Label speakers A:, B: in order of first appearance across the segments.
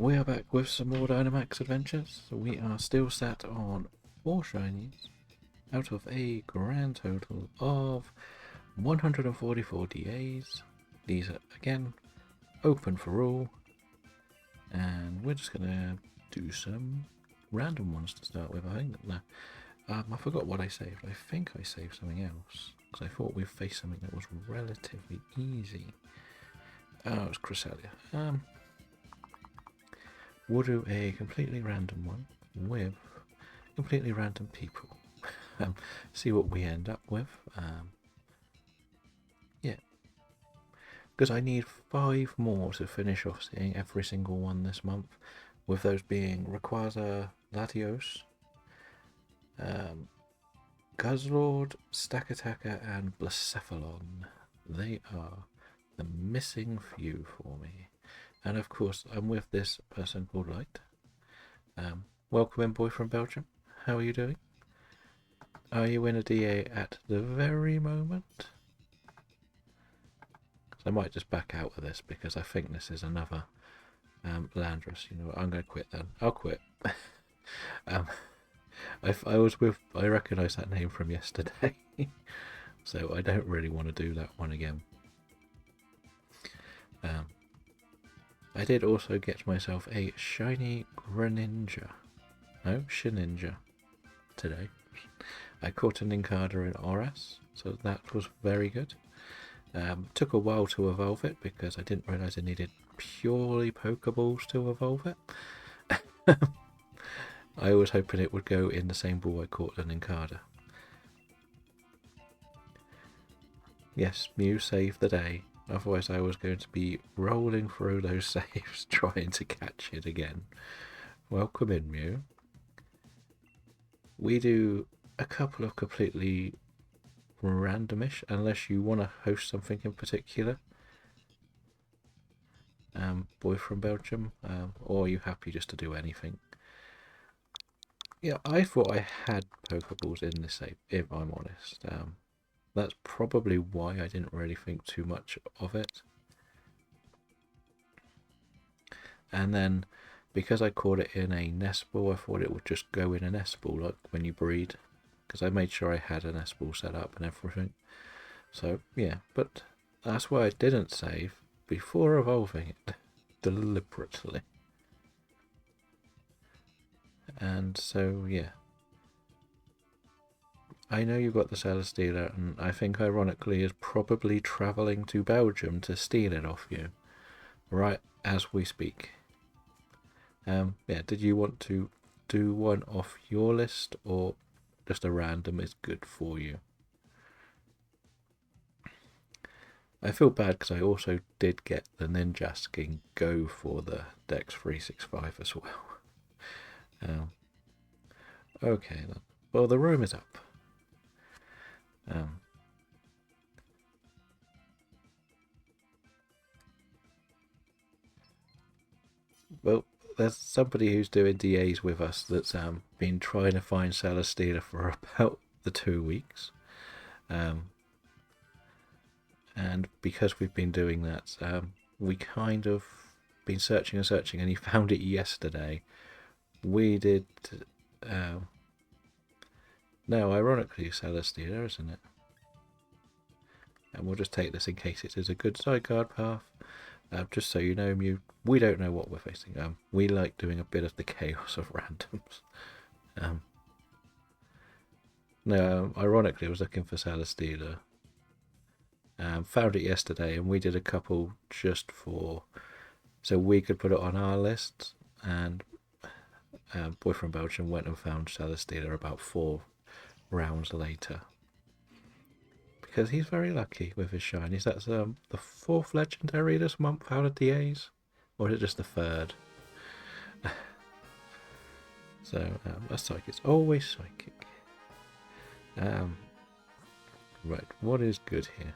A: We are back with some more Dynamax adventures. We are still sat on 4 shinies out of a grand total of 144 DAs. These are again open for all, and we're just gonna do some random ones to start with. I think I forgot what I saved. I think I saved something else because I thought we'd face something that was relatively easy. Oh, it was Cresselia. We'll do a completely random one with completely random people. See what we end up with. Yeah, because I need 5 more to finish off seeing every single one this month, with those being Rayquaza, Latios, Guzzlord, Stakataka, and Blacephalon. They are the missing few for me. And of course, I'm with this person called Light. Welcome in, boy from Belgium. How are you doing? Are you in a DA at the very moment? I might just back out of this because I think this is another Landorus. You know what, I'm going to quit then. I'll quit. I recognise that name from yesterday. So I don't really want to do that one again. I did also get myself a shiny Greninja. No, Shininja today. I caught an Nincada in Oras, so that was very good. Took a while to evolve it because I didn't realise I needed purely Pokeballs to evolve it. I was hoping it would go in the same ball I caught an Nincada. Yes, Mew saved the day. Otherwise I was going to be rolling through those saves trying to catch it again. Welcome in, Mew. We do a couple of completely randomish, unless you want to host something in particular. Boy from Belgium, or are you happy just to do anything? Yeah, I thought I had Pokeballs in this save, if I'm honest. That's probably why I didn't really think too much of it. And then, because I caught it in a nest ball, I thought it would just go in a nest ball, like when you breed. Because I made sure I had a nest ball set up and everything. So, yeah, but that's why I didn't save before evolving it, deliberately. And so, yeah. I know you got the Celesteela, and I think ironically is probably travelling to Belgium to steal it off you, right as we speak. Yeah, did you want to do one off your list, or just a random is good for you? I feel bad because I also did get the Ninja skin go for the Dex 365 as well. Okay then. Well, the room is up. Well, there's somebody who's doing DAs with us that's been trying to find Celesteela for about the 2 weeks. And because we've been doing that, we kind of been searching and searching, and he found it yesterday. We did... no, ironically, Celesteela, isn't it? And we'll just take this in case it is a good side card path. Just so you know, Mew, we don't know what we're facing. We like doing a bit of the chaos of randoms. No, ironically, I was looking for Celesteela. Found it yesterday, and we did a couple just for... so we could put it on our list, and Boy from Belgium went and found Celesteela about 4 rounds later. Because he's very lucky with his shinies. That's the 4th legendary this month out of DAs, or is it just the 3rd? So a psychic, always psychic. Right, what is good here?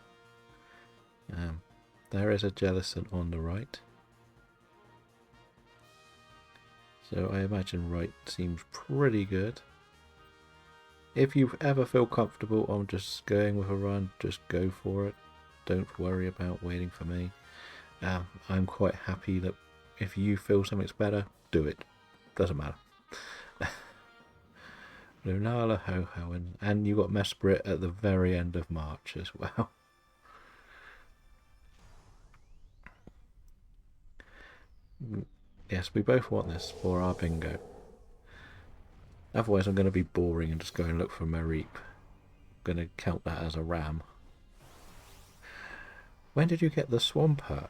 A: There is a Jellicent on the right, so I imagine right seems pretty good. If you ever feel comfortable on just going with a run, just go for it. Don't worry about waiting for me. I'm quite happy that if you feel something's better, do it. Doesn't matter. Lunala, Ho-Ho, and you got Mesprit at the very end of March as well. Yes, we both want this for our bingo. Otherwise I'm going to be boring and just go and look for Mareep. I'm going to count that as a ram. When did you get the Swampert?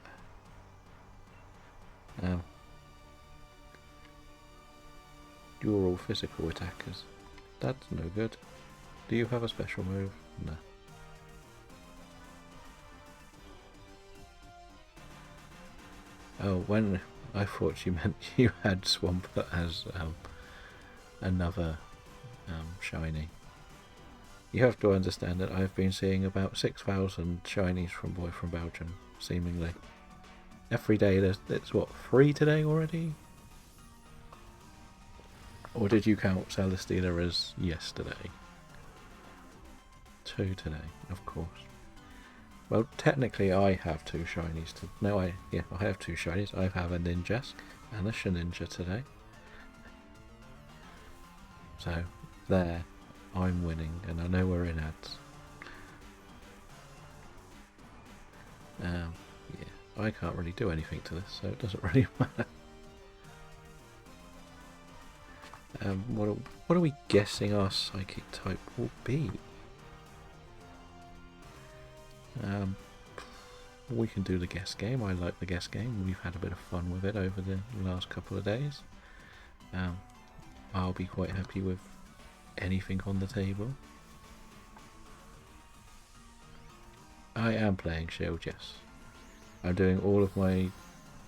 A: You're all physical attackers. That's no good. Do you have a special move? No. Oh, when I thought you meant you had Swampert as another shiny. You have to understand that I've been seeing about 6,000 shinies from Boy from Belgium, seemingly. Every day it's what, 3 today already? Or did you count Celestina as yesterday? 2 today, of course. Well, technically I have 2 shinies. I have 2 shinies. I have a Ninjask and a Shedinja today. So, there. I'm winning, and I know we're in ads. Yeah, I can't really do anything to this, so it doesn't really matter. What are we guessing our psychic type will be? We can do the guess game. I like the guess game. We've had a bit of fun with it over the last couple of days. I'll be quite happy with anything on the table. I am playing Shield, yes. I'm doing all of my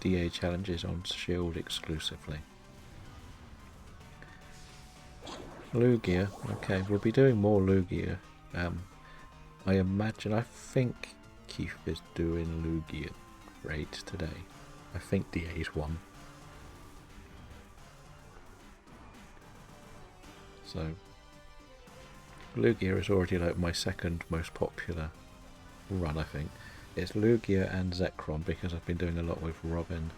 A: DA challenges on Shield exclusively. Lugia, okay, we'll be doing more Lugia. I think Keith is doing Lugia raid today. I think DA's won. So, Lugia is already like my second most popular run, I think. It's Lugia and Zekrom because I've been doing a lot with Robin.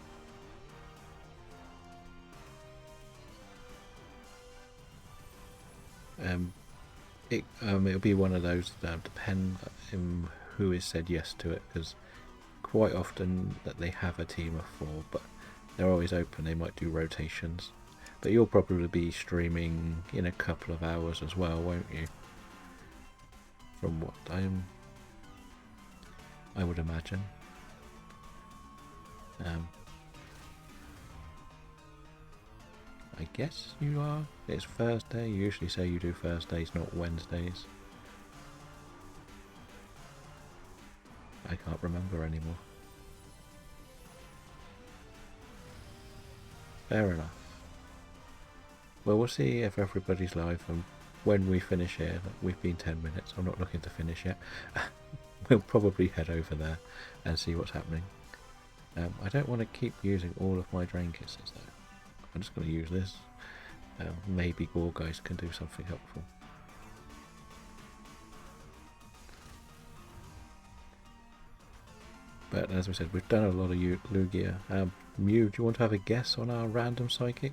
A: It'll be one of those that depend on who has said yes to it, because quite often that they have a team of 4, but they're always open. They might do rotations. But you'll probably be streaming in a couple of hours as well, won't you? From what I would imagine. I guess you are. It's Thursday. You usually say you do Thursdays, not Wednesdays. I can't remember anymore. Fair enough. Well, we'll see if everybody's live, and when we finish here, we've been 10 minutes, I'm not looking to finish yet, we'll probably head over there and see what's happening. I don't want to keep using all of my Drain Kisses though. I'm just going to use this. Maybe Gorgeist can do something helpful. But as we said, we've done a lot of Lugia. Mew, do you want to have a guess on our random psychic?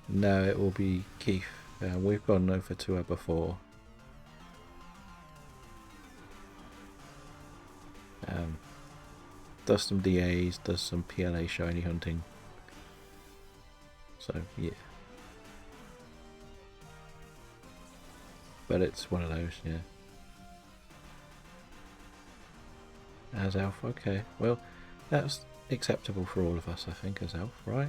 A: No, it will be Keith. We've gone over to her before. Does some DAs, does some PLA shiny hunting. So, yeah. But it's one of those, yeah. As Elf, okay. Well, that's acceptable for all of us, I think, as Elf, right?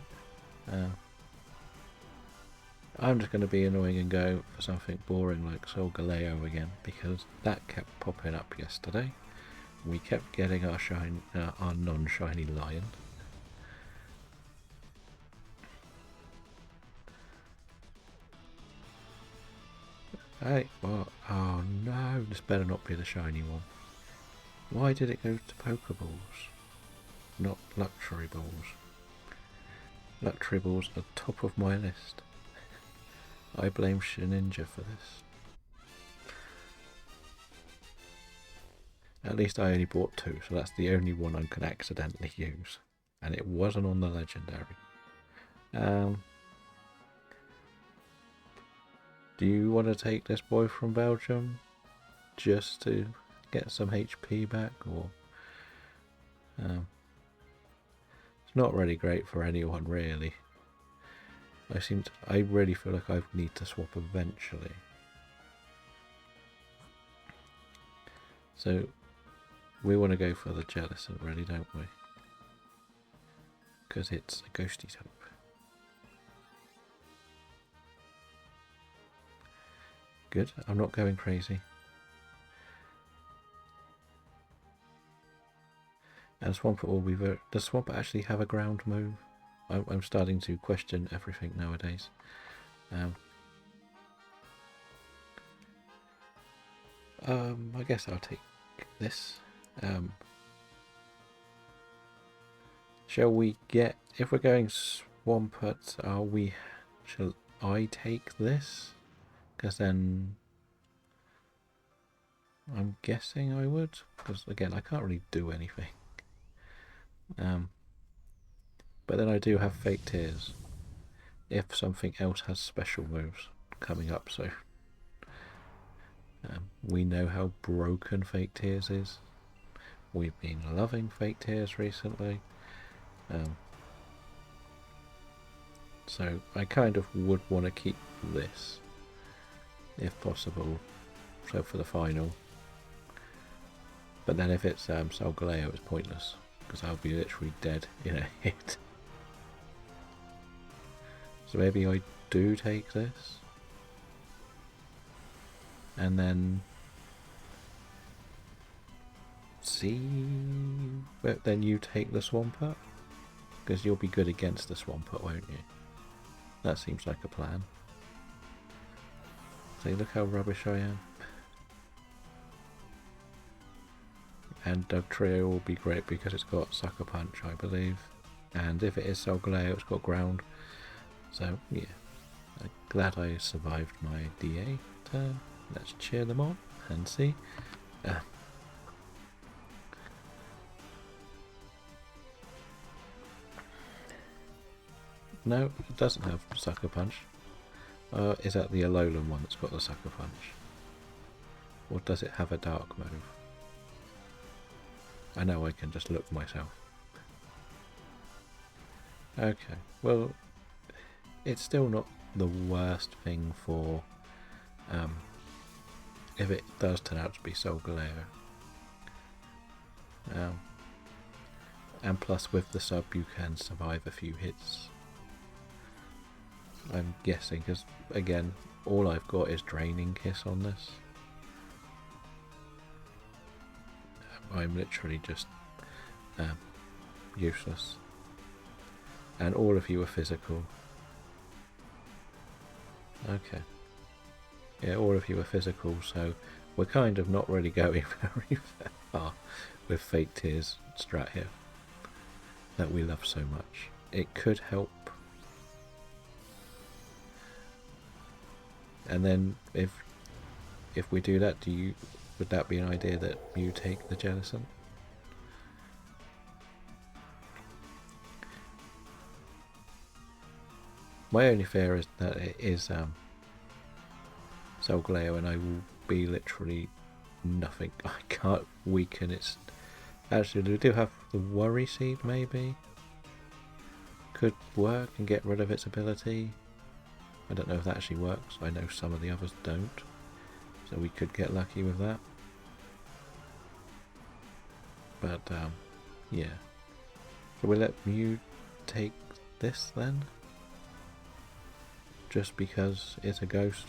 A: I'm just going to be annoying and go for something boring like Solgaleo again, because that kept popping up yesterday. We kept getting our non-shiny lion. Hey, what? Oh no, this better not be the shiny one. Why did it go to Pokeballs? Not Luxury Balls. Luxury Balls are top of my list. I blame Shedinja for this. At least I only bought 2, so that's the only one I could accidentally use. And it wasn't on the legendary. Do you want to take this boy from Belgium just to get some HP back, or it's not really great for anyone really. I really feel like I need to swap eventually. So we want to go for the Jellicent, really, don't we? Because it's a ghosty type. Good, I'm not going crazy. And Swampert will be very... Does Swampert actually have a ground move? I'm starting to question everything nowadays. I guess I'll take this. Shall we get... If we're going Swampert, shall I take this? Because then... I'm guessing I would. Because again, I can't really do anything. But then I do have Fake Tears if something else has special moves coming up, so we know how broken Fake Tears is. We've been loving Fake Tears recently, so I kind of would want to keep this if possible, so for the final. But then if it's Solgaleo, it's pointless because I'll be literally dead in a hit. So maybe I do take this, and then see. But then you take the Swampert, because you'll be good against the Swampert, won't you? That seems like a plan. So look how rubbish I am. And Dugtrio will be great because it's got Sucker Punch, I believe. And if it is Solgaleo, it's got Ground. So, yeah. I'm glad I survived my DA turn. Let's cheer them on and see. No, it doesn't have Sucker Punch. Is that the Alolan one that's got the Sucker Punch? Or does it have a Dark move? I know I can just look myself. Okay, well, it's still not the worst thing for if it does turn out to be Solgaleo. And plus with the sub you can survive a few hits. I'm guessing, because again, all I've got is Draining Kiss on this. I'm literally just useless. And all of you are physical. Okay. Yeah, all of you are physical, so we're kind of not really going very far with Fake Tears strat here that we love so much. It could help. And then if we do that, would that be an idea that you take the Jellicent? My only fear is that it is Solgaleo and I will be literally nothing. I can't weaken its... Actually, we do have the Worry Seed, maybe? Could work and get rid of its ability. I don't know if that actually works. I know some of the others don't. So we could get lucky with that. But, yeah. Shall we let Mew take this then? Just because it's a ghost?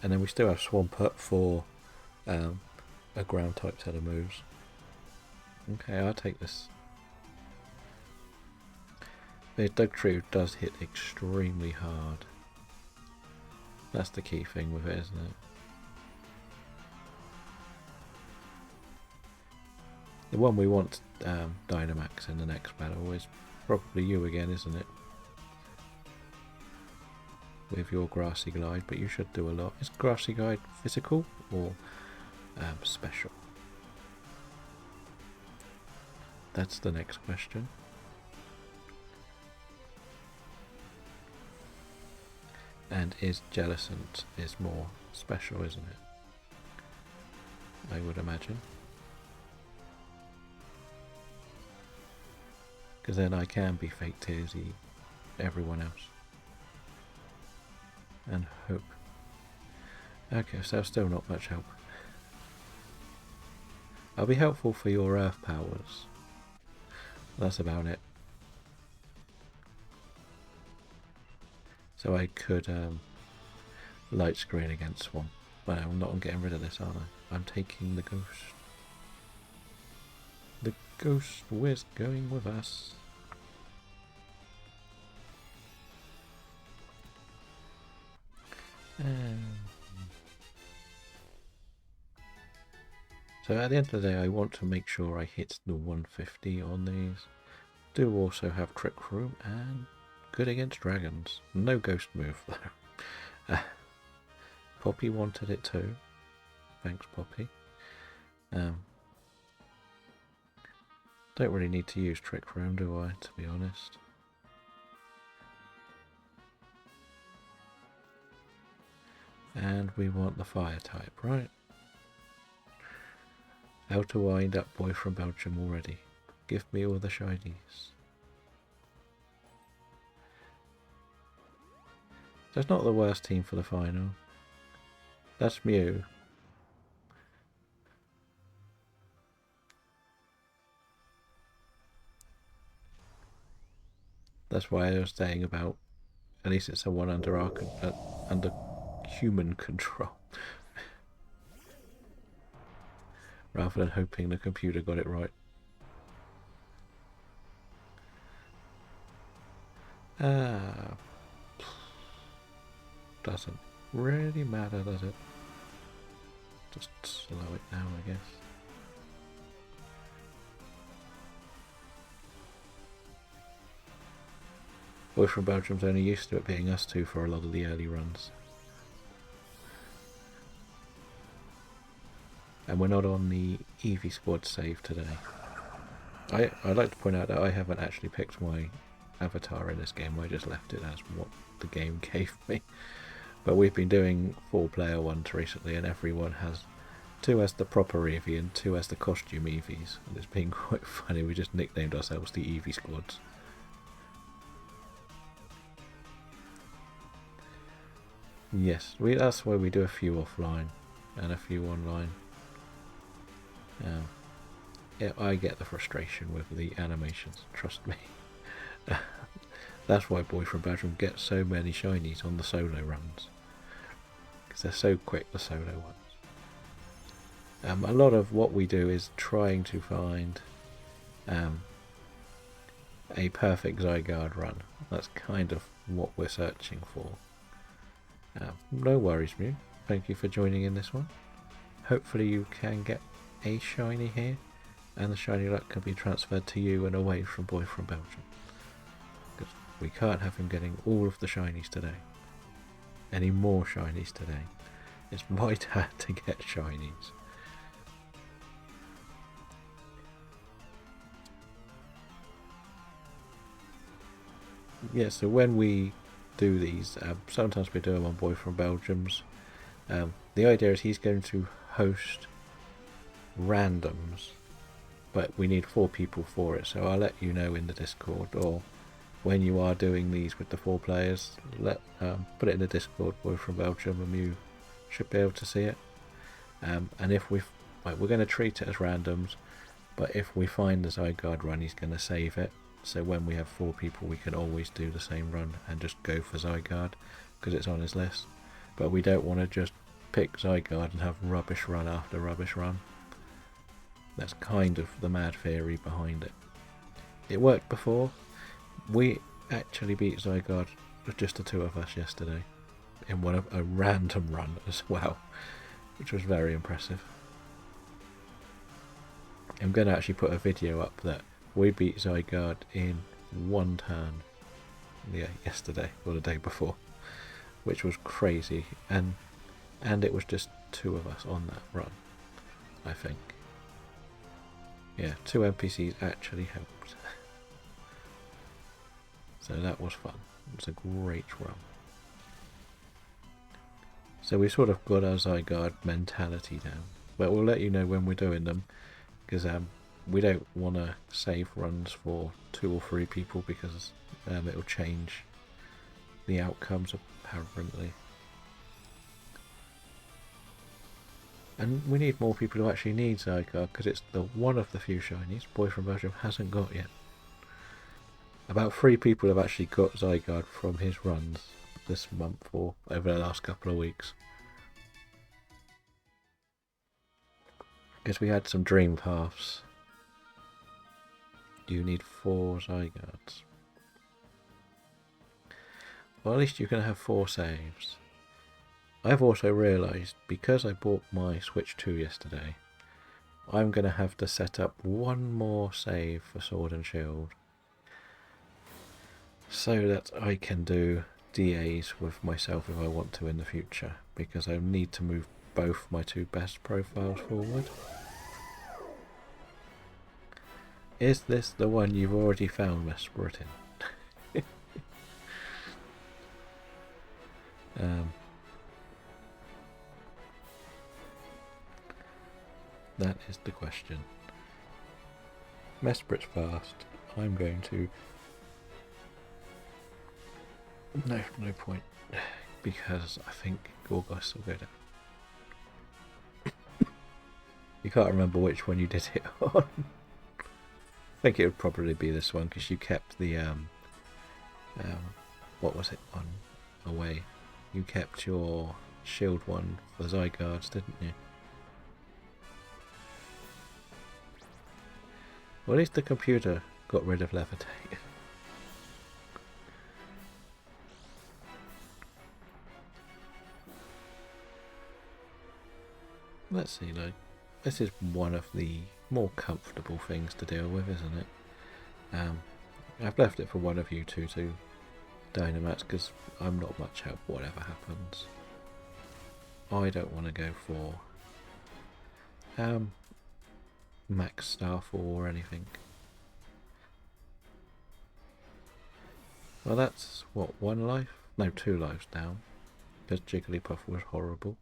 A: And then we still have Swampert for a ground type set of moves. Okay, I'll take this. The Dugtrio does hit extremely hard. That's the key thing with it, isn't it? The one we want Dynamax in the next battle is probably you again, isn't it? with your Grassy Glide, but you should do a lot. Is Grassy Glide physical or special? That's the next question. And is Jellicent is more special, isn't it? I would imagine. Because then I can be Fake Tearsy everyone else. And hope. Okay, so still not much help. I'll be helpful for your Earth powers. That's about it. So I could light screen against one. But I'm not getting rid of this, aren't I? I'm taking the ghost. The ghost whiz going with us. So at the end of the day, I want to make sure I hit the 150 on these. Do also have Trick Room and good against dragons. No ghost move though. Poppy wanted it too. Thanks, Poppy. Don't really need to use Trick Room, do I, to be honest? And we want the fire type, right? How to wind up boy from Belgium already. Give me all the shinies. That's not the worst team for the final. That's Mew. That's why I was saying about at least it's someone under our under human control. Rather than hoping the computer got it right. Doesn't really matter, does it? Just slow it down, I guess. Boy from Belgium's only used to it being us two for a lot of the early runs. And we're not on the Eevee squad save today. I'd like to point out that I haven't actually picked my avatar in this game. I just left it as what the game gave me. But we've been doing 4-player ones recently, and everyone has 2 as the proper Eevee and 2 as the costume Eevees. And it's been quite funny. We just nicknamed ourselves the Eevee squads. Yes, that's why we do a few offline and a few online. Yeah, I get the frustration with the animations, trust me. That's why Boy from Belgium gets so many shinies on the solo runs. Because they're so quick, the solo ones. A lot of what we do is trying to find a perfect Zygarde run. That's kind of what we're searching for. No worries, Mew. Thank you for joining in this one. Hopefully you can get a shiny here, and the shiny luck can be transferred to you and away from Boy from Belgium. Because we can't have him getting all of the shinies today. Any more shinies today. It's my turn to get shinies. Yeah, so when we do these, sometimes we do them on Boy from Belgium's. The idea is he's going to host randoms, but we need 4 people for it, so I'll let you know in the Discord, or when you are doing these with the 4 players, put it in the Discord, Boy from Belgium, and you should be able to see it. And if we're going to treat it as randoms, but if we find the Zygarde run, he's going to save it, so when we have 4 people we can always do the same run and just go for Zygarde because it's on his list. But we don't want to just pick Zygarde and have rubbish run after rubbish run. That's kind of the mad theory behind it. It worked before. We actually beat Zygarde with just the 2 of us yesterday in a random run as well, which was very impressive. I'm going to actually put a video up that we beat Zygarde in 1 turn. Yeah, yesterday or the day before. which was crazy, and it was just 2 of us on that run, I think. Yeah, 2 NPCs actually helped. So that was fun. It was a great run. So we sort of got our Zygarde mentality down. But we'll let you know when we're doing them, because we don't want to save runs for 2 or 3 people, because it'll change the outcomes apparently. And we need more people who actually need Zygarde, because it's the one of the few shinies Boy from Belgium hasn't got yet. About 3 people have actually got Zygarde from his runs this month or over the last couple of weeks. Because we had some dream paths. You need 4 Zygardes. Well, at least you can have 4 saves. I've also realised, because I bought my Switch 2 yesterday, I'm going to have to set up 1 more save for Sword and Shield, so that I can do DAs with myself if I want to in the future, because I need to move both my 2 best profiles forward. Is this the one you've already found, Miss Britain? That is the question. Mesprit's fast. I'm going to... No point. Because I think Gorgos will go down. You can't remember which one you did it on. I think it would probably be this one, because you kept the... what was it on away? You kept your shield one for Zygardes, didn't you? Well, at least the computer got rid of Levitate. Let's see, like, this is one of the more comfortable things to deal with, isn't it? I've left it for one of you two to Dynamax, because I'm not much help whatever happens. I don't want to go for max Starfall or anything. Well, that's what, 1 life? No, 2 lives down, because Jigglypuff was horrible.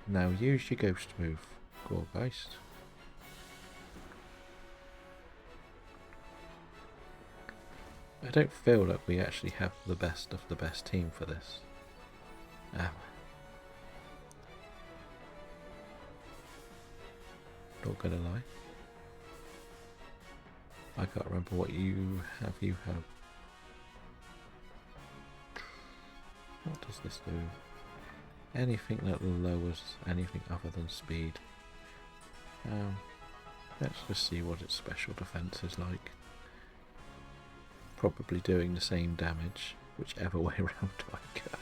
A: Now use your ghost move, Gorgeist. I don't feel like we actually have the best of the best team for this. Not gonna lie. I can't remember what you have. You have... What does this do? Anything that lowers anything other than speed. Let's just see what its special defense is like. Probably doing the same damage, whichever way around I go.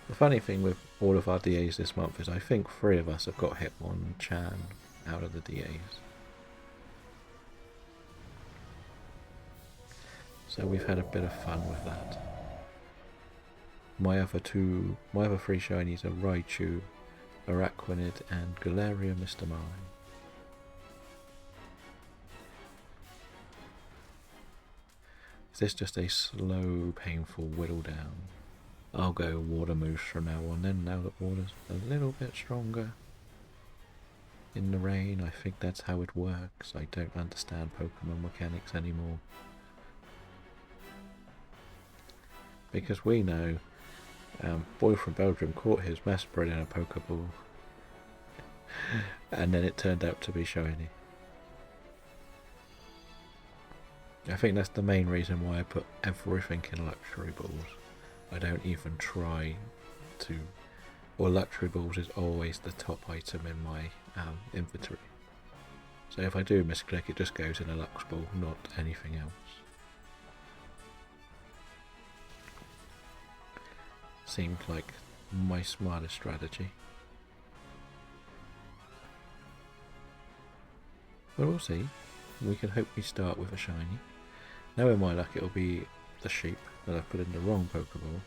A: The funny thing with all of our DAs this month is I think 3 of us have got Hitmonchan out of the DAs. So we've had a bit of fun with that. My other 3 shinies are Raichu, Araquanid and Galarian Mr. Mime. Is this just a slow, painful whittle down? I'll go water moves from now on then, now that water's a little bit stronger. In the rain, I think that's how it works. I don't understand Pokemon mechanics anymore. Because we know Boy from Belgium caught his Mesprit in a Pokeball and then it turned out to be shiny. I think that's the main reason why I put everything in luxury balls. I don't even try to... Well, luxury balls is always the top item in my inventory. So if I do misclick, it just goes in a Lux ball, not anything else. Seemed like my smartest strategy. But we'll see. we can hope we start with a shiny. Knowing my luck, it'll be the sheep that I put in the wrong Pokeball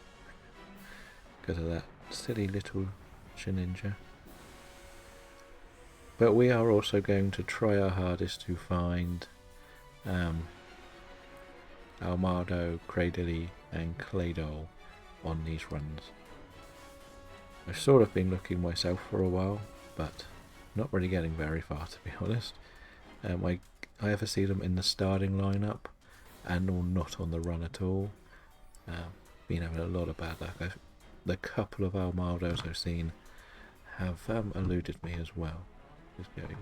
A: because of that silly little Shedinja. But we are also going to try our hardest to find Almado, Cradily and Claydol on these runs. I've sort of been looking myself for a while, but not really getting very far, to be honest. I ever see them in the starting lineup and or not on the run at all. Been having a lot of bad luck. The couple of Almados I've seen have eluded me as well. What's going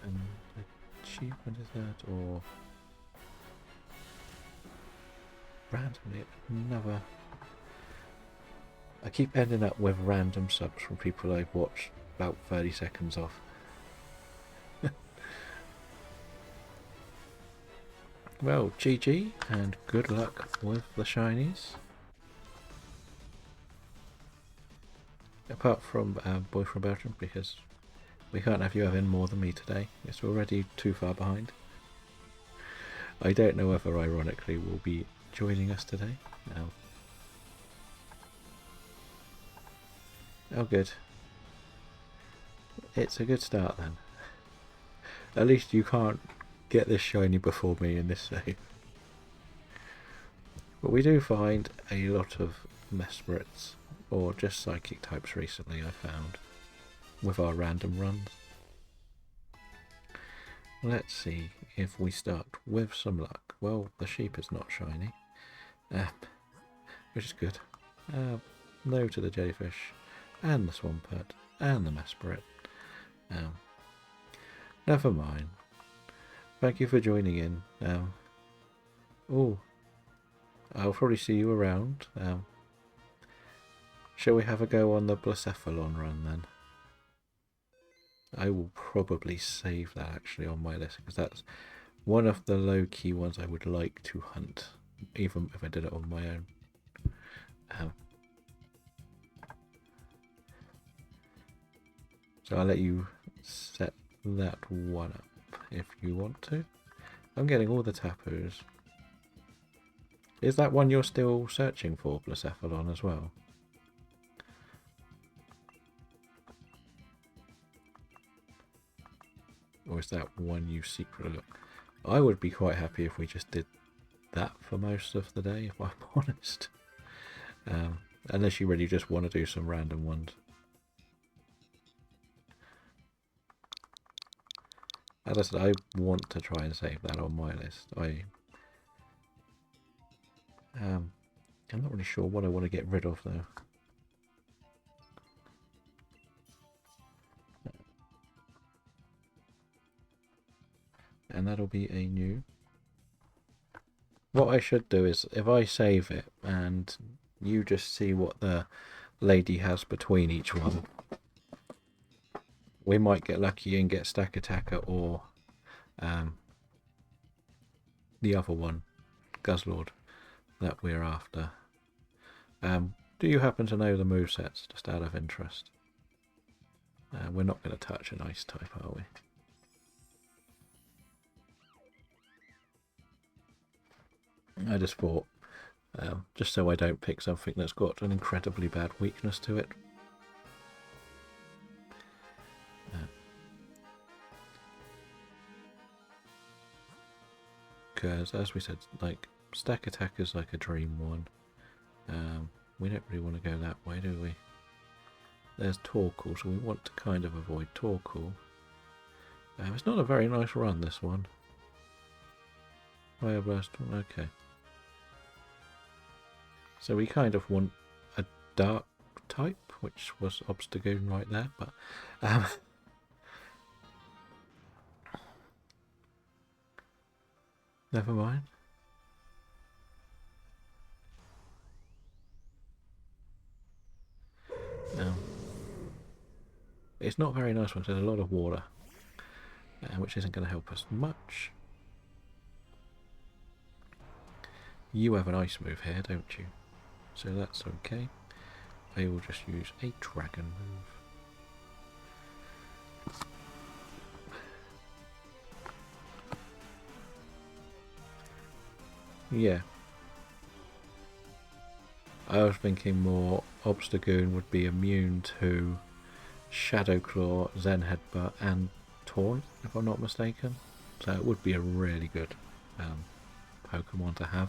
A: on? Achievement is that, or randomly another? I keep ending up with random subs from people I've watched about 30 seconds of. Well, GG and good luck with the shinies. Apart from Boy from Belgium, because we can't have you having more than me today. It's already too far behind. I don't know whether ironically will be joining us today. No. Oh good. It's a good start then. At least you can't get this shiny before me in this save. But we do find a lot of Mesmerits or just psychic types recently, I found, with our random runs. Let's see if we start with some luck. Well, the sheep is not shiny, which is good. No to the jellyfish, and the swampert, and the Mesmerit. Never mind. Thank you for joining in. Oh, I'll probably see you around. Shall we have a go on the Blacephalon run then? I will probably save that actually on my list because that's one of the low-key ones I would like to hunt, even if I did it on my own. So I'll let you set that one up if you want to. I'm getting all the Tapus. Is that one you're still searching for, Blacephalon, as well? Or is that one you secretly look? I would be quite happy if we just did that for most of the day, if I'm honest. Unless you really just want to do some random ones. As I said, I want to try and save that on my list. I'm not really sure what I want to get rid of though. And that'll be a new. What I should do is, if I save it and you just see what the lady has between each one, we might get lucky and get Stack Attacker or the other one, Guzzlord, that we're after. Do you happen to know the movesets, just out of interest? We're not going to touch an ice type, are we? I just thought, just so I don't pick something that's got an incredibly bad weakness to it. Because, as we said, like, Stack Attacker's like a dream one. We don't really want to go that way, do we? There's Torkoal, so we want to kind of avoid Torkoal. It's not a very nice run, this one. Fire Blast, okay. So we kind of want a dark type, which was Obstagoon right there, but never mind. It's not very nice one, there's a lot of water, which isn't going to help us much. You have an ice move here, don't you? So that's okay. I will just use a dragon move. Yeah. I was thinking more Obstagoon would be immune to Shadow Claw, Zen Headbutt, and Taunt, if I'm not mistaken. So it would be a really good Pokemon to have.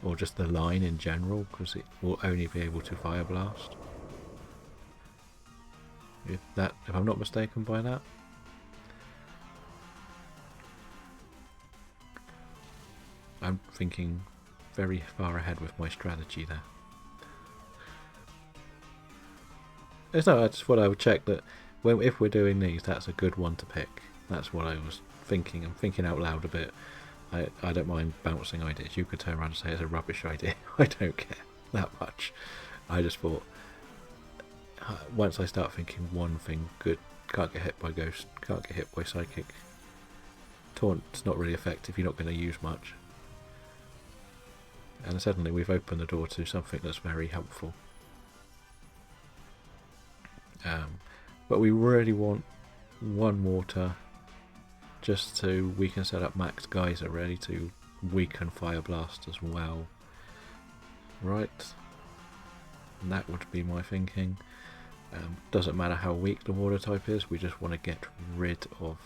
A: Or just the line in general, because it will only be able to Fire Blast. If I'm not mistaken by that. I'm thinking very far ahead with my strategy there. It's not, I just thought I would check that if we're doing these, that's a good one to pick. That's what I was thinking. I'm thinking out loud a bit. I don't mind bouncing ideas. You could turn around and say it's a rubbish idea. I don't care that much. I just thought, once I start thinking one thing, good, can't get hit by Ghost, can't get hit by Psychic. Taunt's not really effective, you're not going to use much. And suddenly we've opened the door to something that's very helpful. But we really want one water, just so we can set up Max Geyser ready to weaken Fire Blast as well. Right. And that would be my thinking. Doesn't matter how weak the water type is, we just want to get rid of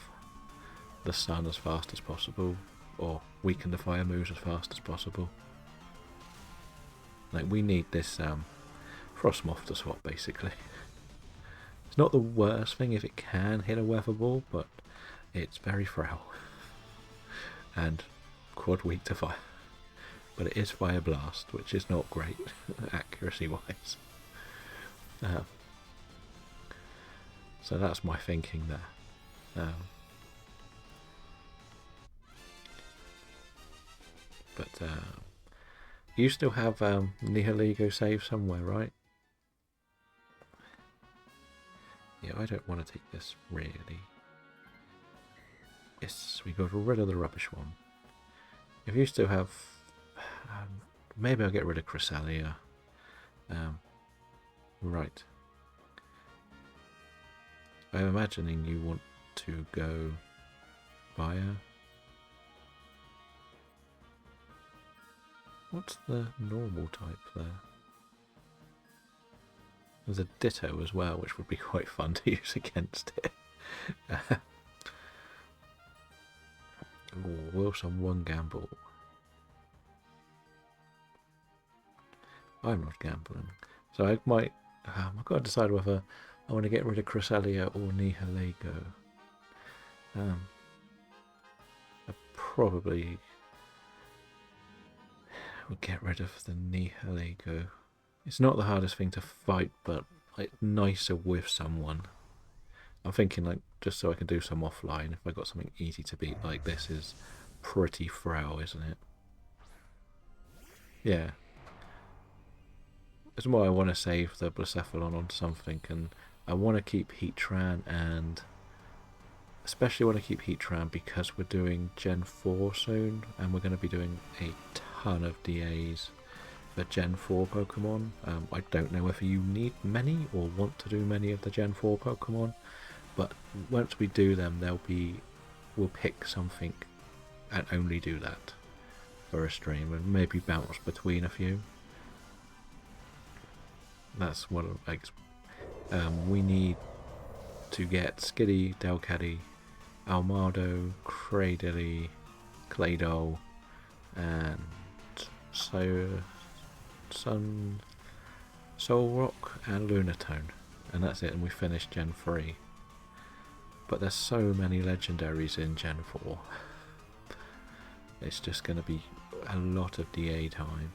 A: the sun as fast as possible, or weaken the fire moves as fast as possible. Like, we need this Frostmoth to swap, basically. It's not the worst thing if it can hit a weather ball, but it's very frail. And quad weak to fire. But it is Fire Blast, which is not great, accuracy-wise. So that's my thinking there. But you still have Nihilego saved somewhere, right? Yeah, I don't want to take this, really. Yes, we got rid of the rubbish one. If you still have... maybe I'll get rid of Cresselia. Right. I'm imagining you want to go Fire. What's the normal type there? There's a Ditto as well, which would be quite fun to use against it. Wilson, one gamble. I'm not gambling. So I might... I've got to decide whether I want to get rid of Cresselia or Nihilego. I probably would get rid of the Nihilego. It's not the hardest thing to fight, but it's nicer with someone. I'm thinking, like, just so I can do some offline, if I got something easy to beat like this, is pretty frail, isn't it? Yeah. It's more I want to save the Blacephalon on something, and I want to keep Heatran, and especially want to keep Heatran because we're doing Gen 4 soon, and we're going to be doing a ton of DAs for Gen 4 Pokemon. I don't know whether you need many or want to do many of the Gen 4 Pokemon, but once we do them, we'll pick something and only do that for a stream, and maybe bounce between a few. That's what we need to get Skitty, Delcatty, Almado, Cradily, Claydol, and Solrock and Lunatone, and that's it, and we finished Gen 3. But there's so many legendaries in Gen 4. It's just going to be a lot of DA time,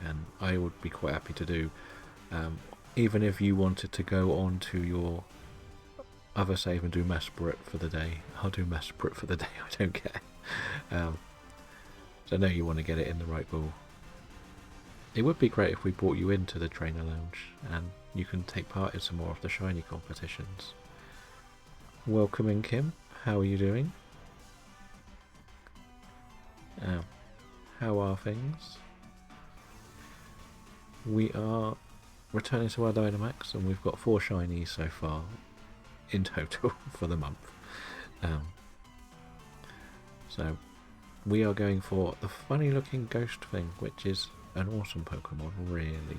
A: and I would be quite happy to do, even if you wanted to go on to your other save and do Mesprit for the day. I'll do Mesprit for the day, I don't care. So I know you want to get it in the right ball. It would be great if we brought you into the trainer lounge and you can take part in some more of the shiny competitions. Welcome in, Kim. How are you doing? How are things? We are returning to our Dynamax, and we've got 4 shinies so far in total for the month. So we are going for the funny looking ghost thing, which is an awesome Pokemon, really.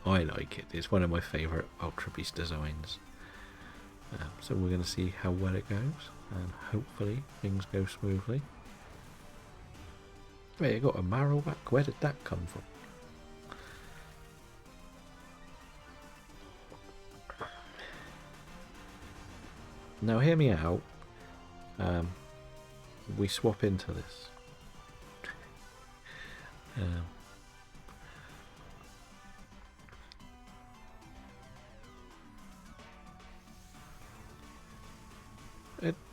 A: I like it. It's one of my favourite Ultra Beast designs. So we're going to see how well it goes, and hopefully things go smoothly. Wait, it got a Marowak? Where did that come from? Now hear me out. We swap into this.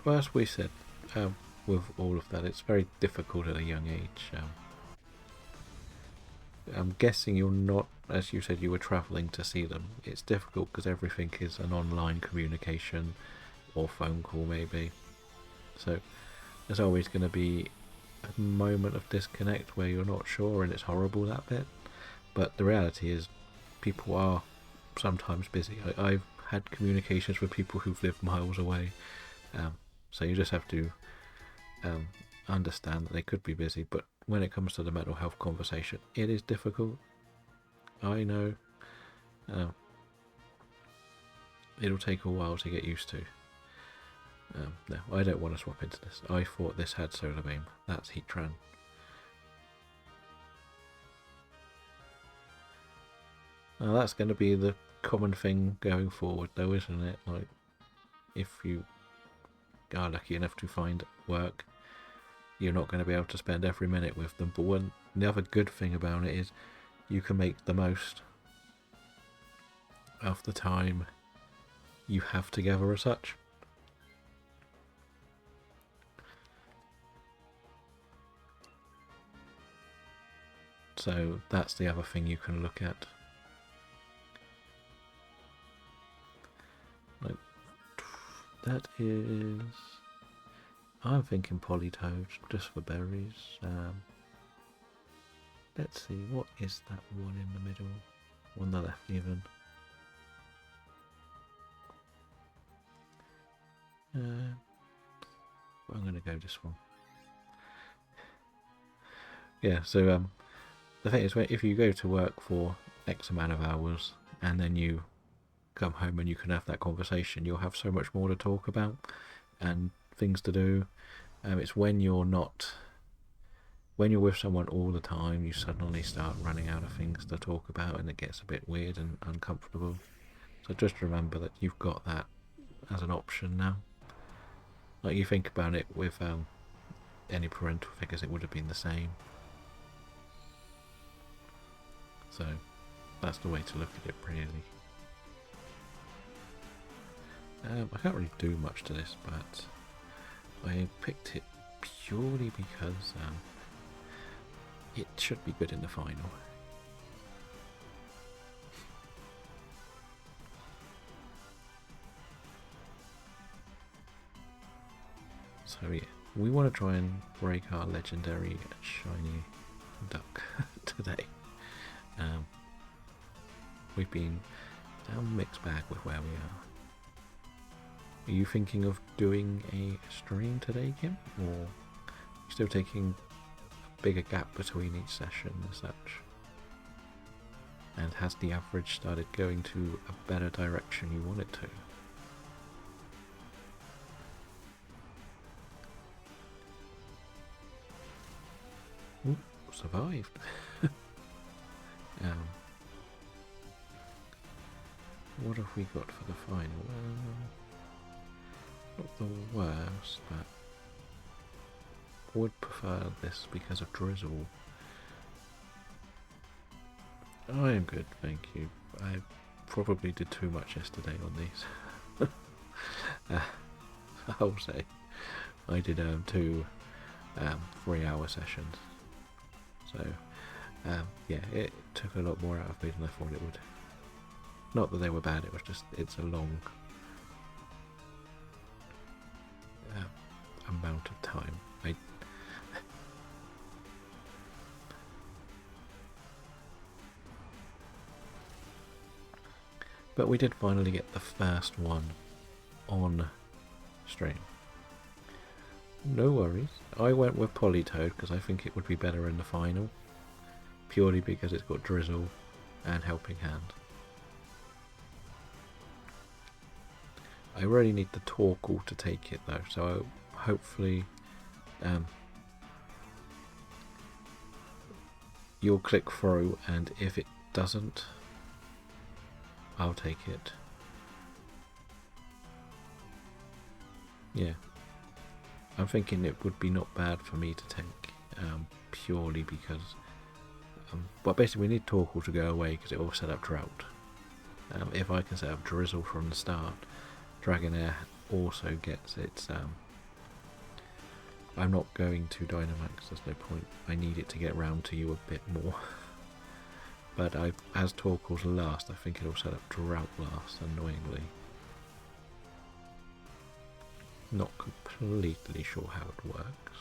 A: As we said, with all of that, it's very difficult at a young age. I'm guessing you're not, as you said, you were travelling to see them. It's difficult because everything is an online communication or phone call maybe. So there's always going to be a moment of disconnect where you're not sure, and it's horrible, that bit. But the reality is people are sometimes busy. I've had communications with people who've lived miles away. So you just have to understand that they could be busy, but when it comes to the mental health conversation, it is difficult. I know. It'll take a while to get used to. No, I don't want to swap into this. I thought this had Solar Beam. That's Heatran. Now that's going to be the common thing going forward, though, isn't it? Like, if you are lucky enough to find work, you're not going to be able to spend every minute with them. But the other good thing about it is you can make the most of the time you have together as such. So that's the other thing you can look at. Like, that is... I'm thinking Politoed, just for berries. Let's see, what is that one in the middle? On the left even. I'm going to go this one. Yeah, so the thing is, if you go to work for X amount of hours and then you come home and you can have that conversation, you'll have so much more to talk about and things to do. It's when you're with someone all the time, you suddenly start running out of things to talk about, and it gets a bit weird and uncomfortable. So just remember that you've got that as an option now. Like, you think about it with any parental figures, it would have been the same. So that's the way to look at it, really. I can't really do much to this, but I picked it purely because it should be good in the final. So yeah, we want to try and break our legendary shiny duck today. We've been down mixed bag with where we are. Are you thinking of doing a stream today, Kim? Or are you still taking a bigger gap between each session as such? And has the average started going to a better direction you want it to? Ooh, survived. What have we got for the final? Not the worst, but would prefer this because of drizzle. I am good, thank you. I probably did too much yesterday on these. I'll say. I did 2 3-hour sessions. So, yeah, it took a lot more out of me than I thought it would. Not that they were bad, it was just, it's a long amount of time. But we did finally get the first one on stream, No worries. I went with Politoed because I think it would be better in the final. Purely because it's got Drizzle and Helping Hand. I really need the Torkoal to take it though, so hopefully you'll click through, and if it doesn't, I'll take it. Yeah. I'm thinking it would be not bad for me to take, purely because... but basically we need Torkoal to go away because it will set up Drought. If I can set up Drizzle from the start, Dragonair also gets its... I'm not going to Dynamax, there's no point. I need it to get round to you a bit more. But as Torkoal's last, I think it'll set up Drought last, annoyingly. Not completely sure how it works.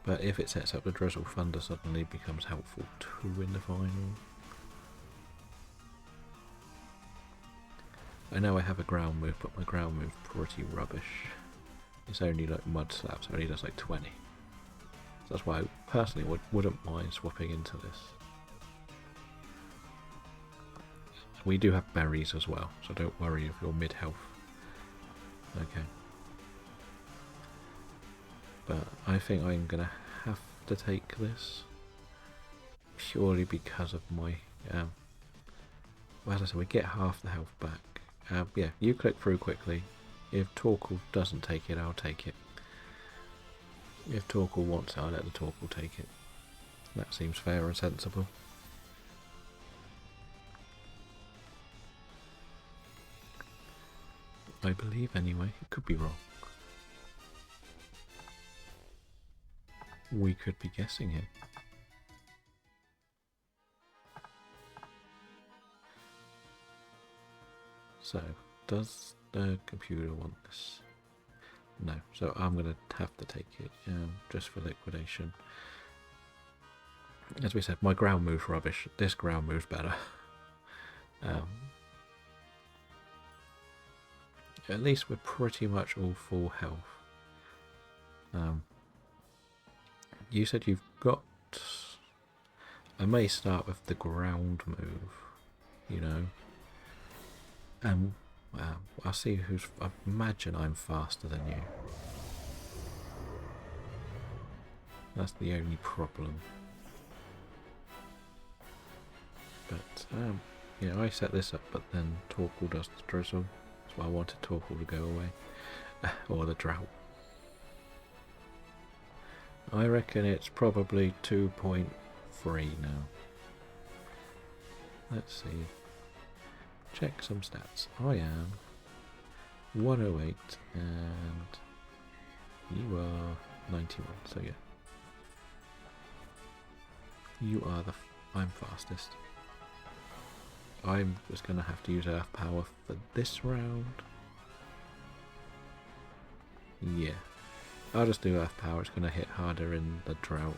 A: But if it sets up the Drizzle, Thunder suddenly becomes helpful too in the final. I know I have a ground move, but my ground move's pretty rubbish. It's only like Mud Slap, so it only does like 20. So that's why I personally wouldn't mind swapping into this. We do have berries as well, so don't worry if you're mid-health. Okay. But I think I'm going to have to take this. Purely because of my... well, as I said, we get half the health back. Yeah, you click through quickly. If Torkoal doesn't take it, I'll take it. If Torkoal wants it, I'll let the Torkoal take it. That seems fair and sensible. I believe anyway. It could be wrong. We could be guessing it. So, does the computer want this? No, so I'm going to have to take it, just for liquidation. As we said, my ground move's rubbish. This ground move's better. At least we're pretty much all full health. You said you've got... I may start with the ground move, you know. I'll see who's... I imagine I'm faster than you. That's the only problem. But, yeah, I set this up, but then Torkoal does the Drizzle. That's why I wanted Torkoal to go away. Or the Drought. I reckon it's probably 2.3 now. Let's see. Check some stats. I am 108 and you are 91, so yeah. You are I'm fastest. I'm just going to have to use Earth Power for this round. Yeah. I'll just do Earth Power, it's going to hit harder in the Drought.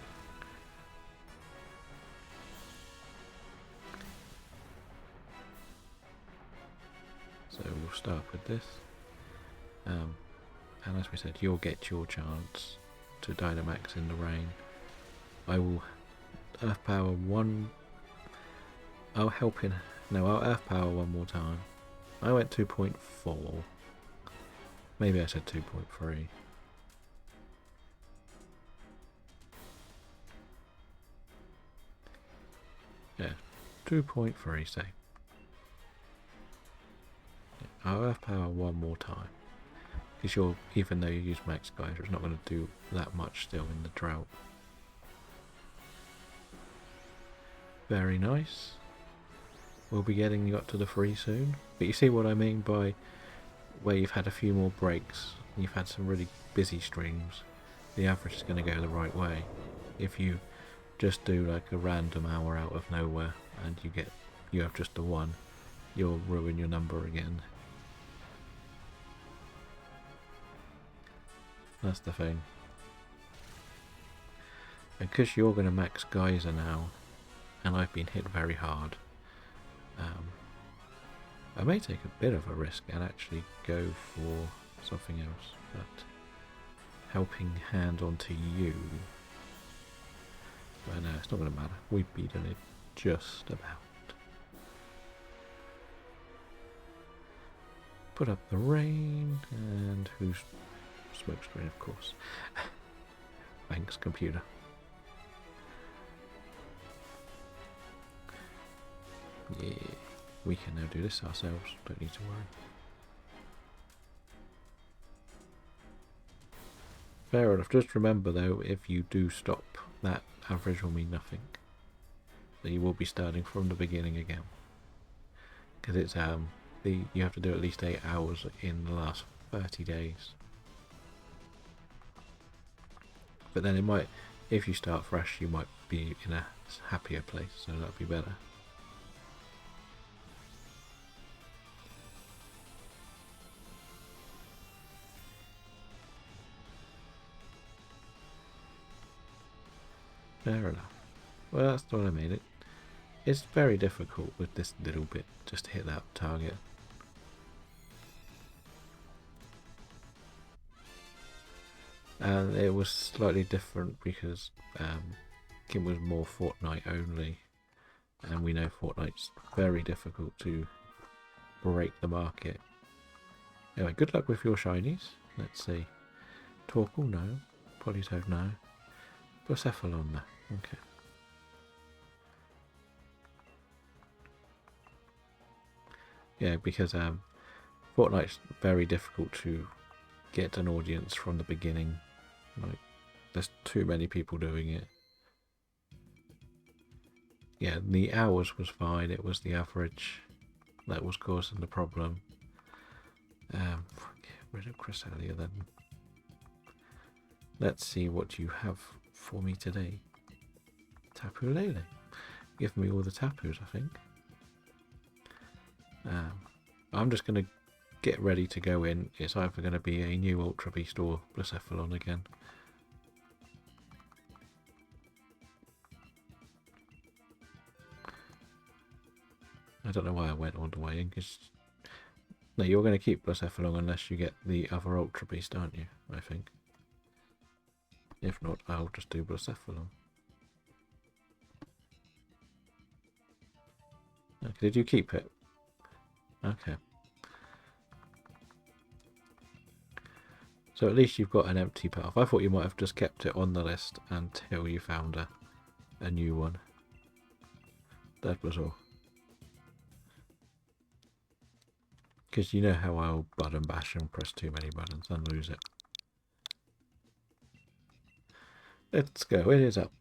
A: So we'll start with this. And as we said, you'll get your chance to Dynamax in the rain. I will Earth Power one... I'll help in... No, I'll Earth Power one more time. I went 2.4. Maybe I said 2.3. Yeah, 2.3 say. I'll Earth Power one more time. Because even though you use Max Geyser, it's not going to do that much still in the Drought. Very nice. We'll be getting you up to the 3 soon. But you see what I mean by where you've had a few more breaks, you've had some really busy streams, the average is going to go the right way. If you just do like a random hour out of nowhere and you have just the 1, you'll ruin your number again. That's the thing. And because you're going to max Geyser now, and I've been hit very hard, I may take a bit of a risk and actually go for something else, but helping hand onto you. But no, it's not going to matter. We've beaten it just about. Put up the rain, and who's smokescreen, of course. Thanks, computer. Yeah, we can now do this ourselves. Don't need to worry. Fair enough. Just remember though, if you do stop, that average will mean nothing. So you will be starting from the beginning again. Because it's you have to do at least 8 hours in the last 30 days. But then it might, if you start fresh, you might be in a happier place, so that'd be better. Fair enough. Well, that's what I mean. It's very difficult with this little bit just to hit that target. And it was slightly different because it was more Fortnite only, and we know Fortnite's very difficult to break the market. Anyway, good luck with your shinies. Let's see. Torkoal, no. Politoed, no. Blacephalon, no. Okay. Yeah, because Fortnite's very difficult to get an audience from the beginning. Like, there's too many people doing it. Yeah, the hours was fine. It was the average that was causing the problem. Get rid of Cresselia then. Let's see what you have for me today. Tapu Lele. Give me all the Tapus, I think. I'm just going to get ready to go in. It's either going to be a new Ultra Beast or Blacephalon again. I don't know why I went all the way in, because... No, you're going to keep Blacephalon unless you get the other Ultra Beast, aren't you? I think. If not, I'll just do Blacephalon. Okay, did you keep it? Okay. So at least you've got an empty path. I thought you might have just kept it on the list until you found a new one. That was all. Because you know how I'll button bash and press too many buttons and lose it. Let's go, it is up.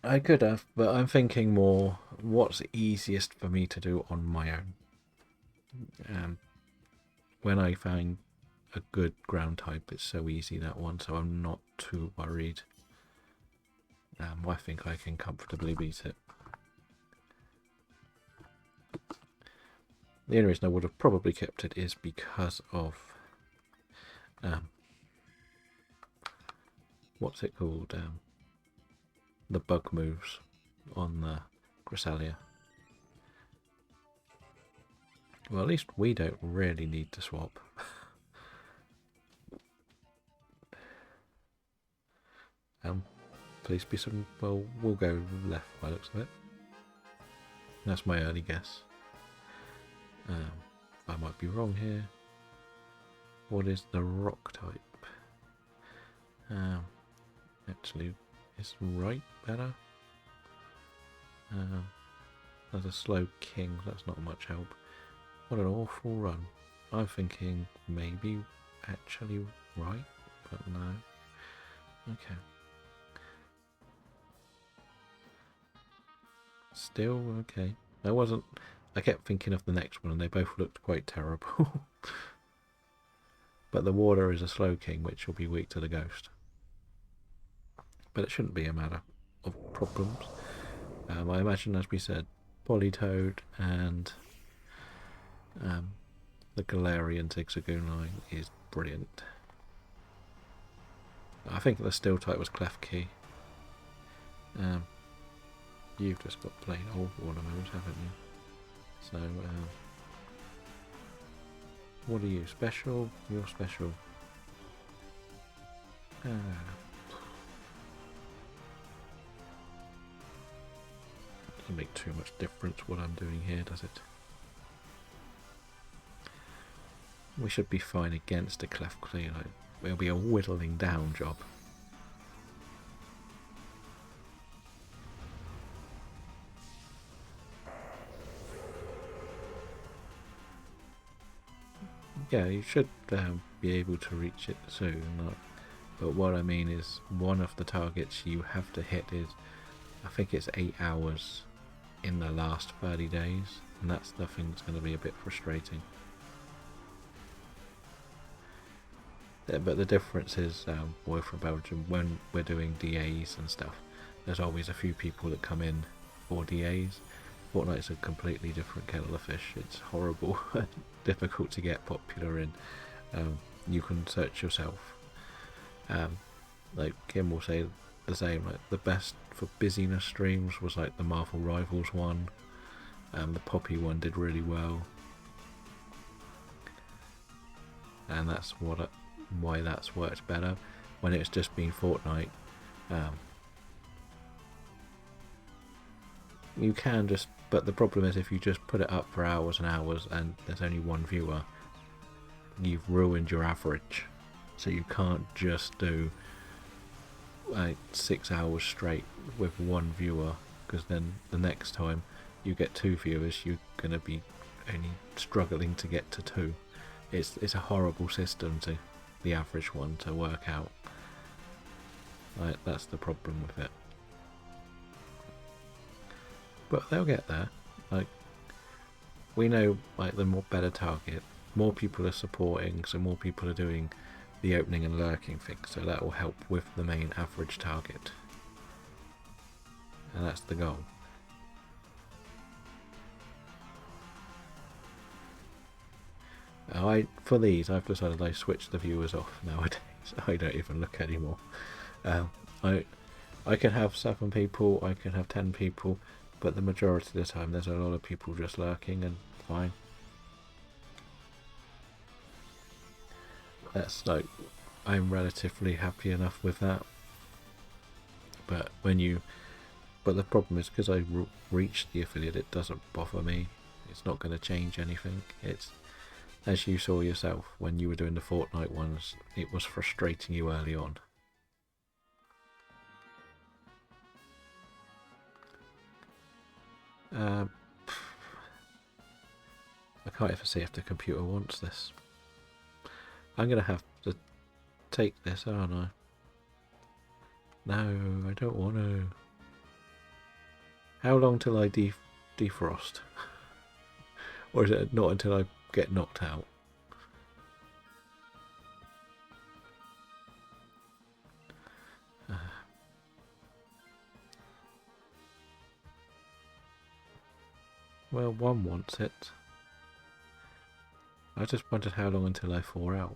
A: I could have, but I'm thinking more what's easiest for me to do on my own. When I find a good ground type, it's so easy, that one, so I'm not too worried. I think I can comfortably beat it. The only reason I would have probably kept it is because of what's it called? The bug moves on the Cresselia. Well, at least we don't really need to swap. Please be some... Well, we'll go left by the looks of it. That's my early guess. I might be wrong here. What is the rock type? Actually, is right better? There's a slow king, that's not much help. What an awful run. I'm thinking maybe actually right, but no. Okay. Still okay. I kept thinking of the next one and they both looked quite terrible. But the water is a slow king, which will be weak to the ghost. But it shouldn't be a matter of problems. I imagine, as we said, Politoed and the Galarian Zigzagoon line is brilliant. I think the steel type was Clef Key. You've just got plain old water moves, haven't you? So, what are you? Special? You're special. Doesn't make too much difference what I'm doing here, does it? We should be fine against a cleft clear. Like, it'll be a whittling down job. Yeah, you should be able to reach it soon. But what I mean is, one of the targets you have to hit is, I think it's 8 hours in the last 30 days, and that's the thing that's going to be a bit frustrating. But the difference is, we're from Belgium, when we're doing DAs and stuff, there's always a few people that come in for DAs. Fortnite's a completely different kettle of fish. It's horrible, difficult to get popular in. You can search yourself. Like Kim will say the same. Like the best for busyness streams was like the Marvel Rivals one. The Poppy one did really well, and that's why that's worked better. When it's just been Fortnite, you can just. But the problem is, if you just put it up for hours and hours, and there's only one viewer, you've ruined your average. So you can't just do like 6 hours straight with one viewer, because then the next time you get 2 viewers, you're going to be only struggling to get to 2. It's a horrible system to the average one to work out. Like, that's the problem with it. But they'll get there. Like, we know, like, the better target, more people are supporting, so more people are doing the opening and lurking thing, so that will help with the main average target, and that's the goal. For these, I've decided I switch the viewers off nowadays. I don't even look anymore. I can have 7 people, I can have 10 people, but the majority of the time there's a lot of people just lurking, and fine. That's like, I'm relatively happy enough with that. But the problem is, because I reached the affiliate, it doesn't bother me. It's not going to change anything. It's, as you saw yourself when you were doing the Fortnite ones, it was frustrating you early on. I can't even see if the computer wants this. I'm going to have to take this, aren't I? No, I don't want to. How long till I defrost? Or is it not until I get knocked out? Well, one wants it. I just wondered how long until I thaw out.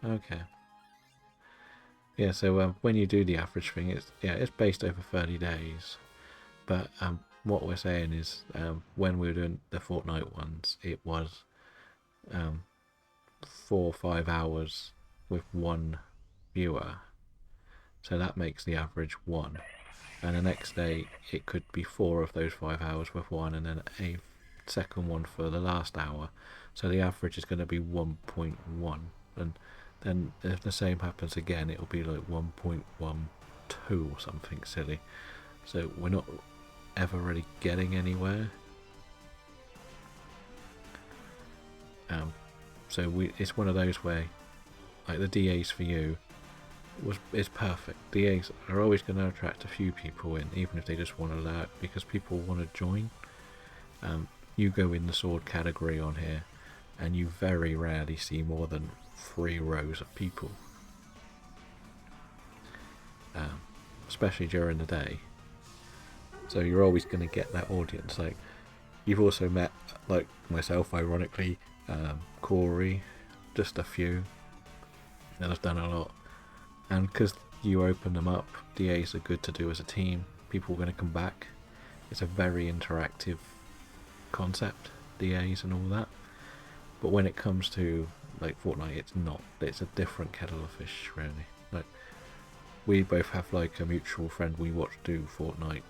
A: Okay. Yeah, so when you do the average thing, it's based over 30 days. But what we're saying is, when we were doing the Fortnite ones, it was 4 or 5 hours with one viewer. So that makes the average 1. And the next day it could be 4 of those 5 hours with 1, and then a second one for the last hour. So the average is going to be 1.1. And then if the same happens again, it'll be like 1.12 or something silly. So we're not ever really getting anywhere. So it's one of those where, like, the DAs for you is perfect. DAs are always going to attract a few people in, even if they just want to lurk, because people want to join. You go in the sword category on here, and you very rarely see more than 3 rows of people, especially during the day. So you're always going to get that audience. Like, you've also met, like myself, ironically, Corey, just a few that have done a lot, and because you open them up. DAs are good to do as a team. People are going to come back. It's a very interactive concept, DAs and all that. But when it comes to like Fortnite, it's not. It's a different kettle of fish, really. Like, we both have like a mutual friend we watch do Fortnite,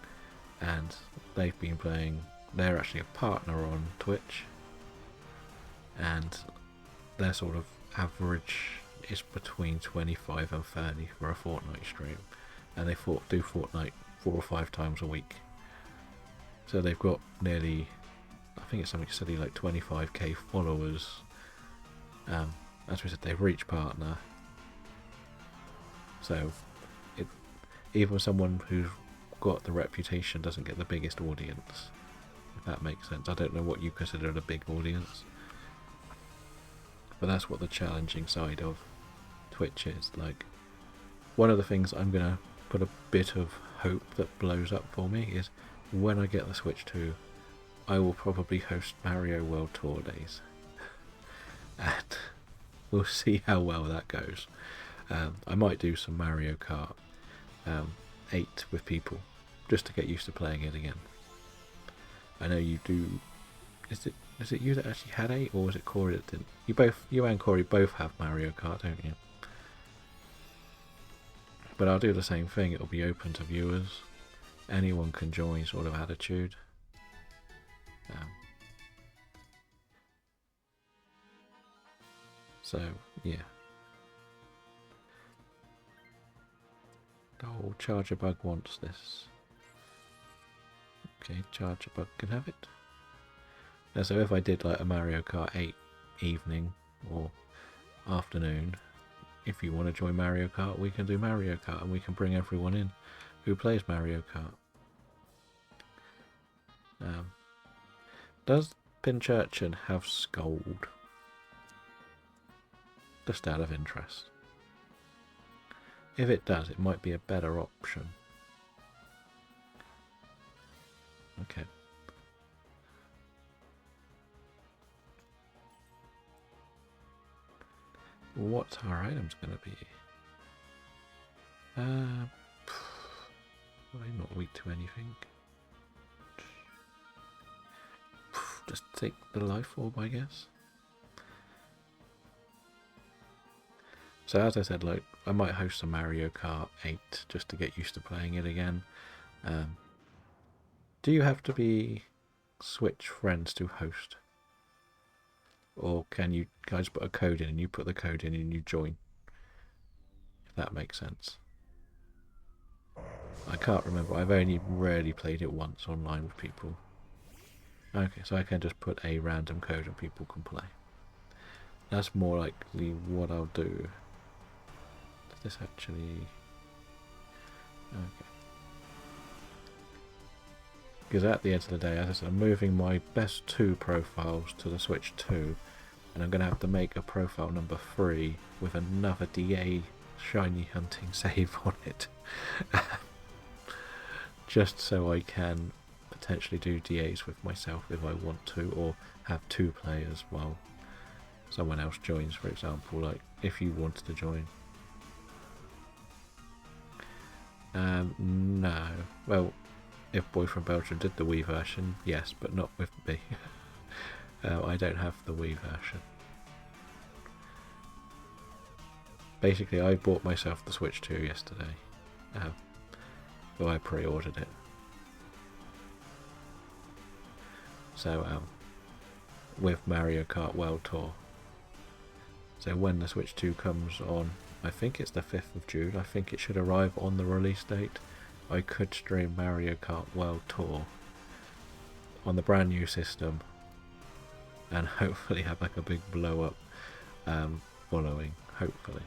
A: and they've been playing. They're actually a partner on Twitch, and their sort of average is between 25 and 30 for a Fortnite stream, and they do Fortnite 4 or 5 times a week. So they've got nearly, I think it's something silly like 25k followers. As we said, they've reached partner. So even someone who's got the reputation doesn't get the biggest audience, if that makes sense. I don't know what you consider a big audience, but that's what the challenging side of Twitch is. Like, one of the things I'm gonna put a bit of hope that blows up for me is when I get the Switch 2, I will probably host Mario World Tour days, and we'll see how well that goes. I might do some Mario Kart 8 with people, just to get used to playing it again. I know you do. Is it you that actually had 8, or was it Corey that didn't? You and Corey both have Mario Kart, don't you? But I'll do the same thing. It'll be open to viewers. Anyone can join, sort of attitude. So yeah. Oh, Charger Bug wants this. Okay, Charger Bug can have it. Now, so if I did like a Mario Kart 8 evening or afternoon, if you want to join Mario Kart, we can do Mario Kart, and we can bring everyone in who plays Mario Kart. Does Pinchurchin have Scold? Just out of interest. If it does, it might be a better option. Okay. What's our items going to be? I'm not weak to anything. Just take the life orb, I guess. So as I said, like, I might host some Mario Kart 8 just to get used to playing it again. Do you have to be Switch friends to host? Or can you guys put a code in and you put the code in and you join? If that makes sense. I can't remember. I've only rarely played it once online with people. Okay, so I can just put a random code and people can play. That's more likely what I'll do. Does this actually... Okay. Because at the end of the day, as I said, I'm moving my best 2 profiles to the Switch 2, and I'm going to have to make a profile number 3 with another DA shiny hunting save on it. Just so I can potentially do DAs with myself if I want to, or have 2 players while someone else joins, for example, like if you wanted to join. No. Well, if Boyfriend Belgium did the Wii version, yes, but not with me. I don't have the Wii version. Basically, I bought myself the Switch 2 yesterday. So I pre-ordered it. So, with Mario Kart World Tour. So when the Switch 2 comes on, I think it's the 5th of June, I think it should arrive on the release date, I could stream Mario Kart World Tour on the brand new system and hopefully have like a big blow up following, hopefully.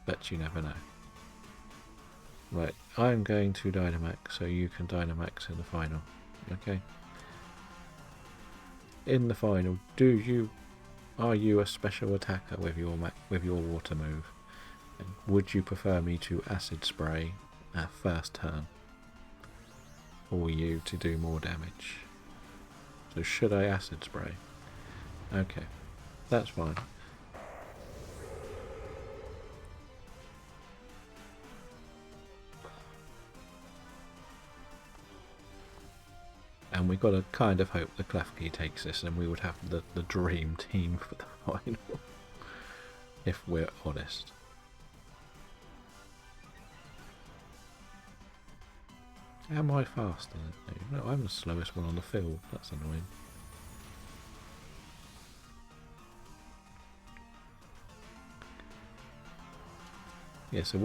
A: But you never know. Right, I'm going to Dynamax so you can Dynamax in the final. Okay. In the final, are you a special attacker with your water move? And would you prefer me to acid spray at first turn, or you to do more damage? So should I acid spray? Okay. that's fine. And we got to kind of hope the Klefki takes this, and we would have the dream team for the final, if we're honest. Am I faster? No, I'm the slowest one on the field. That's annoying. Yeah, so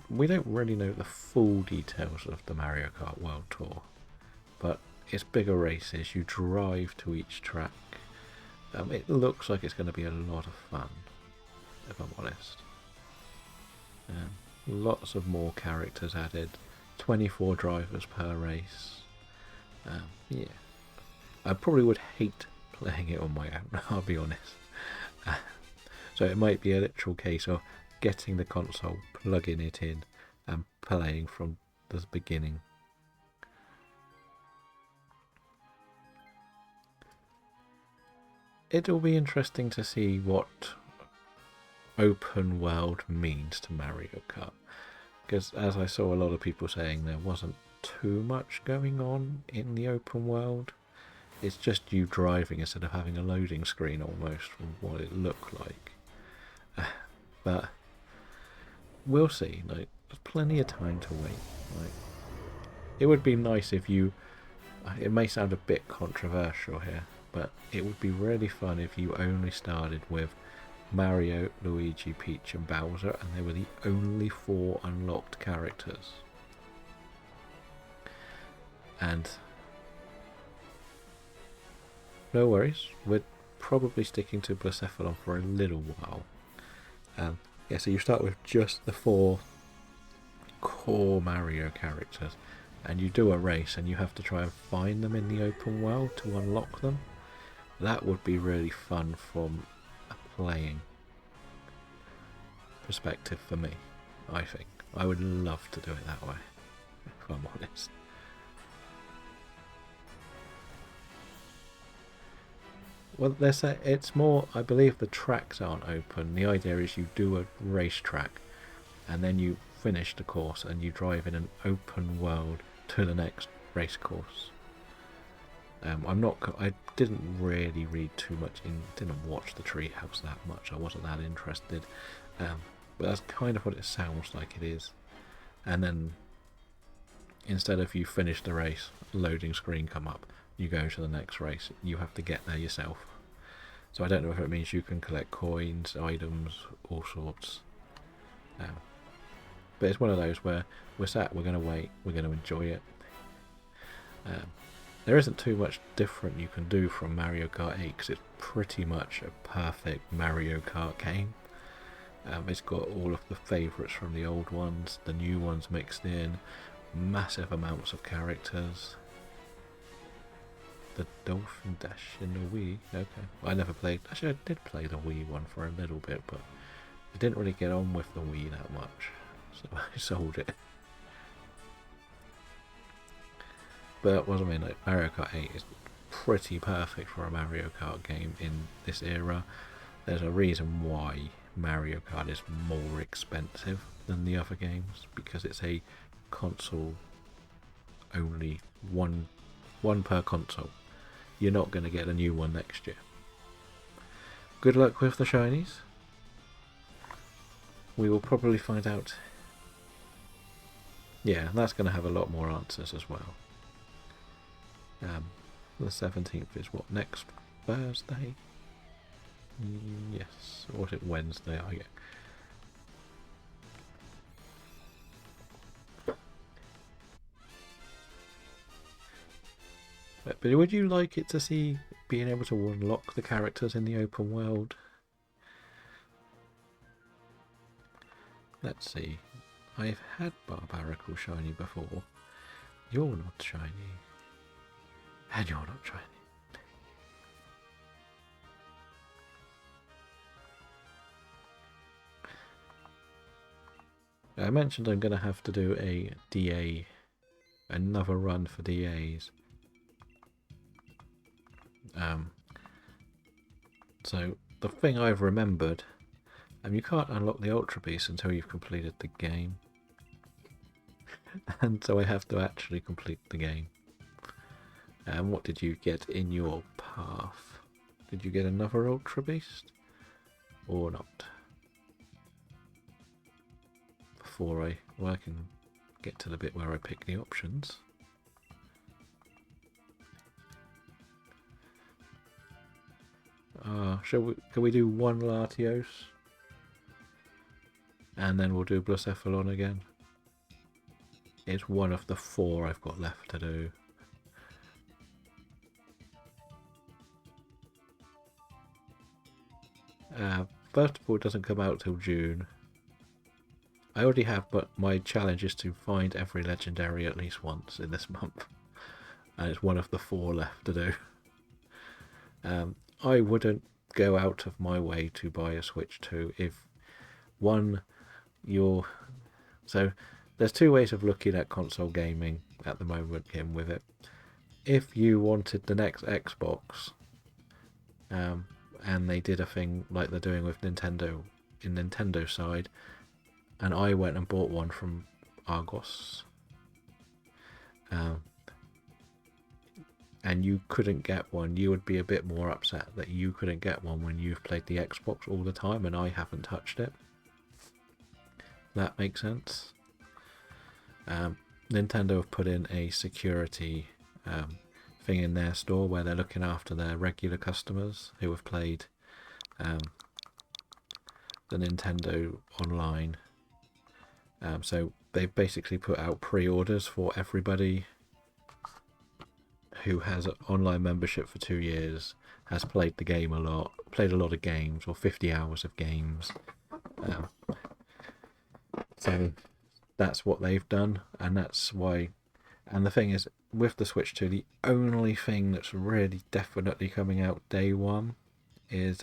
A: we don't really know the full details of the Mario Kart World Tour, but it's bigger races. You drive to each track. It looks like it's going to be a lot of fun, if I'm honest. Lots of more characters added. 24 drivers per race. Yeah, I probably would hate playing it on my own, I'll be honest. So it might be a literal case of getting the console, plugging it in, and playing from the beginning. It'll be interesting to see what open world means to Mario Kart, because as I saw a lot of people saying, there wasn't too much going on in the open world. It's just you driving instead of having a loading screen almost from what it looked like. But we'll see. Like, there's plenty of time to wait. Like, it would be nice if you... It may sound a bit controversial here, but it would be really fun if you only started with Mario, Luigi, Peach and Bowser, and they were the only 4 unlocked characters. And no worries, we're probably sticking to Blacephalon for a little while. Yeah, so you start with just the 4 core Mario characters, and you do a race and you have to try and find them in the open world to unlock them. That would be really fun from a playing perspective for me, I think. I would love to do it that way, if I'm honest. Well, it's more, I believe the tracks aren't open. The idea is you do a racetrack and then you finish the course and you drive in an open world to the next race course. I didn't really read too much didn't watch the Treehouse that much. I wasn't that interested. But that's kind of what it sounds like it is. And then instead of you finish the race, loading screen come up, you go to the next race. You have to get there yourself. So I don't know if it means you can collect coins, items, all sorts. But it's one of those where we're going to wait, we're going to enjoy it. There isn't too much different you can do from Mario Kart 8 because it's pretty much a perfect Mario Kart game. It's got all of the favourites from the old ones, the new ones mixed in, massive amounts of characters. The Dolphin Dash in the Wii, okay. I never played, actually I did play the Wii one for a little bit, but I didn't really get on with the Wii that much, so I sold it. But what I mean, like Mario Kart 8 is pretty perfect for a Mario Kart game in this era. There's a reason why Mario Kart is more expensive than the other games, because it's a console only, one per console. You're not going to get a new one next year. Good luck with the shinies. We will probably find out. Yeah, that's going to have a lot more answers as well. The 17th is what, next Thursday? Yes, or was it Wednesday? Oh yeah. But would you like it to see being able to unlock the characters in the open world? Let's see. I've had Barbarical shiny before. You're not shiny. And you're not shiny. I mentioned I'm going to have to do a DA, another run for DAs. So the thing I've remembered, you can't unlock the Ultra Beast until you've completed the game. And so I have to actually complete the game. And what did you get in your path? Did you get another Ultra Beast? Or not? Before I can get to the bit where I pick the options. Can we do one Latios? And then we'll do Blacephalon again. It's one of the 4 I've got left to do. First of all, it doesn't come out till June. I already have, but my challenge is to find every legendary at least once in this month. And it's one of the 4 left to do. I wouldn't go out of my way to buy a Switch 2 if so there's 2 ways of looking at console gaming at the moment with it. If you wanted the next Xbox, and they did a thing like they're doing with Nintendo in Nintendo side, and I went and bought one from Argos, and you couldn't get one, you would be a bit more upset that you couldn't get one when you've played the Xbox all the time and I haven't touched it. That makes sense. Nintendo have put in a security thing in their store where they're looking after their regular customers who have played the Nintendo Online. So they've basically put out pre-orders for everybody who has an online membership for 2 years, has played the game a lot, played a lot of games, or 50 hours of games. So that's what they've done, and that's why. And the thing is, with the Switch 2, the only thing that's really definitely coming out day one is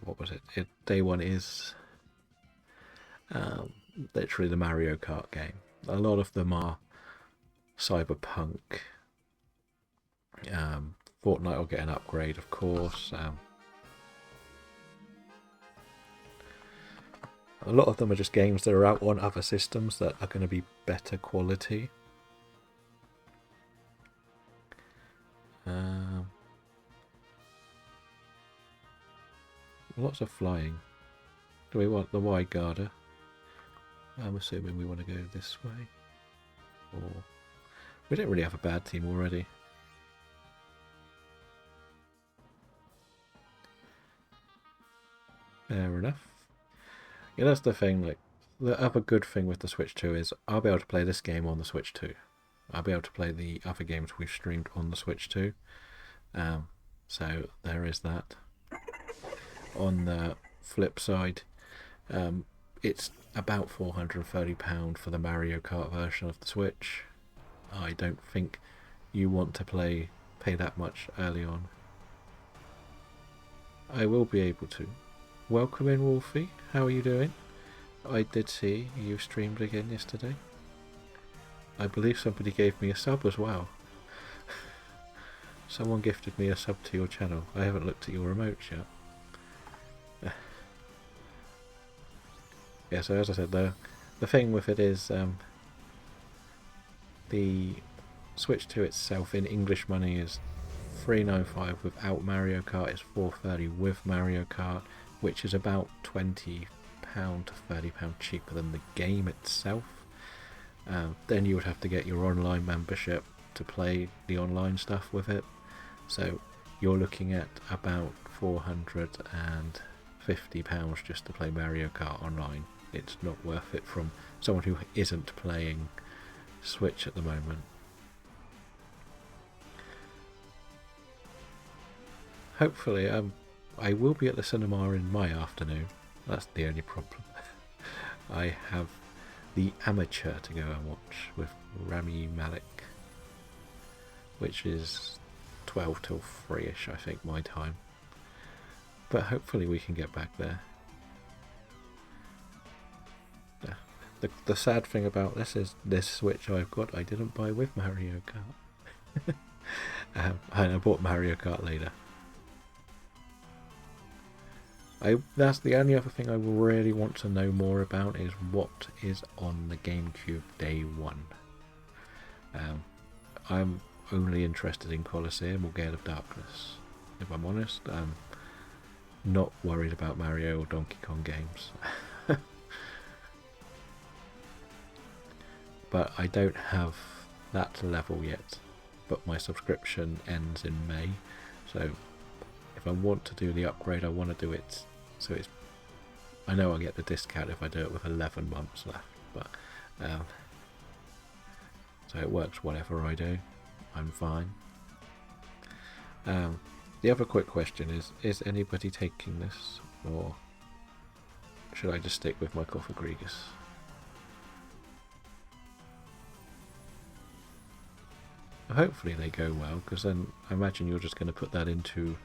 A: what was it? Day one is literally the Mario Kart game. A lot of them are Cyberpunk. Fortnite will get an upgrade, of course. A lot of them are just games that are out on other systems that are going to be better quality. Lots of flying. Do we want the wide guarder? I'm assuming we want to go this way. Or we don't really have a bad team already. Fair enough. Yeah, that's the thing. Like, the other good thing with the Switch 2 is I'll be able to play this game on the Switch 2. I'll be able to play the other games we've streamed on the Switch 2. So there is that. On the flip side, it's about £430 for the Mario Kart version of the Switch. I don't think you want to pay that much early on. I will be able to. Welcome in, Wolfie. How are you doing? I did see you streamed again yesterday. I believe somebody gave me a sub as well. Someone gifted me a sub to your channel. I haven't looked at your remotes yet. Yeah, so as I said, the thing with it is the Switch 2 itself in English money is $395 without Mario Kart, is $430 with Mario Kart, which is about £20 to £30 cheaper than the game itself. Then you would have to get your online membership to play the online stuff with it. So you're looking at about £450 just to play Mario Kart online. It's not worth it from someone who isn't playing Switch at the moment. Hopefully, I will be at the cinema in my afternoon. That's the only problem. I have The Amateur to go and watch with Rami Malek, which is 12 till 3ish, I think, my time. But hopefully we can get back there. The sad thing about this is this Switch I've got I didn't buy with Mario Kart. And I bought Mario Kart later. That's the only other thing I really want to know more about is what is on the GameCube day one. I'm only interested in Colosseum or Gale of Darkness. If I'm honest, I'm not worried about Mario or Donkey Kong games. But I don't have that level yet. But my subscription ends in May, so if I want to do the upgrade, I want to do it so it's. I know I'll get the discount if I do it with 11 months left, but so it works whatever I do. I'm fine. The other quick question is anybody taking this, or should I just stick with my Cofagrigus? Hopefully they go well, because then I imagine you're just going to put that into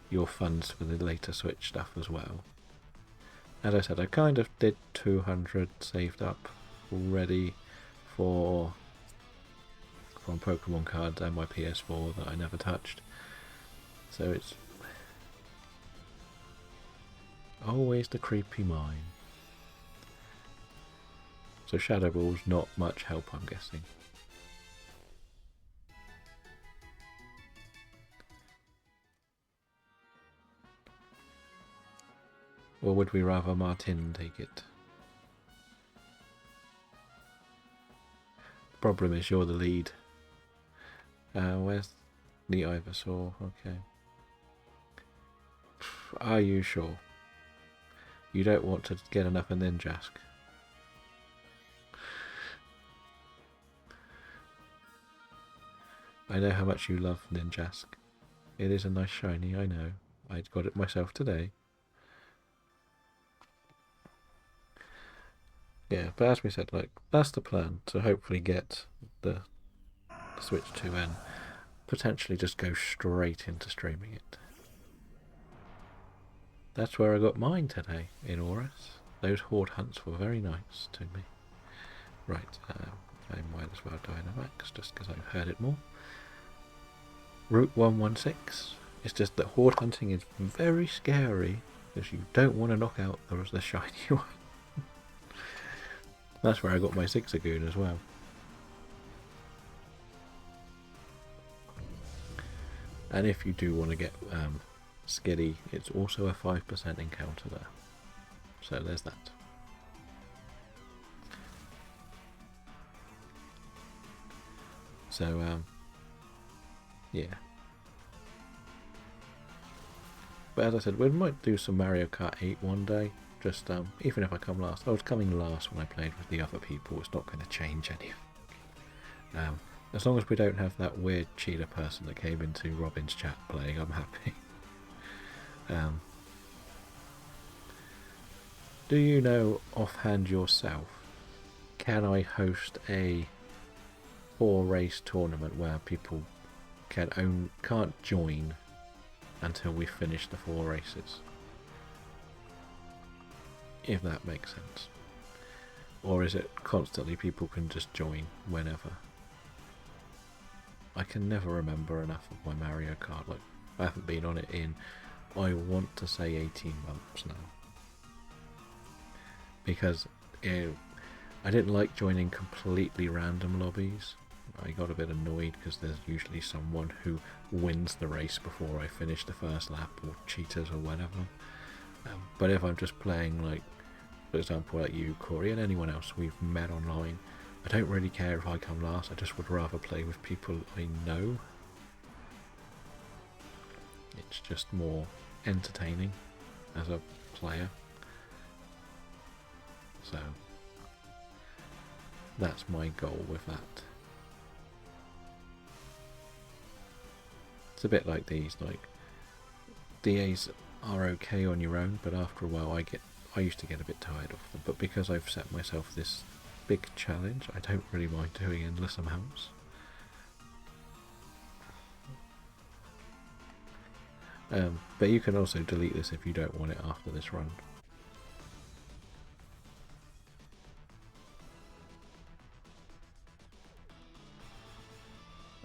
A: your funds for the later Switch stuff as well. As I said, I kind of did 200 saved up already from Pokemon cards and my PS4 that I never touched. So it's always the creepy mine. So Shadow Ball's not much help, I'm guessing. Or would we rather Martin take it? Problem is you're the lead. Where's the Ivysaur? Okay. Are you sure? You don't want to get another Ninjask? I know how much you love Ninjask. It is a nice shiny, I know. I got it myself today. Yeah, but as we said, like, that's the plan, to hopefully get the Switch 2 and potentially just go straight into streaming it. That's where I got mine today, in Aurus. Those horde hunts were very nice to me. Right, I might as well Dynamax, just because I've heard it more. Route 116. It's just that horde hunting is very scary, because you don't want to knock out the shiny one. That's where I got my Zigzagoon as well. And if you do want to get Skiddy, it's also a 5% encounter there. So there's that. So, yeah. But as I said, we might do some Mario Kart 8 one day. Just, even if I come last. I was coming last when I played with the other people. It's not going to change anything. As long as we don't have that weird cheater person that came into Robin's chat playing, I'm happy. Do you know offhand yourself, can I host a 4-race tournament where people can't join until we finish the 4 races? If that makes sense. Or is it constantly people can just join whenever? I can never remember enough of my Mario Kart. Like, I haven't been on it in, I want to say 18 months now. Because I didn't like joining completely random lobbies. I got a bit annoyed because there's usually someone who wins the race before I finish the first lap, or cheaters or whatever. But if I'm just playing, like, for example, like you, Corey, and anyone else we've met online, I don't really care if I come last. I just would rather play with people I know. It's just more entertaining as a player. So that's my goal with that. It's a bit like these, like, DAs are okay on your own, but after a while I used to get a bit tired of them. But because I've set myself this big challenge, I don't really mind doing endless amounts. But you can also delete this if you don't want it after this run.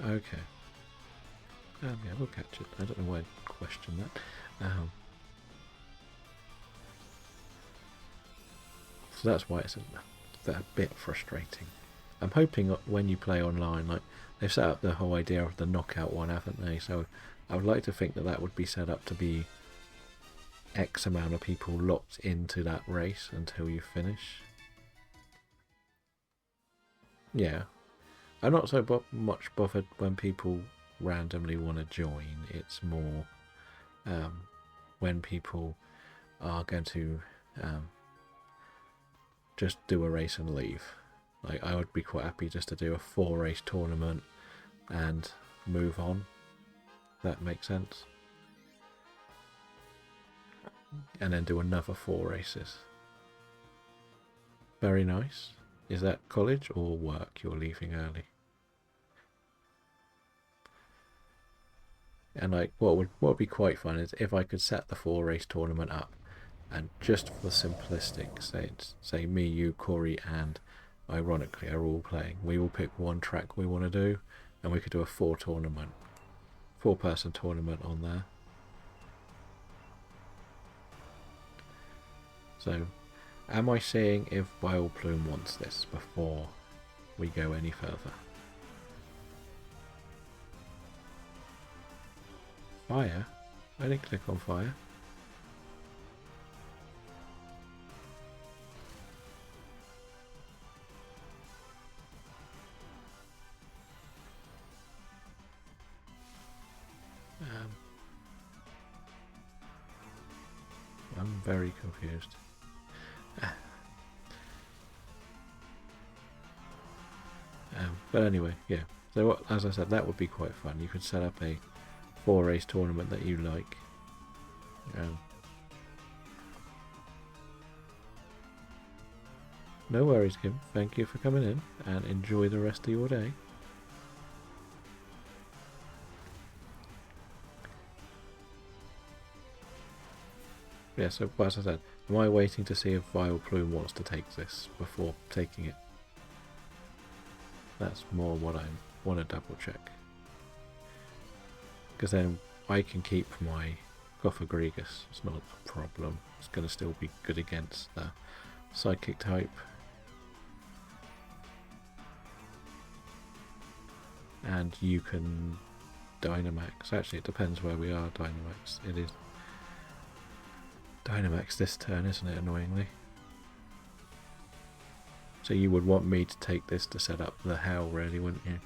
A: Okay. Yeah, we'll catch it. I don't know why I'd question that. So that's why it's a bit frustrating. I'm hoping when you play online, like they've set up the whole idea of the knockout one, haven't they? So I would like to think that that would be set up to be X amount of people locked into that race until you finish. Yeah, I'm not so much bothered when people randomly want to join. It's more when people are going to just do a race and leave. Like, I would be quite happy just to do a 4-race tournament and move on. That makes sense. And then do another 4 races. Very nice. Is that college or work you're leaving early? And like, what would be quite fun is if I could set the 4-race tournament up, and just for simplistic, say me, you, Corey, and ironically are all playing. We all pick one track we want to do, and we could do a 4-person tournament on there. So, am I seeing if Vileplume wants this before we go any further? Fire? I didn't click on fire. I'm very confused. But anyway, yeah. So as I said, that would be quite fun. You could set up a 4-race tournament that you like. No worries, Kim. Thank you for coming in, and enjoy the rest of your day. Yeah, so as I said, am I waiting to see if Vileplume wants to take this before taking it? That's more what I want to double check. Because then I can keep my Gothagrigus. It's not a problem. It's going to still be good against the Psychic type. And you can Dynamax. Actually, it depends where we are, Dynamax. It is Dynamax this turn, isn't it, annoyingly? So you would want me to take this to set up the hell, really, wouldn't you?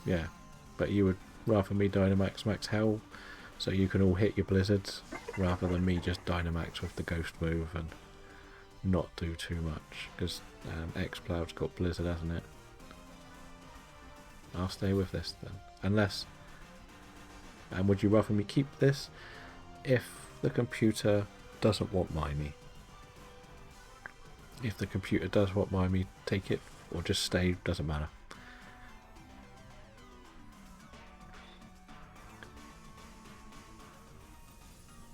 A: Yeah, but you would rather me Dynamax Max Hell so you can all hit your blizzards rather than me just Dynamax with the ghost move and not do too much, because X-Cloud's got blizzard, hasn't it? I'll stay with this then, unless... And would you rather me keep this if the computer doesn't want Mimey? If the computer does want Mimey, take it, or just stay, doesn't matter.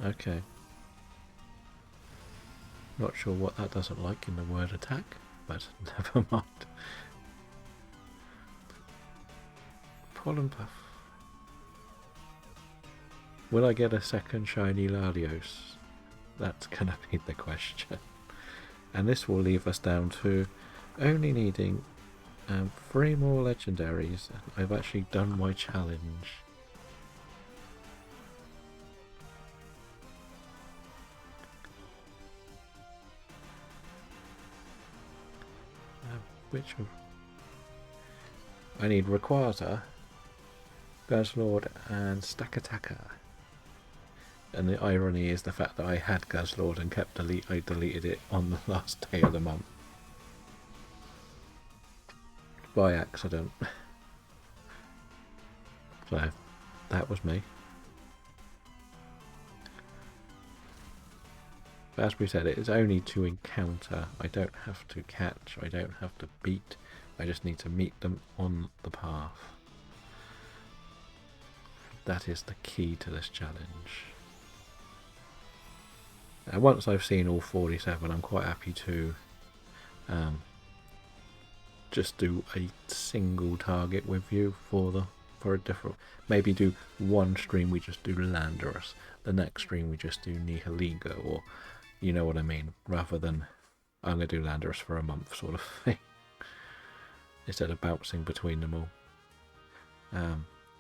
A: Okay. Not sure what that doesn't like in the word attack, but never mind. Pollen Puff. Will I get a second shiny Latios? That's gonna be the question. And this will leave us down to only needing 3 more legendaries. I've actually done my challenge. Which of... I need Rayquaza, Guzzlord, and Stakataka. And the irony is the fact that I had Guzzlord and I deleted it on the last day of the month. By accident. So, that was me. But as we said, it is only to encounter. I don't have to catch, I don't have to beat. I just need to meet them on the path. That is the key to this challenge. Once I've seen all 47, I'm quite happy to just do a single target with you for a different. Maybe do one stream we just do Landorus, the next stream we just do Nihiligo, or you know what I mean. Rather than I'm gonna do Landorus for a month sort of thing, instead of bouncing between them all.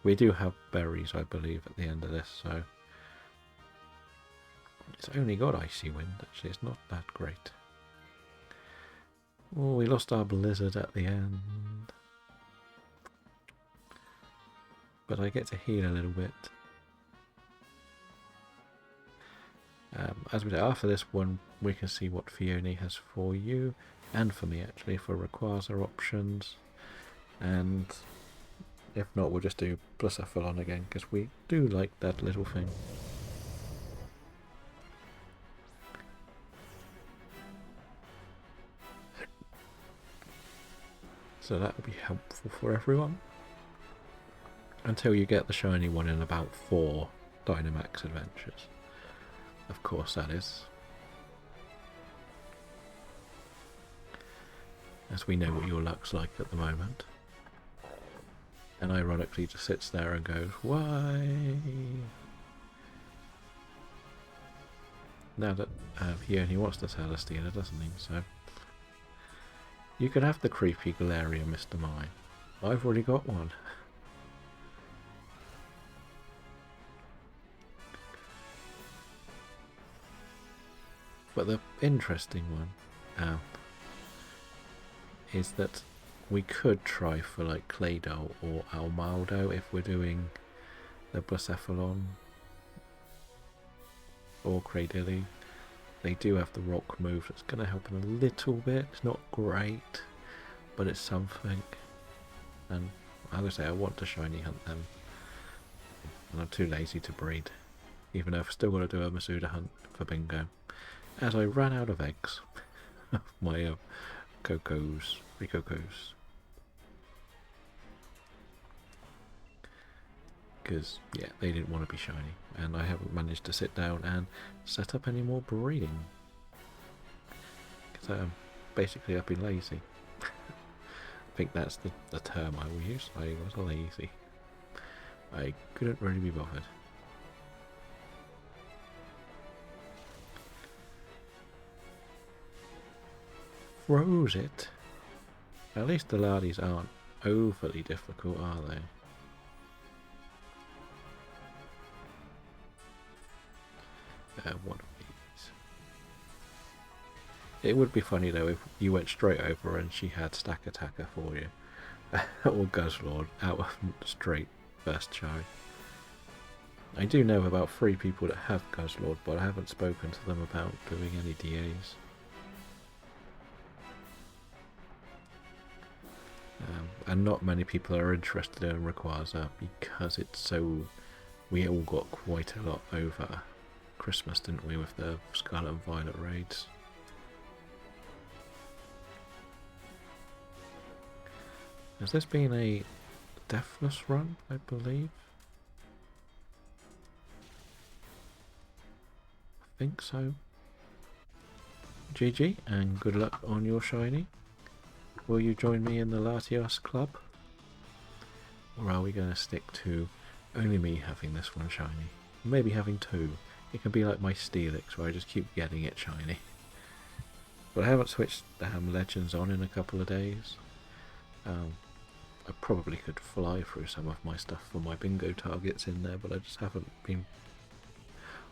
A: We do have berries, I believe, at the end of this, so it's only got Icy Wind. Actually, it's not that great. Oh, we lost our Blizzard at the end. But I get to heal a little bit. As we say, after this one, we can see what Fiona has for you, and for me actually, for Rayquaza options. And if not, we'll just do Blacephalon again, because we do like that little thing. So that will be helpful for everyone. Until you get the shiny one in about 4 Dynamax adventures. Of course that is. As we know what your luck's like at the moment. And ironically just sits there and goes, why? Now that he only wants to Celestina, doesn't he? So you could have the creepy Galarian, Mr. Mime. I've already got one. But the interesting one is that we could try for like Claydol or Almaldo if we're doing the Blacephalon or Cradily. They do have the rock move that's going to help in a little bit. It's not great, but it's something. And as I say, I want to shiny hunt them. And I'm too lazy to breed, even though I've still got to do a Masuda hunt for bingo. As I ran out of eggs of my Ricocos. Because, yeah, they didn't want to be shiny. And I haven't managed to sit down and set up any more breeding. Because basically I've been lazy. I think that's the term I will use. I was lazy. I couldn't really be bothered. Froze it. At least the lardies aren't overly difficult, are they? One of these. It would be funny though if you went straight over and she had Stack Attacker for you. Or Guzzlord out of straight first try. I do know about 3 people that have Guzzlord, but I haven't spoken to them about doing any DAs. And not many people are interested in Rayquaza because it's so... We all got quite a lot over Christmas, didn't we, with the Scarlet and Violet raids. Has this been a deathless run, I believe? I think so. GG, and good luck on your shiny. Will you join me in the Latios club? Or are we going to stick to only me having this one shiny? Maybe having 2. It can be like my Steelix where I just keep getting it shiny. But I haven't switched Legends on in a couple of days. I probably could fly through some of my stuff for my bingo targets in there, but I just haven't been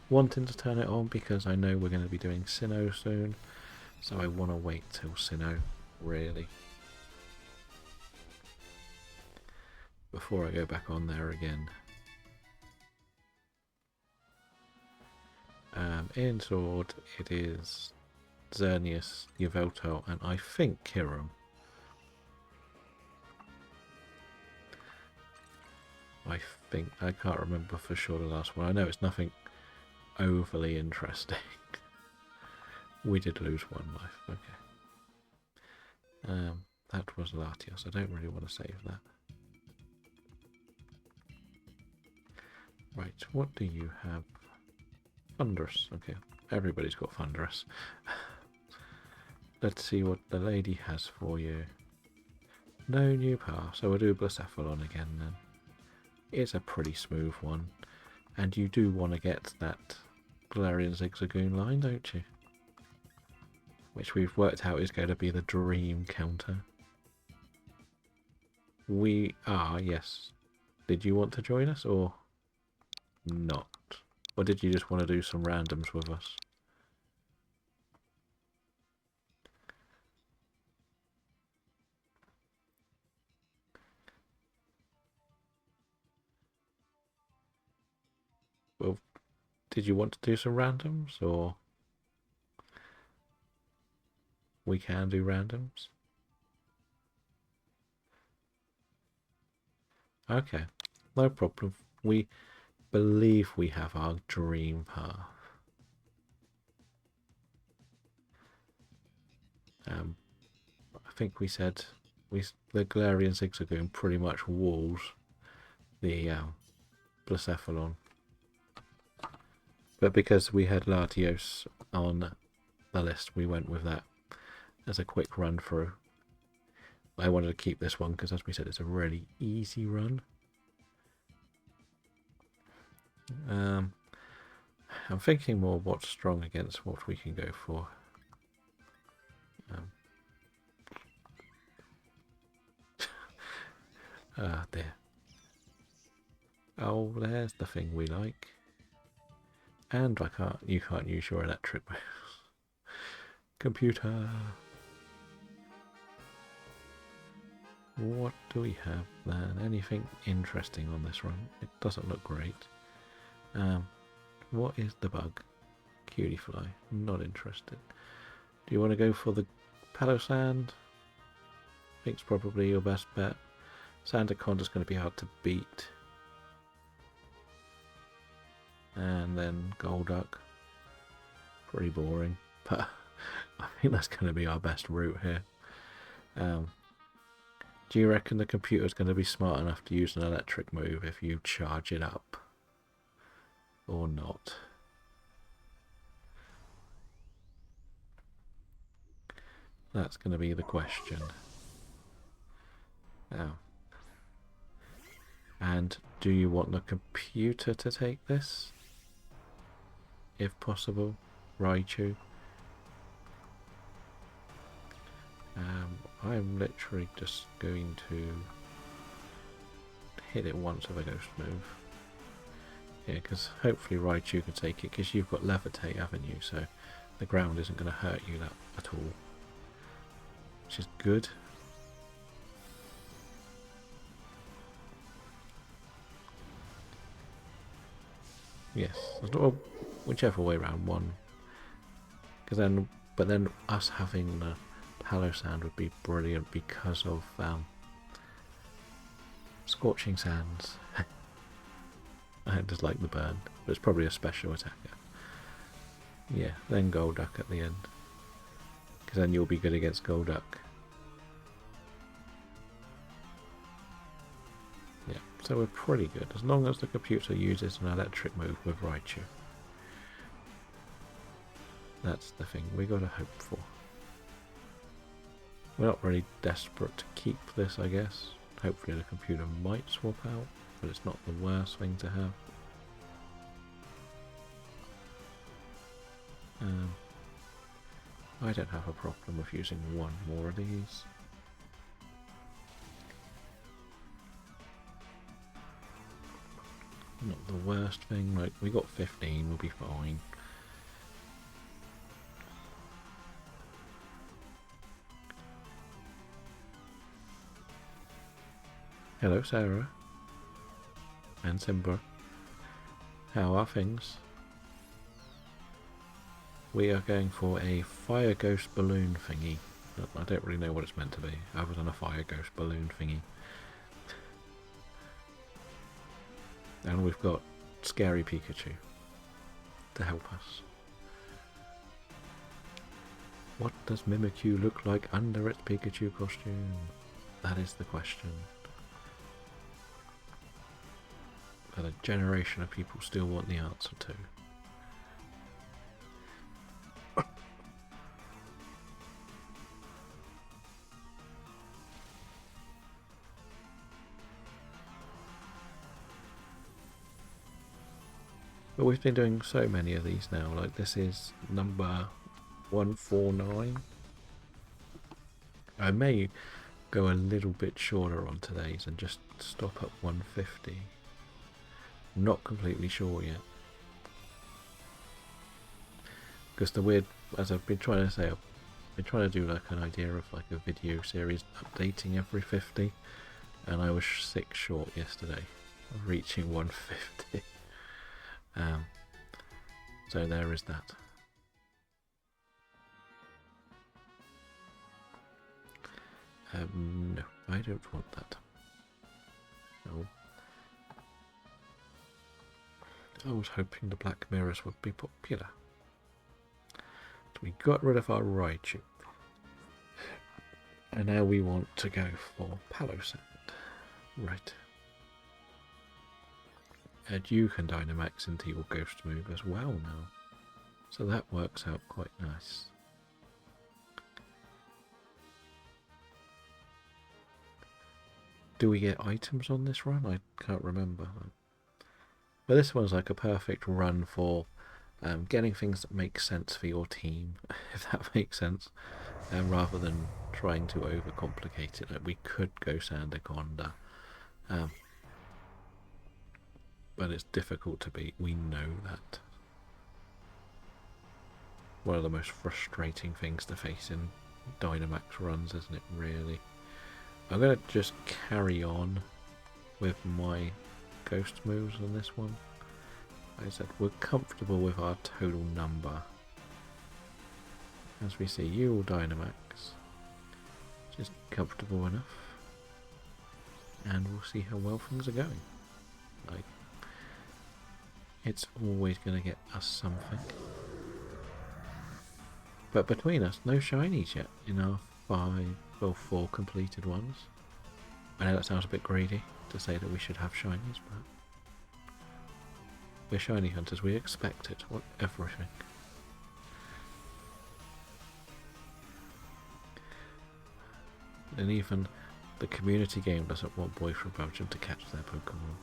A: wanting to turn it on because I know we're going to be doing Sinnoh soon. So I want to wait till Sinnoh, really, before I go back on there again. In Sword, it is Xerneas, Yveltal, and I think Kiram. I can't remember for sure the last one. I know it's nothing overly interesting. We did lose 1 life, okay. That was Latios. I don't really want to save that. Right, what do you have? Thunderous. Okay, everybody's got Thunderous. Let's see what the lady has for you. No new path, so we'll do Blacephalon again then. It's a pretty smooth one. And you do want to get that Galarian Zigzagoon line, don't you? Which we've worked out is going to be the dream counter. We are, yes. Did you want to join us or not? Or did you just want to do some randoms with us? Well, did you want to do some randoms or we can do randoms? Okay, no problem. We believe we have our dream path. I think we said the Galarian Zigzagoon pretty much walls the Blacephalon. But because we had Latios on the list, we went with that as a quick run through. I wanted to keep this one because, as we said, it's a really easy run. I'm thinking more what's strong against what we can go for. Ah, dear. Oh, there's the thing we like. And you can't use your electric mouse. Computer. What do we have then? Anything interesting on this run? It doesn't look great. What is the bug? Cutie fly. Not interested. Do you want to go for the Palossand? I think it's probably your best bet. Sandaconda's going to be hard to beat. And then Golduck. Pretty boring, but I think that's going to be our best route here. Do you reckon the computer's going to be smart enough to use an electric move if you charge it up? Or not? That's going to be the question. Now. And do you want the computer to take this? If possible, Raichu. I'm literally just going to hit it once with a ghost move. Yeah, because hopefully Raichu can take it, because you've got Levitate, haven't you? So the ground isn't going to hurt you that at all. Which is good. Yes, well, whichever way around one. But then us having the Palossand would be brilliant because of Scorching Sands. I just like the burn, but it's probably a special attacker. Yeah, then Golduck at the end, because then you'll be good against Golduck. Yeah, so we're pretty good as long as the computer uses an electric move with Raichu. That's the thing we got to hope for. We're not really desperate to keep this, I guess. Hopefully the computer might swap out, but it's not the worst thing to have. I don't have a problem with using one more of these. Not the worst thing, like we got 15, we'll be fine. Hello Sarah and Simba. How are things? We are going for a fire ghost balloon thingy. I don't really know what it's meant to be, other than a fire ghost balloon thingy. And we've got Scary Pikachu to help us. What does Mimikyu look like under its Pikachu costume? That is the question. That a generation of people still want the answer to. But we've been doing so many of these now, like this is number 149. I may go a little bit shorter on today's and just stop at 150. Not completely sure yet. Because the weird, as I've been trying to say, I've been trying to do like an idea of like a video series updating every 50, and I was 6 short yesterday of reaching 150. So there is that. No, I don't want that. No. I was hoping the Black Mirrors would be popular. So we got rid of our Raichu. And now we want to go for Palo Sand. Right. And you can Dynamax into your Ghost move as well now. So that works out quite nice. Do we get items on this run? I can't remember. But this one's like a perfect run for getting things that make sense for your team, if that makes sense, rather than trying to overcomplicate it. Like we could go Sandaconda, but it's difficult to beat. We know that. One of the most frustrating things to face in Dynamax runs, isn't it, really? I'm going to just carry on with my Ghost moves on this one. Like I said, we're comfortable with our total number. As we see, you will Dynamax. Just comfortable enough. And we'll see how well things are going. Like, it's always going to get us something. But between us, no shinies yet in our 4 completed ones. I know that sounds a bit greedy to say that we should have shinies, but we're shiny hunters, we expect it, everything. And even the community game doesn't want Boy from Belgium to catch their Pokemon.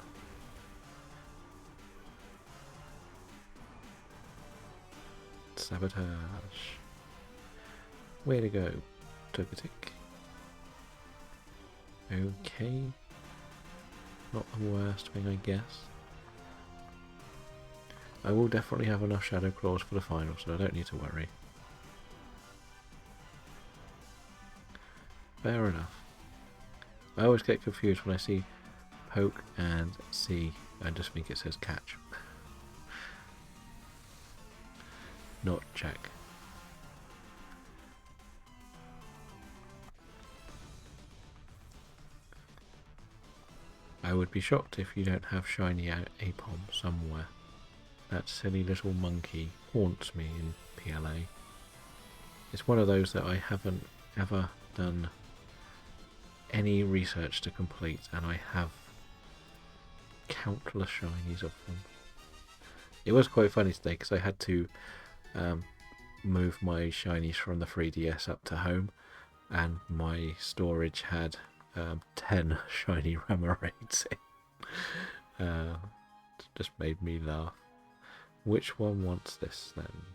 A: Sabotage. Way to go, Togetic. Okay. Not the worst thing, I guess. I will definitely have enough Shadow Claws for the final, so I don't need to worry. Fair enough. I always get confused when I see poke and see. I just think it says catch. Not check. I would be shocked if you don't have shiny Apom somewhere. That silly little monkey haunts me in PLA. It's one of those that I haven't ever done any research to complete, and I have countless shinies of them. It was quite funny today because I had to move my shinies from the 3DS up to home, and my storage had 10 shiny Ramaraids in. It just made me laugh. Which one wants this then?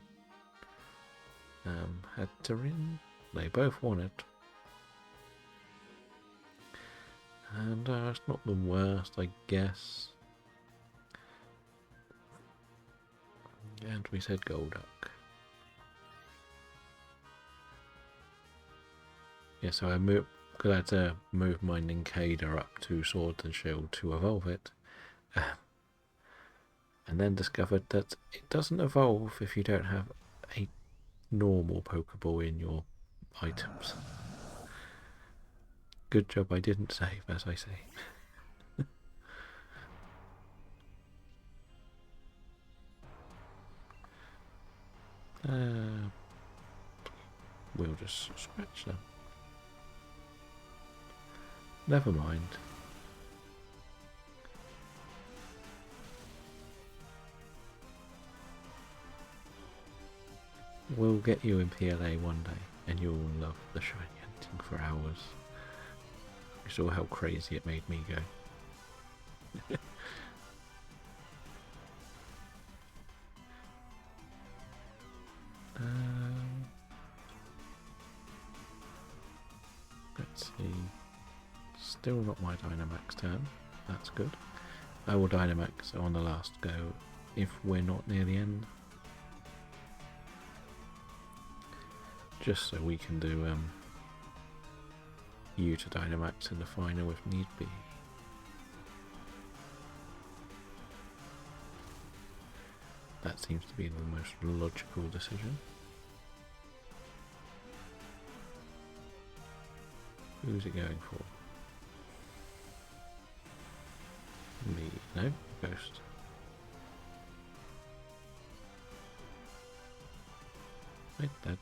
A: Hatterin? They both want it. And it's not the worst, I guess. And we said Golduck. Yeah, so I had to move my Nincada up to Sword and Shield to evolve it. And then discovered that it doesn't evolve if you don't have a normal Pokeball in your items. Good job I didn't save, as I say. We'll just scratch them. Never mind. We'll get you in PLA one day, and you'll love the shiny hunting for hours. You saw how crazy it made me go. Let's see. Still not my Dynamax turn. That's good. I will Dynamax on the last go if we're not near the end. Just so we can do you to Dynamax in the final if need be. That seems to be the most logical decision. Who's it going for? Me? No? Ghost. Wait, that...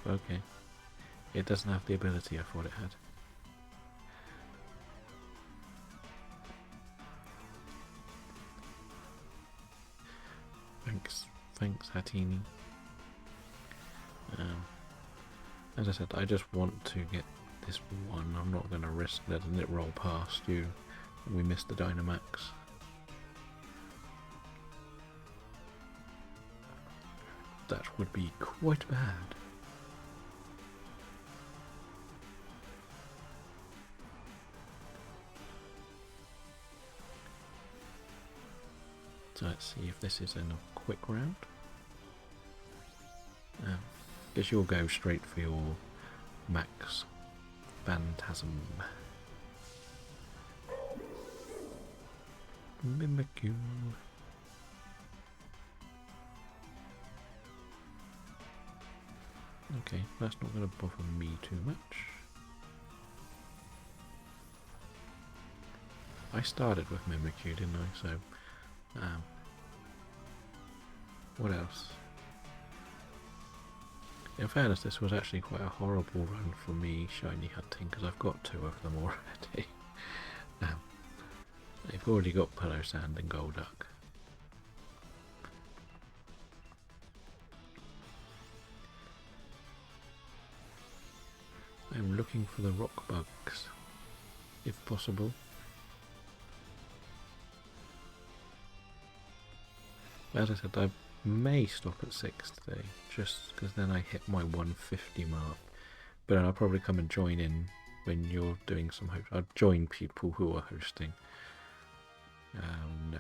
A: Okay. It doesn't have the ability I thought it had. Thanks, Hatini. As I said, I just want to get this one. I'm not going to risk letting it roll past you. We missed the Dynamax. That would be quite bad. So let's see if this is in a quick round. Guess you'll go straight for your Max Phantasm. Mimikyu. Okay, that's not going to bother me too much. I started with Mimikyu, didn't I? So, what else? In fairness, this was actually quite a horrible run for me shiny hunting because I've got 2 of them already. They've already got Pillow Sand and Golduck. I'm looking for the rock bugs, if possible. As I said, I may stop at 6 today, just because then I hit my 150 mark. But then I'll probably come and join in when you're doing some host. I'll join people who are hosting. No.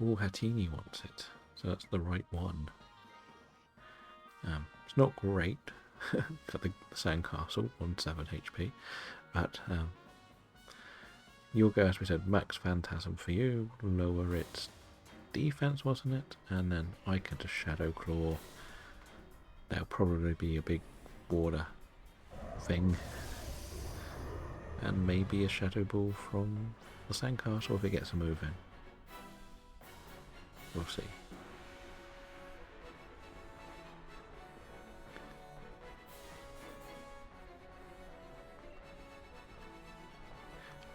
A: Oh, Hatini wants it, so that's the right one. It's not great for the Sandcastle on 7 HP, but you'll go, as we said, Max Phantasm for you, lower its defense, wasn't it? And then I can just Shadow Claw. That'll probably be a big water thing. And maybe a Shadow Ball from the Sandcastle if it gets a move in. We'll see.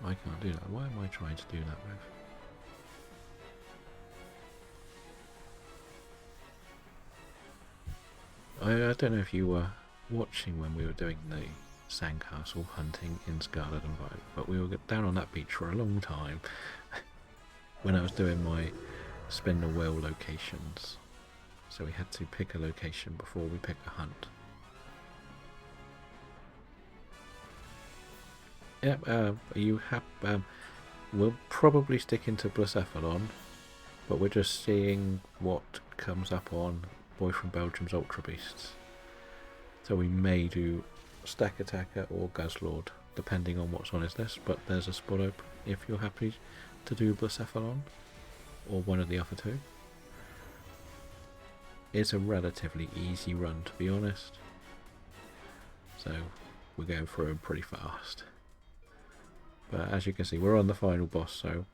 A: I can't do that. Why am I trying to do that move? I don't know if you were watching when we were doing the Sandcastle hunting in Scarlet and Violet, but we were down on that beach for a long time when I was doing my spin the wheel locations. So we had to pick a location before we pick a hunt. Yep, you have. We'll probably stick into Blacephalon, but we're just seeing what comes up on Boy from Belgium's Ultra Beasts. So we may do Stack Attacker or Guzzlord, depending on what's on his list, but there's a spot open if you're happy to do Blacephalon, or one of the other 2. It's a relatively easy run, to be honest, so we're going through them pretty fast. But as you can see, we're on the final boss, so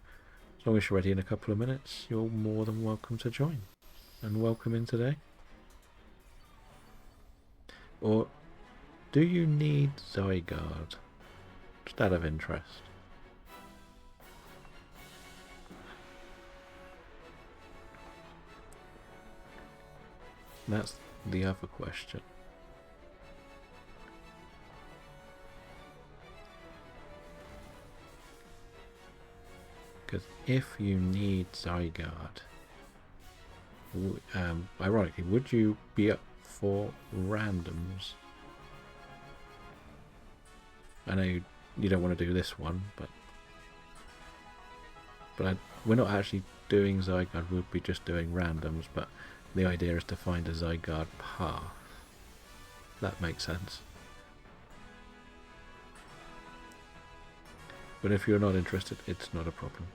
A: as long as you're ready in a couple of minutes, you're more than welcome to join. And welcome in today. Or do you need Zygarde? Just out of interest. That's the other question. Because if you need Zygarde, ironically, would you be up for randoms I know you don't want to do this one, but we're not actually doing Zygarde, we'll be just doing randoms, but the idea is to find a Zygarde path. That makes sense. But if you're not interested, it's not a problem.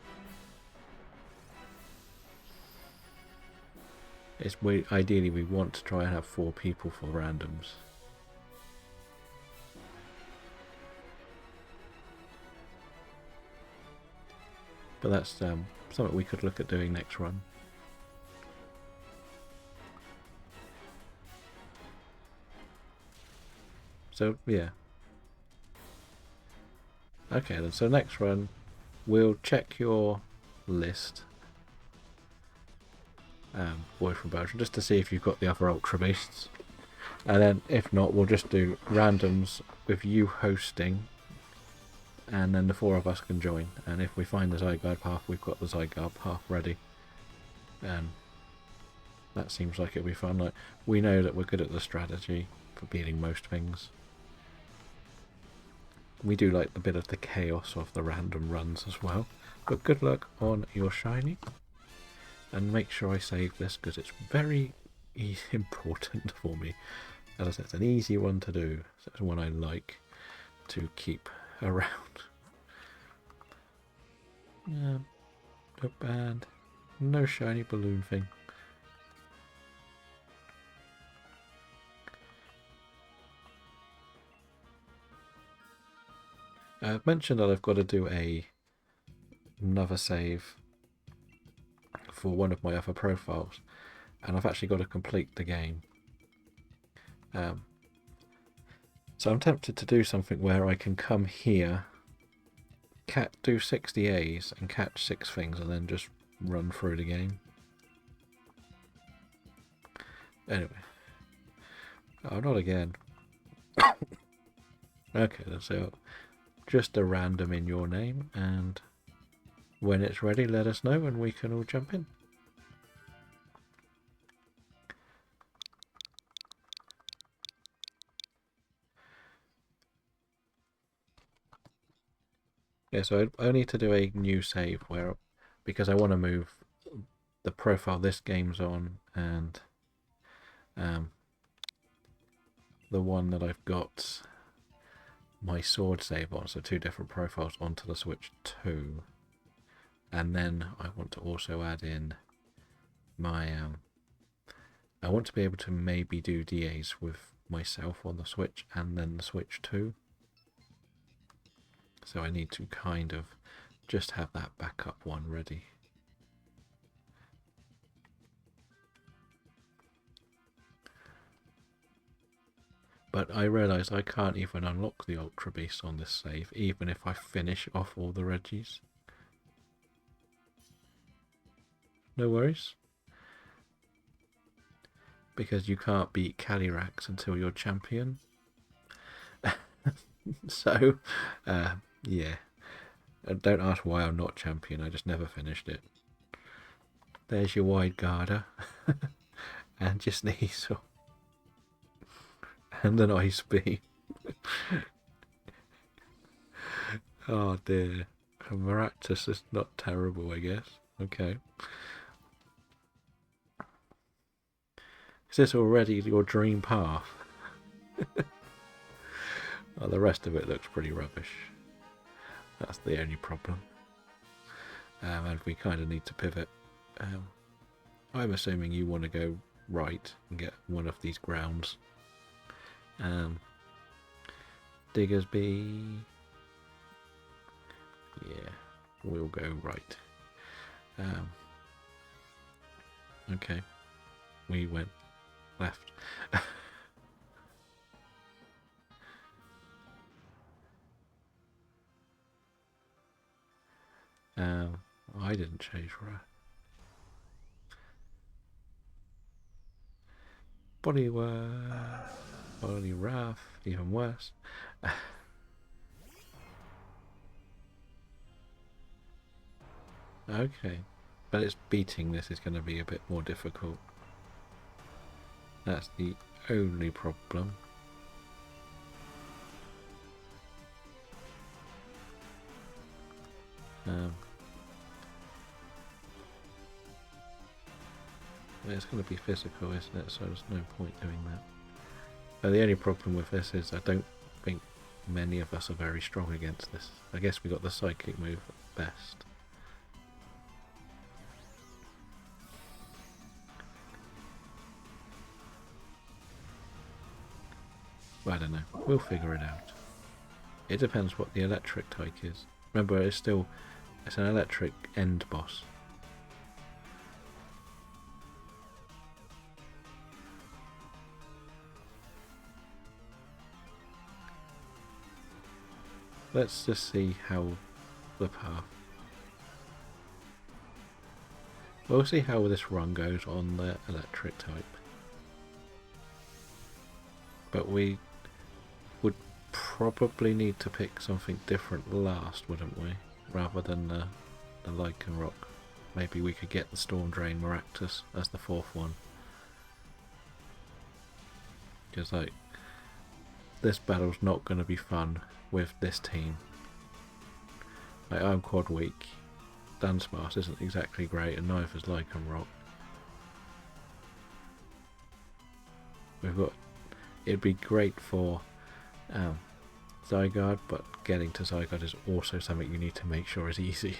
A: Ideally we want to try and have 4 people for randoms. But that's something we could look at doing next run. So yeah. Okay then, so next run we'll check your list, Boy from Belgium, just to see if you've got the other Ultra Beasts. And then if not, we'll just do randoms with you hosting, and then the 4 of us can join. And if we find the Zygarde path, we've got the Zygarde path ready. And that seems like it'll be fun. Like, we know that we're good at the strategy for beating most things. We do like a bit of the chaos of the random runs as well. But good luck on your shiny. And make sure I save this because it's very important for me. As I said, it's an easy one to do. So it's one I like to keep around. Not bad. No shiny balloon thing. I've mentioned that I've got to do another save for one of my other profiles, and I've actually got to complete the game. So I'm tempted to do something where I can come here, do 60 A's and catch 6 things and then just run through the game. Anyway. Oh, not again. Okay, so just a random in your name, and when it's ready let us know and we can all jump in. Yeah, so I need to do a new save where, because I want to move the profile this game's on and the one that I've got my sword save on, so 2 different profiles, onto the Switch 2. And then I want to also add in my I want to be able to maybe do DAs with myself on the Switch and then the Switch 2. So I need to kind of just have that backup one ready. But I realise I can't even unlock the Ultra Beast on this save, even if I finish off all the Reggies. No worries. Because you can't beat Calyrax until you're champion. So, yeah. Don't ask why I'm not champion, I just never finished it. There's your Wide Guarder. And your Sneasel. And an Ice Beam. Oh dear. Maractus is not terrible, I guess. Okay. Is this already your dream path? Well, the rest of it looks pretty rubbish. That's the only problem. And we kind of need to pivot. I'm assuming you want to go right and get one of these grounds. Diggersby. Yeah, we'll go right. Okay, we went left. I didn't change right. Body rough, even worse. Okay, but it's beating this is going to be a bit more difficult. That's the only problem. It's going to be physical, isn't it? So there's no point doing that. But the only problem with this is I don't think many of us are very strong against this. I guess we got the psychic move at best. I don't know. We'll figure it out. It depends what the electric type is. Remember, it's an electric end boss. Let's just see how the path. We'll see how this run goes on the electric type. But we would probably need to pick something different last, wouldn't we? Rather than the Lycanroc. Maybe we could get the Storm Drain Maractus as the fourth one. Because like, this battle's not going to be fun with this team. Like, I'm quad weak. Dynamax isn't exactly great, and neither is Lycanroc. It'd be great for Zygarde, but getting to Zygarde is also something you need to make sure is easy.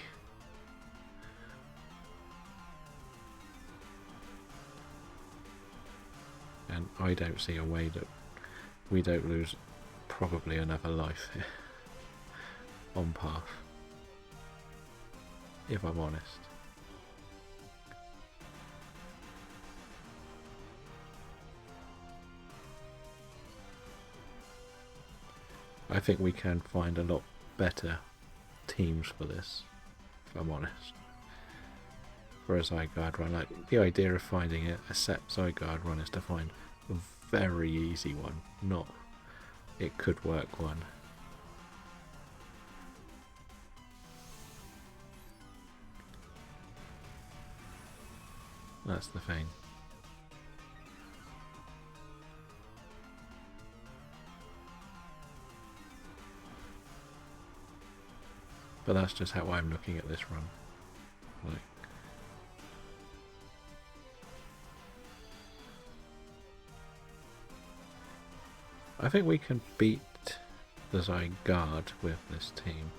A: And I don't see a way that we don't lose probably another life here on path, if I'm honest. I think we can find a lot better teams for this, if I'm honest. For a Zygarde run, like the idea of finding a set Zygarde run is to find a very easy one, not it could work one. That's the thing. But that's just how I'm looking at this run. Like, I think we can beat the Zygarde with this team.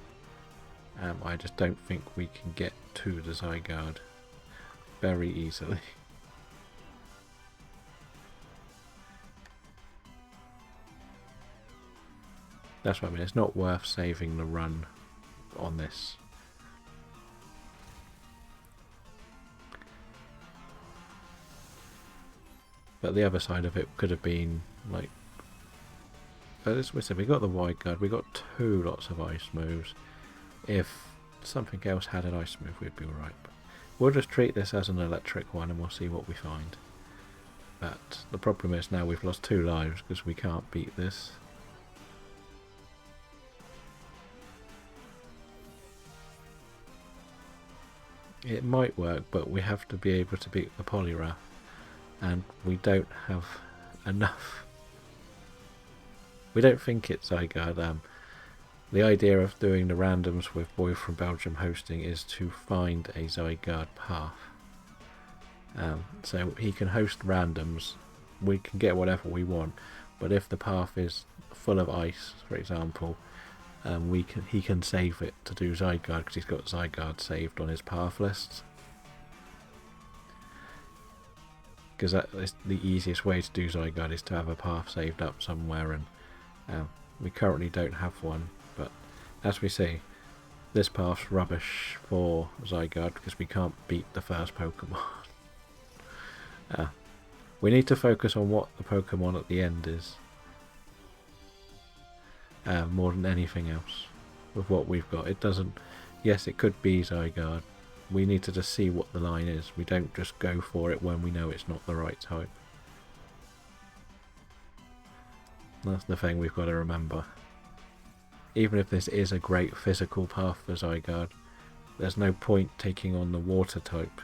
A: I just don't think we can get to the Zygarde very easily. That's what I mean, it's not worth saving the run on this. But the other side of it could have been like, as we said, we got the Wide Guard, we got two lots of ice moves. If something else had an ice move, we'd be alright. We'll just treat this as an electric one and we'll see what we find. But the problem is now we've lost 2 lives because we can't beat this. It might work, but we have to be able to beat the Poliwrath, and we don't have enough. We don't think it's Zygarde. The idea of doing the randoms with Boy from Belgium hosting is to find a Zygarde path. So he can host randoms, we can get whatever we want, but if the path is full of ice, for example, he can save it to do Zygarde because he's got Zygarde saved on his path lists. Because that is the easiest way to do Zygarde, is to have a path saved up somewhere, and we currently don't have one. But as we see, this path's rubbish for Zygarde because we can't beat the first Pokemon. We need to focus on what the Pokemon at the end is. More than anything else with what we've got. It doesn't, yes, it could be Zygarde. We need to just see what the line is. We don't just go for it when we know it's not the right type. That's the thing we've got to remember. Even if this is a great physical path for Zygarde, there's no point taking on the water type,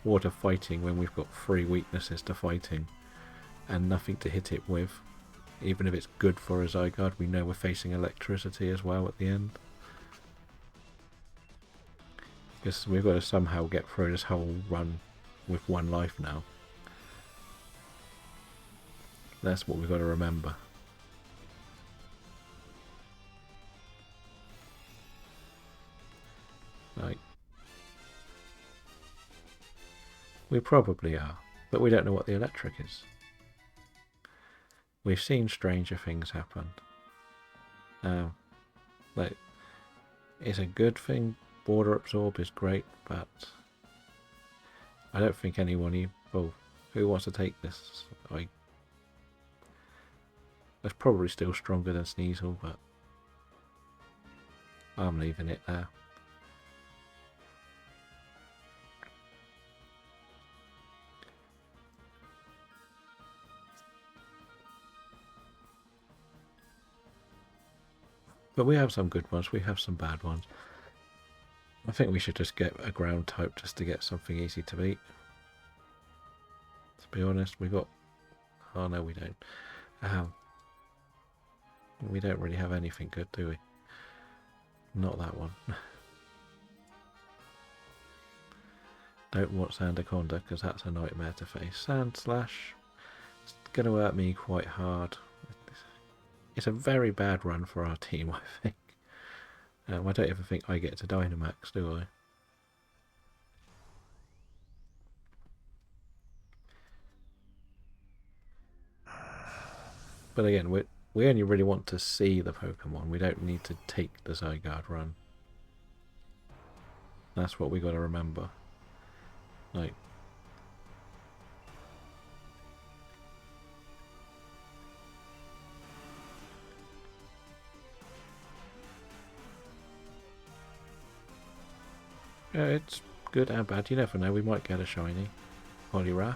A: water fighting, when we've got 3 weaknesses to fighting and nothing to hit it with. Even if it's good for a Zygarde, we know we're facing electricity as well at the end. Because we've got to somehow get through this whole run with 1 life now. That's what we've got to remember. Like, we probably are, but we don't know what the electric is. We've seen stranger things happen. Like, it's a good thing. Border absorb is great, but I don't think anyone who wants to take this. It's probably still stronger than Sneasel, but I'm leaving it there. But we have some good ones, we have some bad ones. I think we should just get a ground type just to get something easy to beat. To be honest, we got... Oh no, we don't. We don't really have anything good, do we? Not that one. Don't want Sandaconda, because that's a nightmare to face. Sand Slash, it's going to hurt me quite hard. It's a very bad run for our team, I think. I don't ever think I get to Dynamax, do I? But again, we only really want to see the Pokemon. We don't need to take the Zygarde run. That's what we got to remember. Like, yeah, it's good and bad. You never know. We might get a shiny Poliwrath.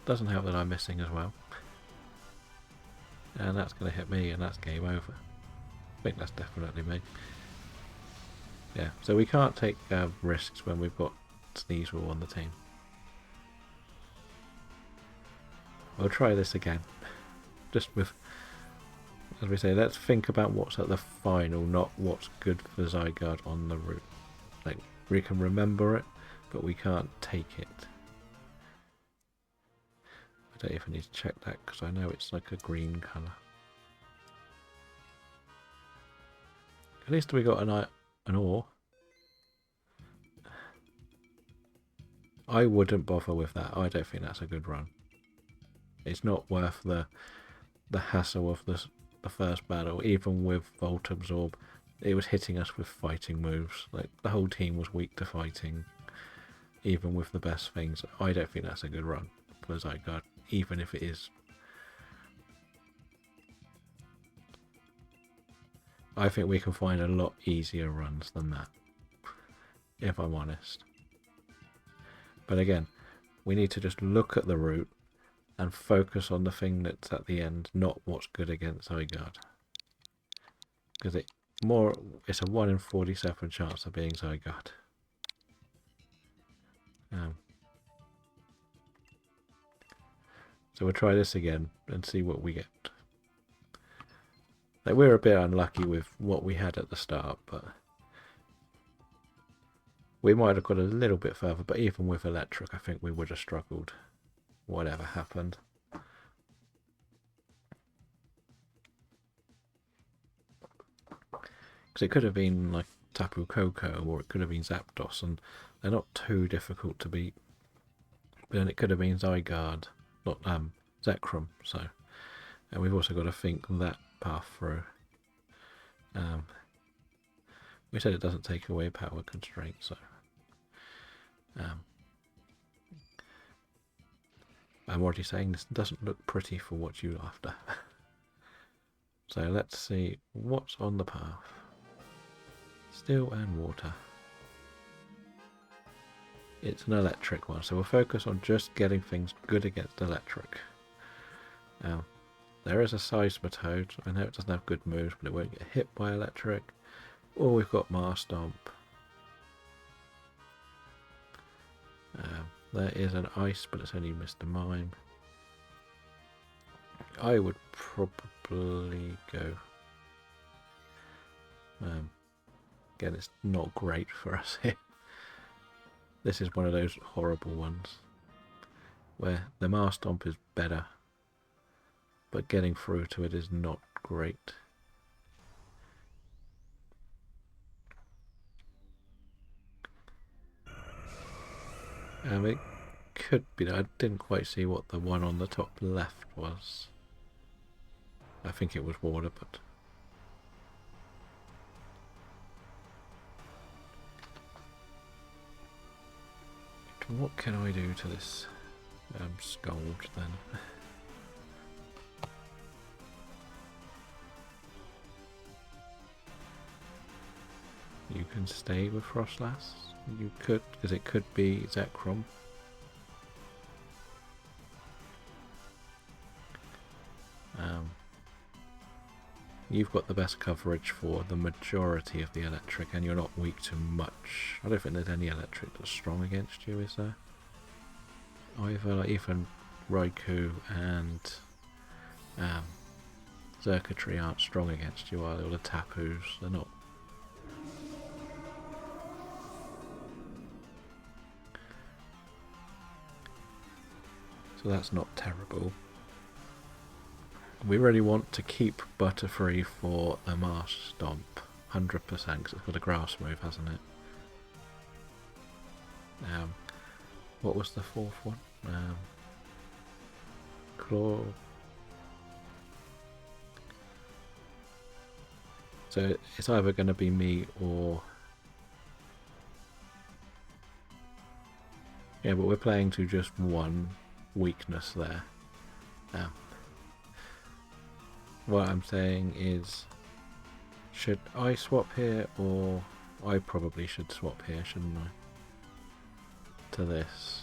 A: Doesn't help that I'm missing as well. And that's going to hit me, and that's game over. I think that's definitely me. Yeah, so we can't take risks when we've got Sneasel on the team. We'll try this again. Just with, as we say, let's think about what's at the final, not what's good for Zygarde on the route. Like, we can remember it, but we can't take it. I don't even need to check that because I know it's like a green colour. At least we got an ore. I wouldn't bother with that. I don't think that's a good run. It's not worth the hassle of the first battle. Even with Volt Absorb, it was hitting us with fighting moves. Like, the whole team was weak to fighting, even with the best things. I don't think that's a good run for Zygarde, even if it is. I think we can find a lot easier runs than that, if I'm honest. But again, we need to just look at the route and focus on the thing that's at the end, not what's good against Zygarde. Because it's a 1 in 47 chance of being Zygarde. So we'll try this again and see what we get. Like, we're a bit unlucky with what we had at the start, but we might have got a little bit further, but even with electric, I think we would have struggled, whatever happened. Because it could have been like Tapu Koko, or it could have been Zapdos, and they're not too difficult to beat. But then it could have been Zygarde, not Zekrom, so. And we've also got to think that path through. We said it doesn't take away power constraint, so I'm already saying this doesn't look pretty for what you're after. So let's see what's on the path. Steel and water. It's an electric one, so we'll focus on just getting things good against electric. There is a Seismitoad. I know it doesn't have good moves, but it won't get hit by electric. Or we've got Marstomp. There is an ice, but it's only Mr. Mime. I would probably go Again, it's not great for us here. This is one of those horrible ones where the Mars Stomp is better, but getting through to it is not great. It could be. I didn't quite see what the one on the top left was. I think it was water, but what can I do to this Scold then? You can stay with Frostlass. You could, because it could be Zekrom. You've got the best coverage for the majority of the electric, and you're not weak to much. I don't think there's any electric that's strong against you, is there? Either like even Raikou and Xurkitree aren't strong against you, are they? Or the Tapus, they're not. So that's not terrible. We really want to keep Butterfree for the Mars Stomp, 100%, because it's got a grass move, hasn't it? What was the fourth one? Claw. So it's either going to be me or... Yeah, but we're playing to just one weakness there. What I'm saying is, should I swap here, or I probably should swap here, shouldn't I? To this.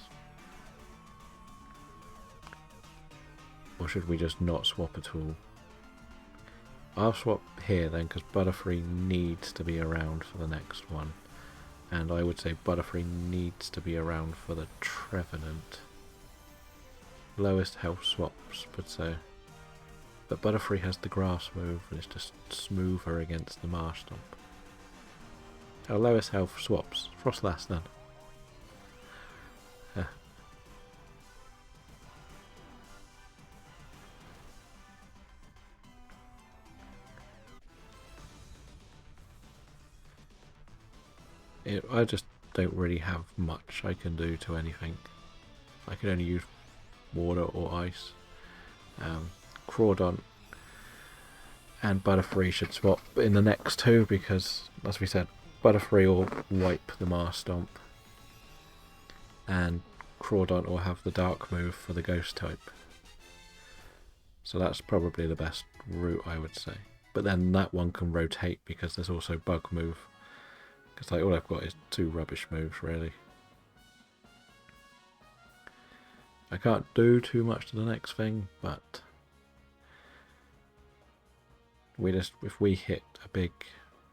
A: Or should we just not swap at all? I'll swap here then, because Butterfree needs to be around for the next one. And I would say Butterfree needs to be around for the Trevenant. Lowest health swaps, but Butterfree has the grass move, and it's just smoother against the Mars Stomp. Our lowest health swaps. Frostlass then. I just don't really have much I can do to anything. I can only use water or ice. Crawdont and Butterfree should swap in the next two, because, as we said, Butterfree will wipe the Mars Stomp, and Crawdont will have the Dark move for the Ghost type. So that's probably the best route, I would say. But then that one can rotate, because there's also Bug move. Because like, all I've got is two rubbish moves, really. I can't do too much to the next thing, but if we hit a big,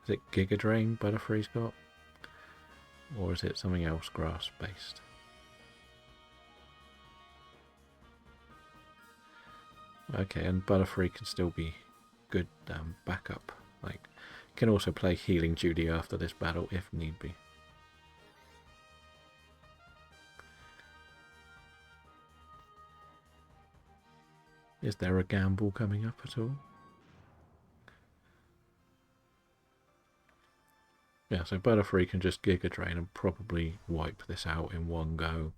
A: is it Giga Drain Butterfree's got? Or is it something else grass based? Okay, and Butterfree can still be good backup. Like, can also play Healing Judy after this battle if need be. Is there a gamble coming up at all? Yeah, so Butterfree can just Giga Drain and probably wipe this out in one go.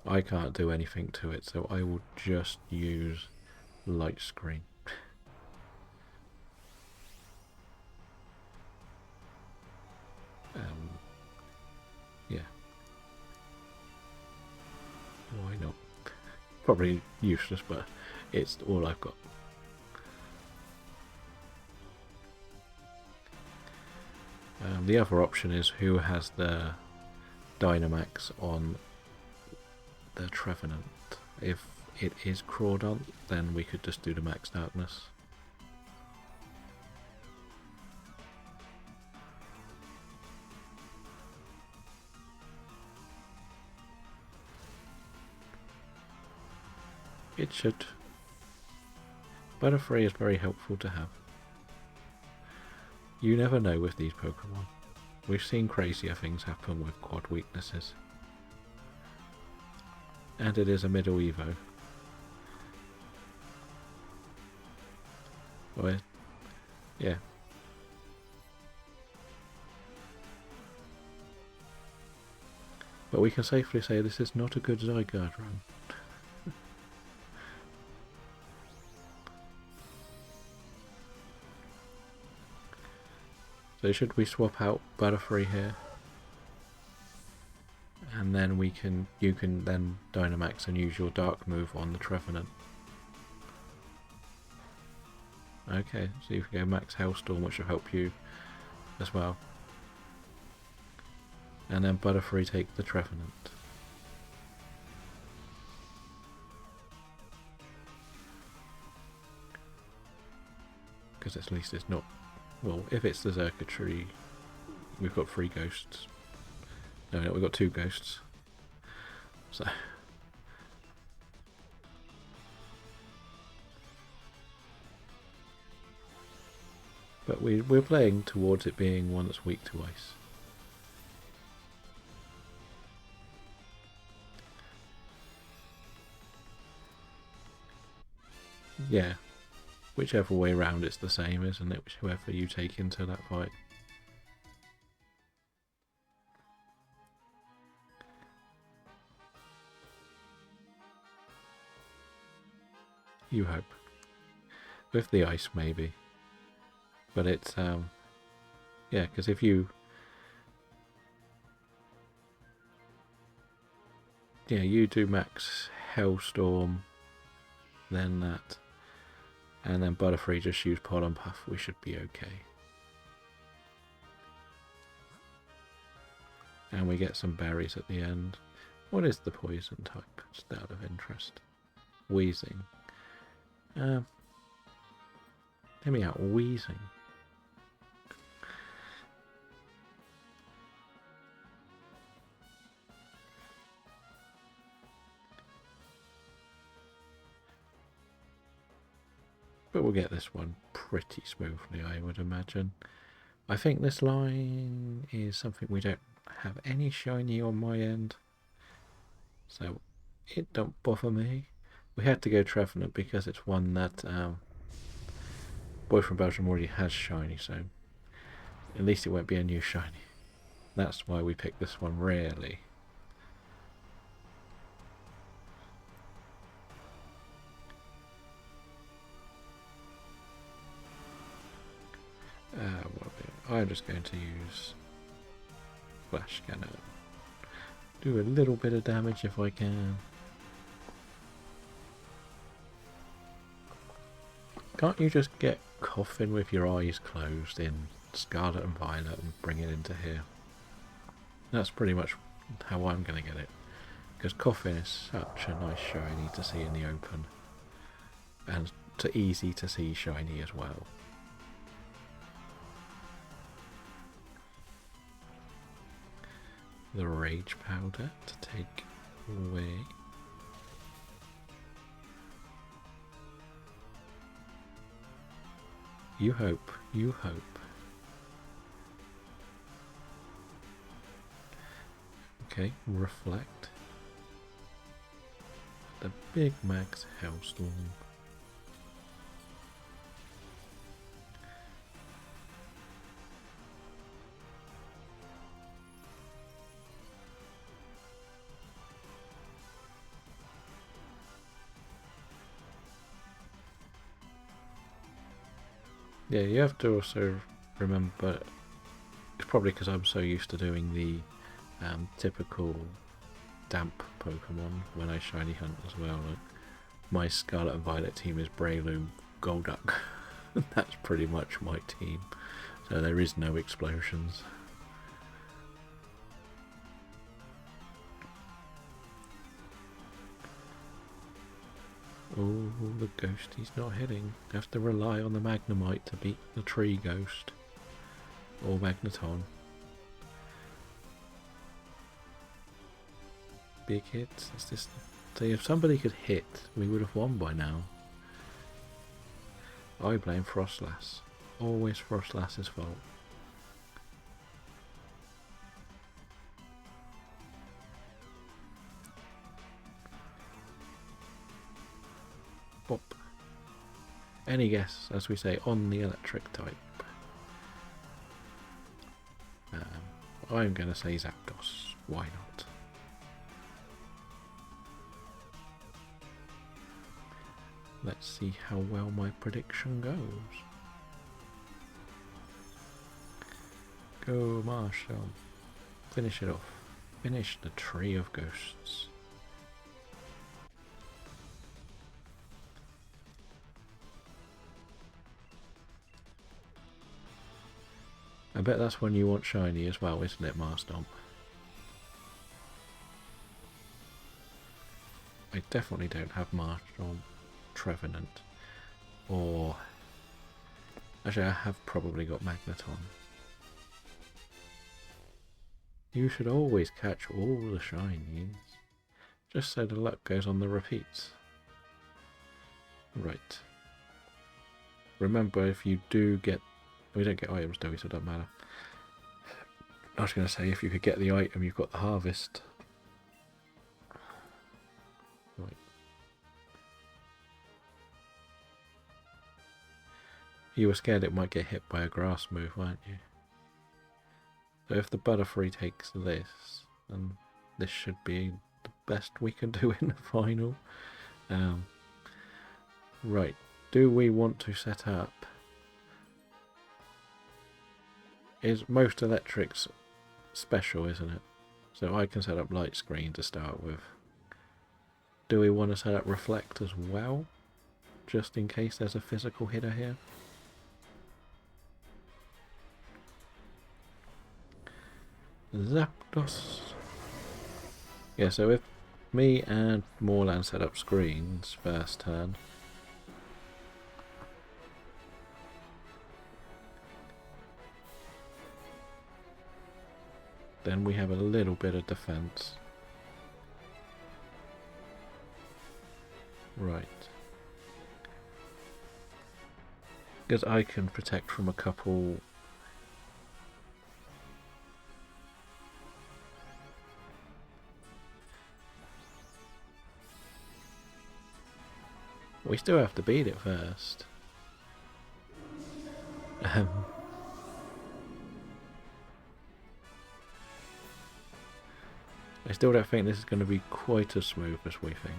A: I can't do anything to it, so I will just use Light Screen. Yeah. Why not? Probably useless, but it's all I've got. The other option is who has the Dynamax on the Trevenant. If it is Crawdont, then we could just do the Max Darkness. It should Butterfree is very helpful to have. You never know with these Pokemon. We've seen crazier things happen with quad weaknesses. And it is a middle Evo. Well, yeah. But we can safely say this is not a good Zygarde run. So should we swap out Butterfree here? And then you can then Dynamax and use your Dark move on the Trevenant. Okay, so you can go Max Hellstorm, which will help you as well. And then Butterfree take the Trevenant. Because at least it's not... Well, if it's the Xurkitree, we've got 3 ghosts. No, we've got 2 ghosts. So... But we're playing towards it being one that's weak to ice. Yeah. Whichever way round it's the same, isn't it? Whoever you take into that fight. You hope. With the ice, maybe. But it's, yeah, because if you... Yeah, you do Max Hellstorm, then that, and then Butterfree just use Pollen Puff, we should be okay. And we get some berries at the end. What is the poison type, just out of interest? Wheezing. Hear me out, Wheezing. But we'll get this one pretty smoothly, I would imagine. I think this line is something we don't have any shiny on my end, so it don't bother me. We had to go Trevenant because it's one that Boy from Belgium already has shiny, so at least it won't be a new shiny. That's why we picked this one, really. I'm just going to use Flash Cannon. Do a little bit of damage if I can. Can't you just get Coffin with your eyes closed in Scarlet and Violet and bring it into here? That's pretty much how I'm going to get it. Because Coffin is such a nice shiny to see in the open. And easy to see shiny as well. The Rage Powder to take away. You hope, you hope. Okay, Reflect. The big Max Hellstorm. Yeah, you have to also remember, it's probably because I'm so used to doing the typical damp Pokemon when I shiny hunt as well. Like, my Scarlet and Violet team is Breloom, Golduck. That's pretty much my team. So there is no explosions. Oh, the ghost he's not hitting. Have to rely on the Magnemite to beat the tree ghost. Or Magneton. Big hits. It's just, so if somebody could hit, we would have won by now. I blame Frostlass. Always Frostlass's fault. Bop. Any guess, as we say, on the electric type? I'm going to say Zapdos. Why not? Let's see how well my prediction goes. Go, Marshall. Finish it off. Finish the Tree of Ghosts. I bet that's when you want shiny as well, isn't it, Marstomp? I definitely don't have Marstomp, Trevenant, or... Actually, I have probably got Magneton. You should always catch all the shinies, just so the luck goes on the repeats. Right. Remember, if you do get... We don't get items, do we? So it doesn't matter. I was going to say, if you could get the item, you've got the harvest. Right. You were scared it might get hit by a grass move, weren't you? So if the Butterfree takes this, then this should be the best we can do in the final. Right. Do we want to set up... Is most electrics special, isn't it? So I can set up light screen to start with. Do we want to set up reflect as well? Just in case there's a physical hitter here? Zapdos. Yeah, so if me and Moorland set up screens first turn, then we have a little bit of defense. Right. Because I can protect from a couple... We still have to beat it first. I still don't think this is going to be quite as smooth as we think,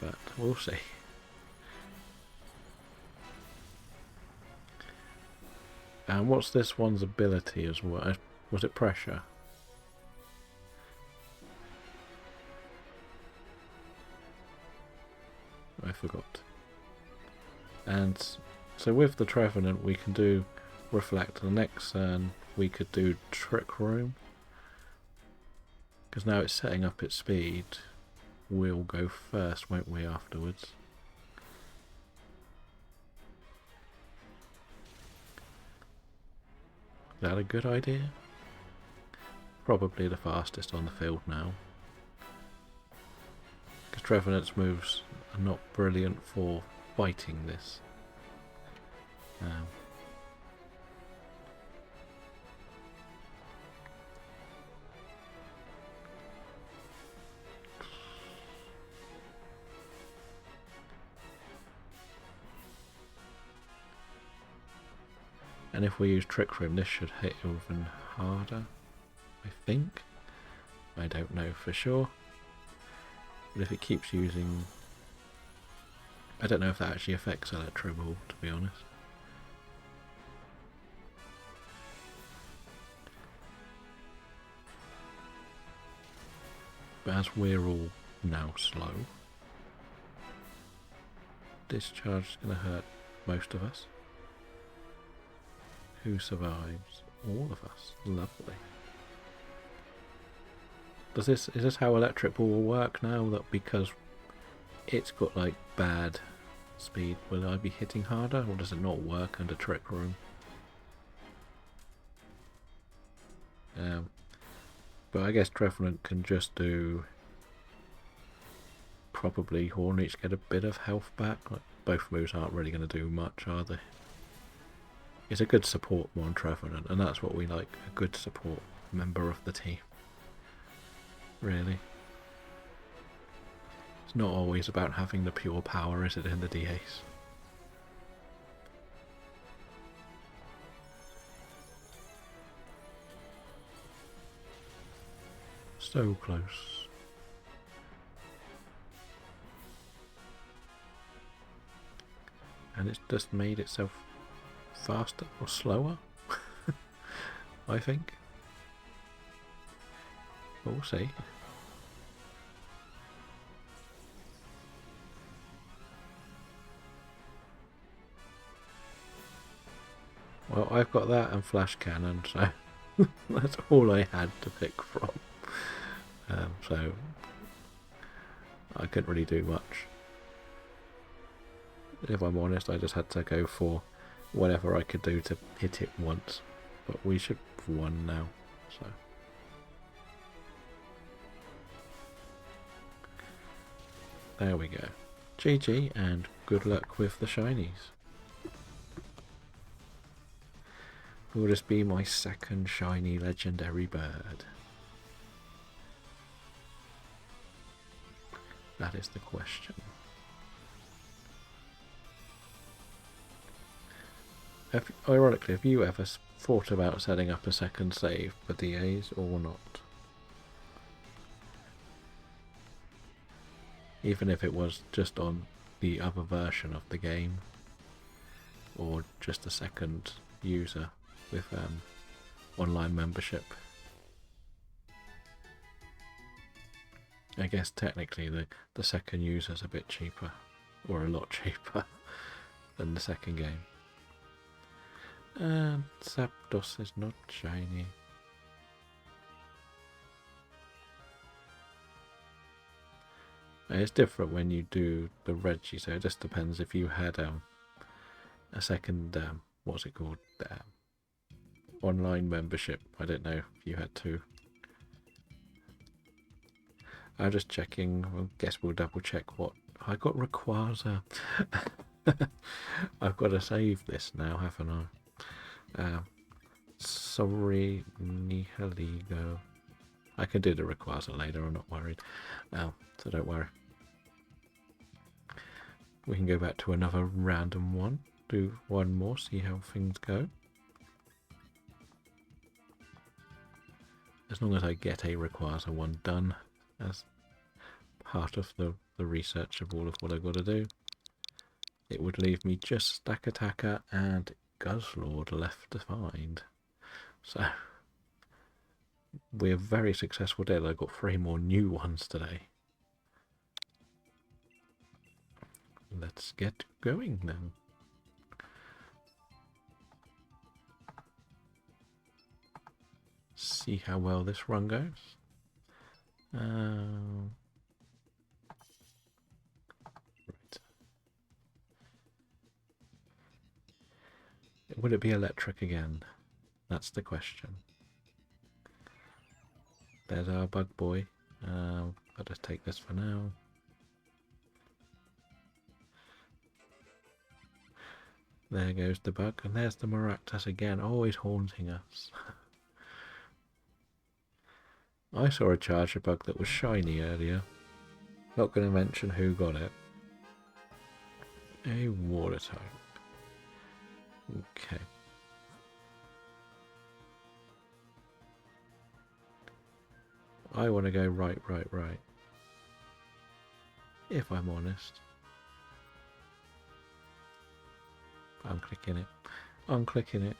A: but we'll see. And what's this one's ability as well? Was it pressure? I forgot. And so with the Trevenant we can do reflect. The next turn we could do Trick Room. Because now it's setting up its speed. We'll go first, won't we, afterwards? Is that a good idea? Probably the fastest on the field now. Because Trevenant's moves are not brilliant for fighting this. And if we use Trick Room, this should hit even harder, I think. I don't know for sure. But if it keeps using... I don't know if that actually affects Electro Ball, to be honest. But as we're all now slow, Discharge is going to hurt most of us. Who survives? All of us. Lovely. Is this how Electric Ball will work now? That because it's got like bad speed, will I be hitting harder, or does it not work under Trick Room? But I guess Trevenant can just do... Probably Horn each get a bit of health back. Like, both moves aren't really going to do much, are they? is a good support one Trevenant, and that's what we like, a good support member of the team. Really. It's not always about having the pure power, is it, in the DAs? So close. And it's just made itself faster or slower, I think. We'll see. Well, I've got that and flash cannon, so that's all I had to pick from. So I couldn't really do much. If I'm honest, I just had to go for whatever I could do to hit it once. But we should have won now, so. There we go. GG, and good luck with the shinies. Will this be my second shiny legendary bird? That is the question. Ironically, have you ever thought about setting up a second save for DAs or not? Even if it was just on the other version of the game, or just a second user with online membership. I guess technically the second user's a bit cheaper, or a lot cheaper than the second game. And Zapdos is not shiny. It's different when you do the Reggie, so it just depends if you had a second, what's it called, online membership. I don't know if you had to. I'm just checking. I guess we'll double check what I got. Rayquaza. I've got to save this now, haven't I? Sorry, Nihiligo. I can do the Rayquaza later. I'm not worried. So don't worry. We can go back to another random one. Do one more. See how things go. As long as I get a Rayquaza one done as part of the research of all of what I've got to do, it would leave me just Stakataka and Guzzlord left to find. So we're very successful today. I've got 3 more new ones today. Let's get going then. See how well this run goes. Right. Would it be electric again? That's the question. There's our bug boy. I'll just take this for now. There goes the bug, and there's the Maractus again, always haunting us. I saw a charger bug that was shiny earlier. Not going to mention who got it. A water type. Okay. I want to go right. If I'm honest. I'm clicking it. I'm clicking it.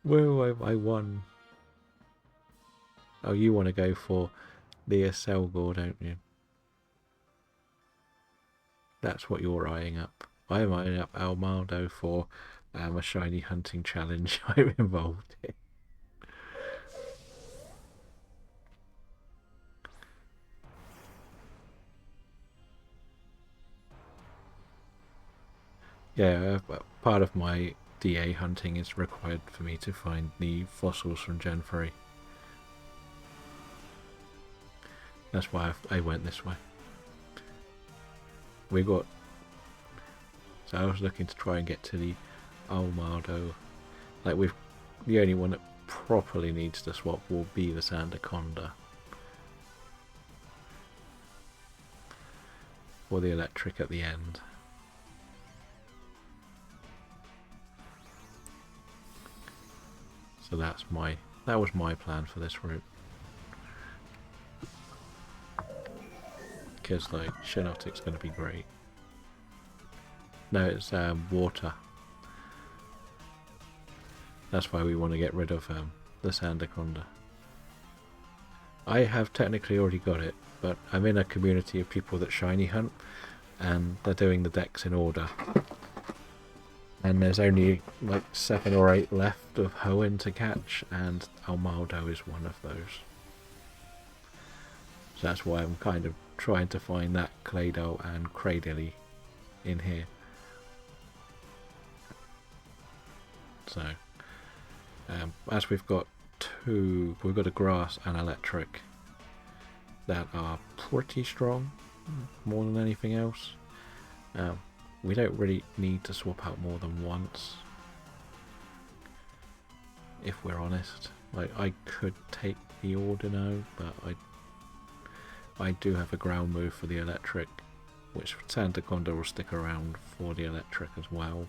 A: Whoa, I won. Oh, you want to go for the Selgor, don't you? That's what you're eyeing up. I'm eyeing up Almaldo for a shiny hunting challenge I'm involved in. Yeah, part of my DA hunting is required for me to find the fossils from Gen 3. That's why I went this way. We got... So I was looking to try and get to the Almado. Like the only one that properly needs to swap will be the Sandaconda. Or the electric at the end. So that was my plan for this route. Because like Shinotic's going to be great. No, it's water. That's why we want to get rid of the Sandaconda. I have technically already got it, but I'm in a community of people that shiny hunt, and they're doing the decks in order. And there's only like 7 or 8 left of Hoenn to catch, and Almaldo is one of those. So that's why I'm kind of trying to find that Claydol and Cradily in here. So, as we've got a grass and electric that are pretty strong, more than anything else. We don't really need to swap out more than once, if we're honest. Like, I could take the Ordino, but I do have a ground move for the electric, which Sandaconda will stick around for the electric as well.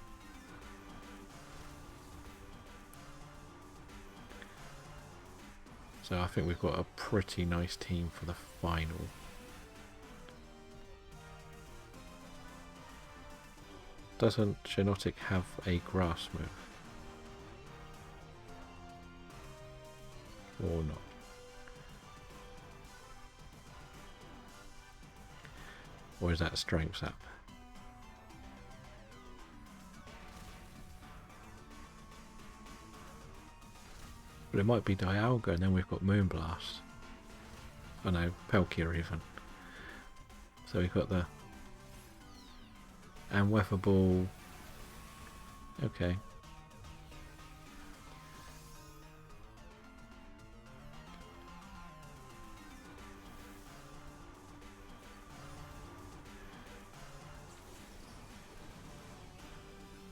A: So I think we've got a pretty nice team for the final. Doesn't Shinotic have a grass move? Or not? Or is that strength up? But it might be Dialga, and then we've got Moonblast. Oh no, Palkia even. So we've got the... And Weather Ball. Okay.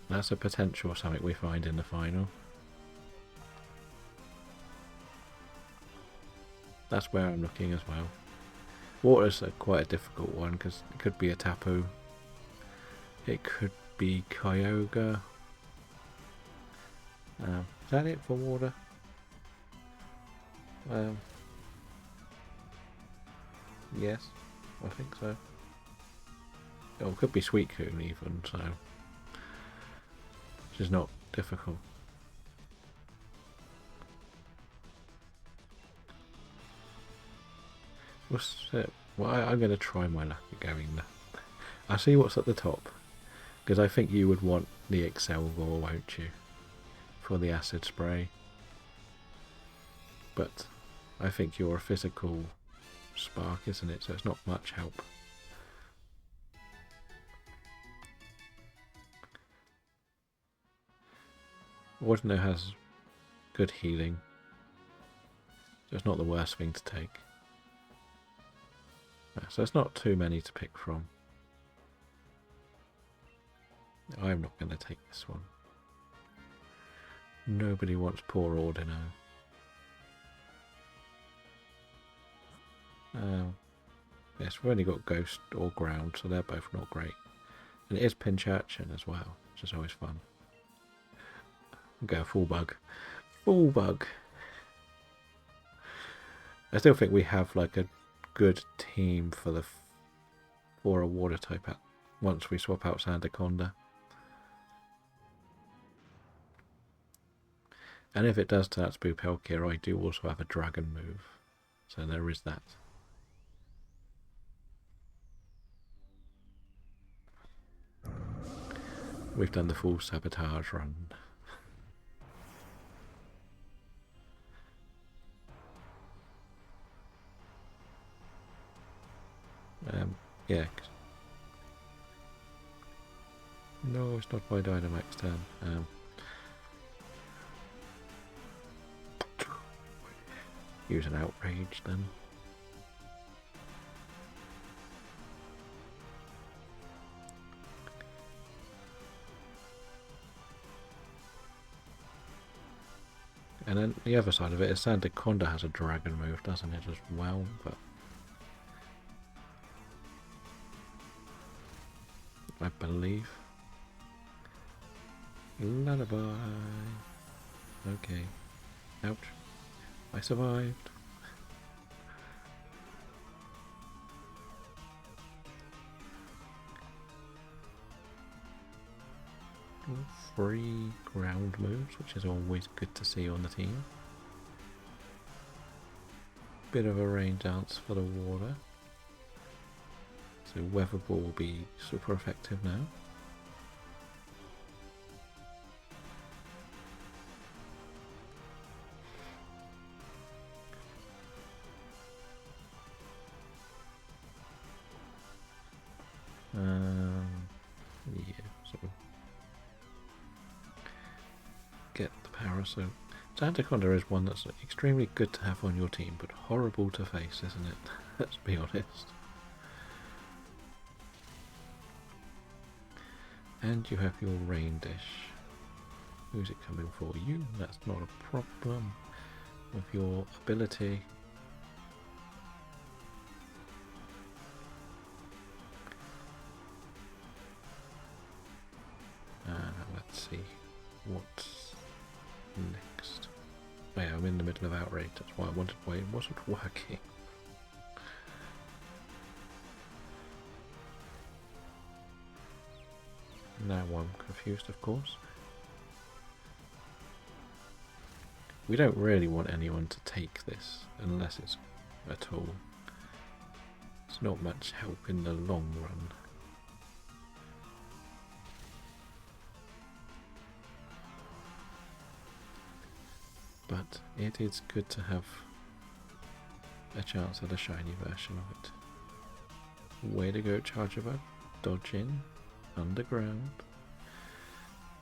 A: That's a potential something we find in the final. That's where I'm looking as well. Water's quite a difficult one because it could be a Tapu. It could be Kyogre. Is that it for water? Yes, I think so. Oh, it could be Suicune even, so... Which is not difficult. What's it? Well, I'm going to try my luck at going there. I'll see what's at the top. Because I think you would want the Excelgor, won't you? For the acid spray. But I think you're a physical spark, isn't it? So it's not much help. Ordino has good healing. So it's not the worst thing to take. So it's not too many to pick from. I'm not going to take this one. Nobody wants poor Ordino. Yes, we've only got Ghost or Ground, so they're both not great. And it is Pinchurchin as well, which is always fun. I'll go full bug. Full bug! I still think we have like a good team for a water type once we swap out Sandaconda. And if it does turn out to be Palkia, I do also have a dragon move. So there is that. We've done the full sabotage run. Yeah. No, it's not my Dynamax turn. Use an outrage then. And then the other side of it is Sandaconda has a dragon move, doesn't it, as well? But I believe. Lullaby. Okay. Ouch. I survived. Free ground moves, which is always good to see on the team. Bit of a rain dance for the water. So Weather Ball will be super effective now. Yeah, so get the power. So Sandaconda is one that's extremely good to have on your team, but horrible to face, isn't it? Let's be honest. And you have your rain dish. Who's it coming for? You? That's not a problem with your ability. Let's see what's next. Oh yeah, I'm in the middle of outrage. That's why I wanted why it wasn't working. Now I'm confused, of course. We don't really want anyone to take this unless it's a tool. It's not much help in the long run. But it is good to have a chance at a shiny version of it. Way to go, Chargerbug. Dodge in. Underground.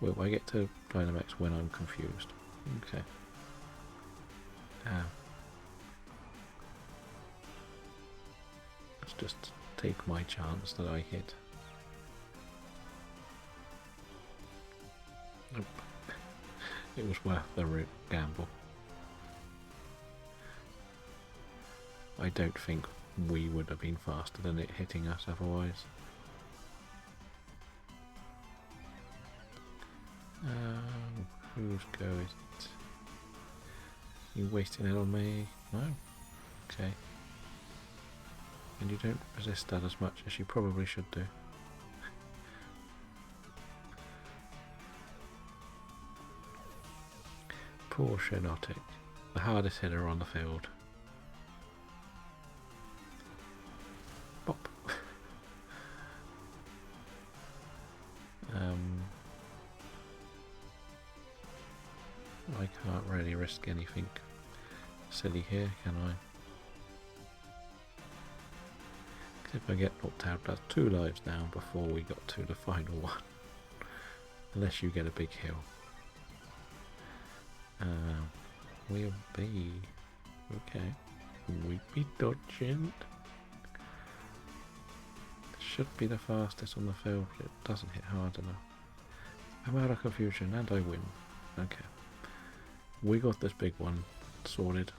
A: Will I get to Dynamax when I'm confused? Okay. Let's just take my chance that I hit. Nope. It was worth the gamble. I don't think we would have been faster than it hitting us otherwise. Whose go is it? You wasting it on me? No? Okay. And you don't resist that as much as you probably should do. Poor Shinotic, the hardest hitter on the field. Bop. I can't really risk anything silly here, can I? If I get knocked out, that's 2 lives down before we got to the final one. Unless you get a big heal. We'll be... okay. We be dodging. Should be the fastest on the field, but it doesn't hit hard enough. I'm out of confusion and I win. Okay. We got this big one sorted.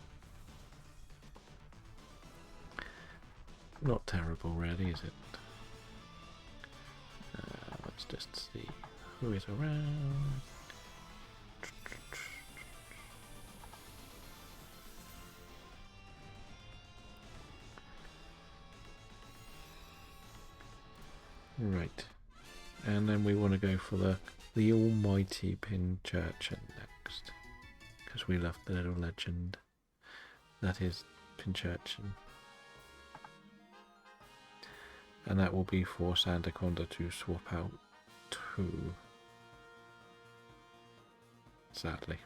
A: Not terrible really, is it? Let's just see who is around. Right. And then we want to go for the almighty Pinchurchin next. Because we love the little legend that is Pinchurchin. And that will be for Sandaconda to swap out to. Sadly.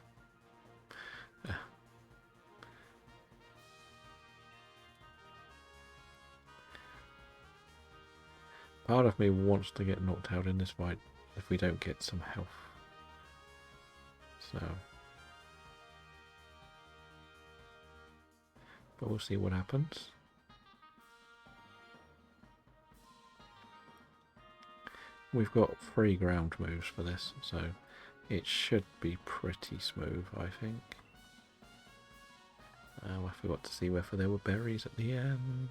A: Part of me wants to get knocked out in this fight if we don't get some health. So. But we'll see what happens. We've got 3 ground moves for this, so it should be pretty smooth, I think. Oh, I forgot to see whether there were berries at the end.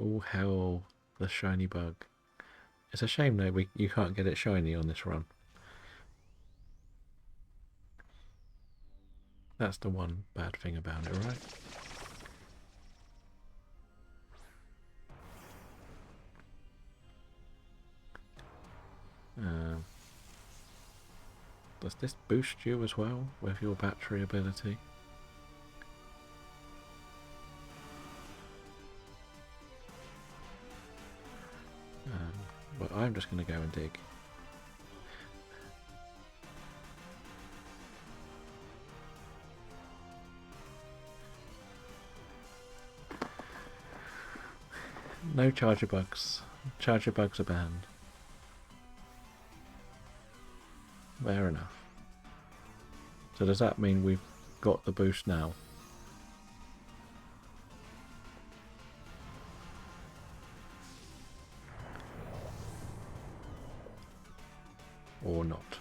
A: Oh hell, the shiny bug. It's a shame though you can't get it shiny on this run. That's the one bad thing about it, right? Does this boost you as well with your battery ability? Well, I'm just going to go and dig. No charger bugs. Charger bugs are banned. Fair enough. So does that mean we've got the boost now? Or not?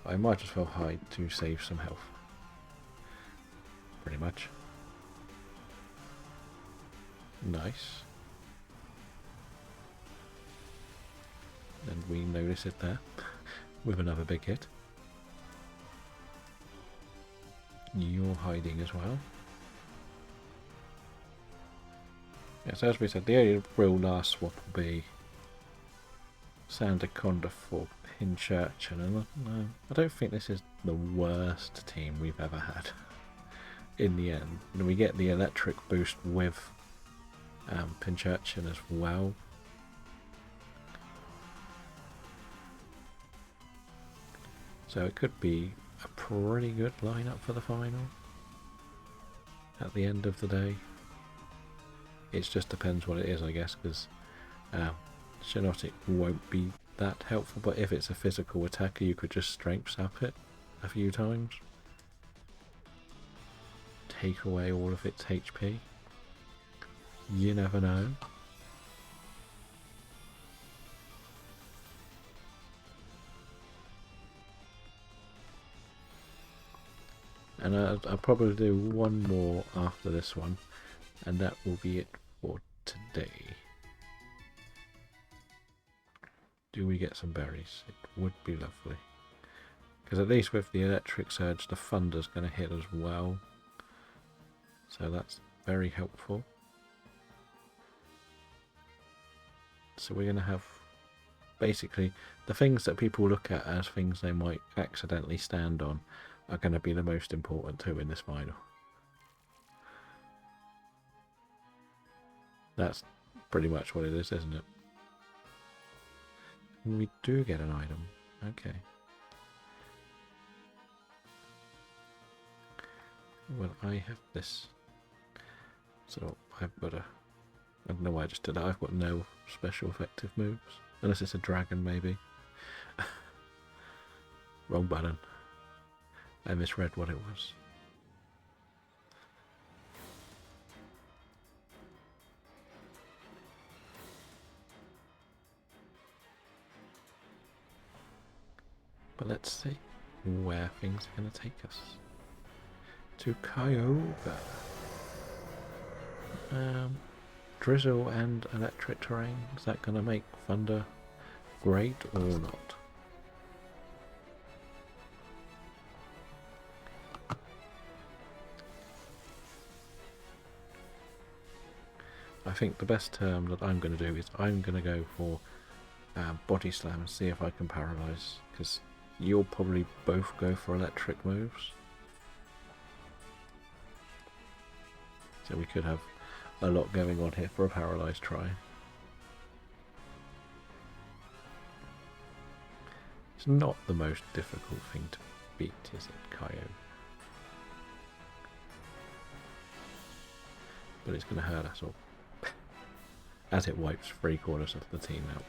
A: I might as well hide to save some health. Pretty much. Nice. And we notice it there with another big hit. You're hiding as well. Yeah, so as we said, the only real last swap will be Sandaconda for Pinchurch, and I don't think this is the worst team we've ever had. In the end, and we get the electric boost with Pinchurchin as well. So it could be a pretty good lineup for the final. At the end of the day, it just depends what it is, I guess, because Shinotic won't be that helpful. But if it's a physical attacker, you could just strength sap it a few times, take away all of its HP. You never know. And I'll probably do one more after this one, and that will be it for today. Do we get some berries? It would be lovely. Because at least with the electric surge, the thunder's going to hit as well. So that's very helpful. So we're going to have basically the things that people look at as things they might accidentally stand on are going to be the most important too in this final. That's pretty much what it is, isn't it? We do get an item. Okay. Well, I have this. So I've got a... I don't know why I just did that. I've got no special effective moves. Unless it's a dragon, maybe. Wrong button. I misread what it was. But let's see where things are going to take us. To Kyogre. Drizzle and electric terrain. Is that going to make Thunder great or not? I think the best term that I'm going to do is I'm going to go for Body Slam and see if I can paralyze, because you'll probably both go for electric moves. So we could have a lot going on here for a paralyzed try. It's not the most difficult thing to beat, is it, Kyogre? But it's going to hurt us all. As it wipes 3/4 of the team out.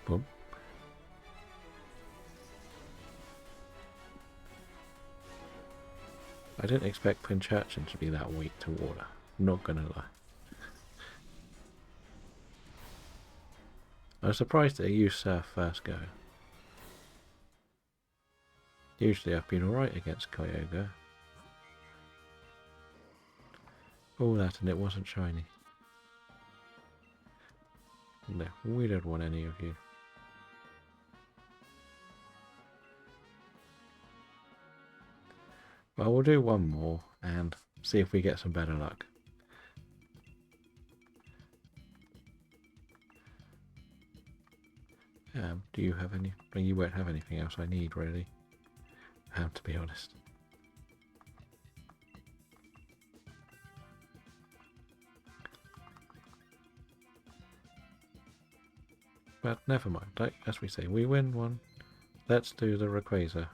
A: Boom. I didn't expect Pinchurchin to be that weak to water. Not gonna lie. I was surprised that he used Surf first go. Usually I've been alright against Kyogre. All that and it wasn't shiny. No, we don't want any of you. Well, we'll do one more and see if we get some better luck. Do you have any? Well, you won't have anything else I need, really. To be honest. But never mind. Like, as we say, we win one. Let's do the Rayquaza.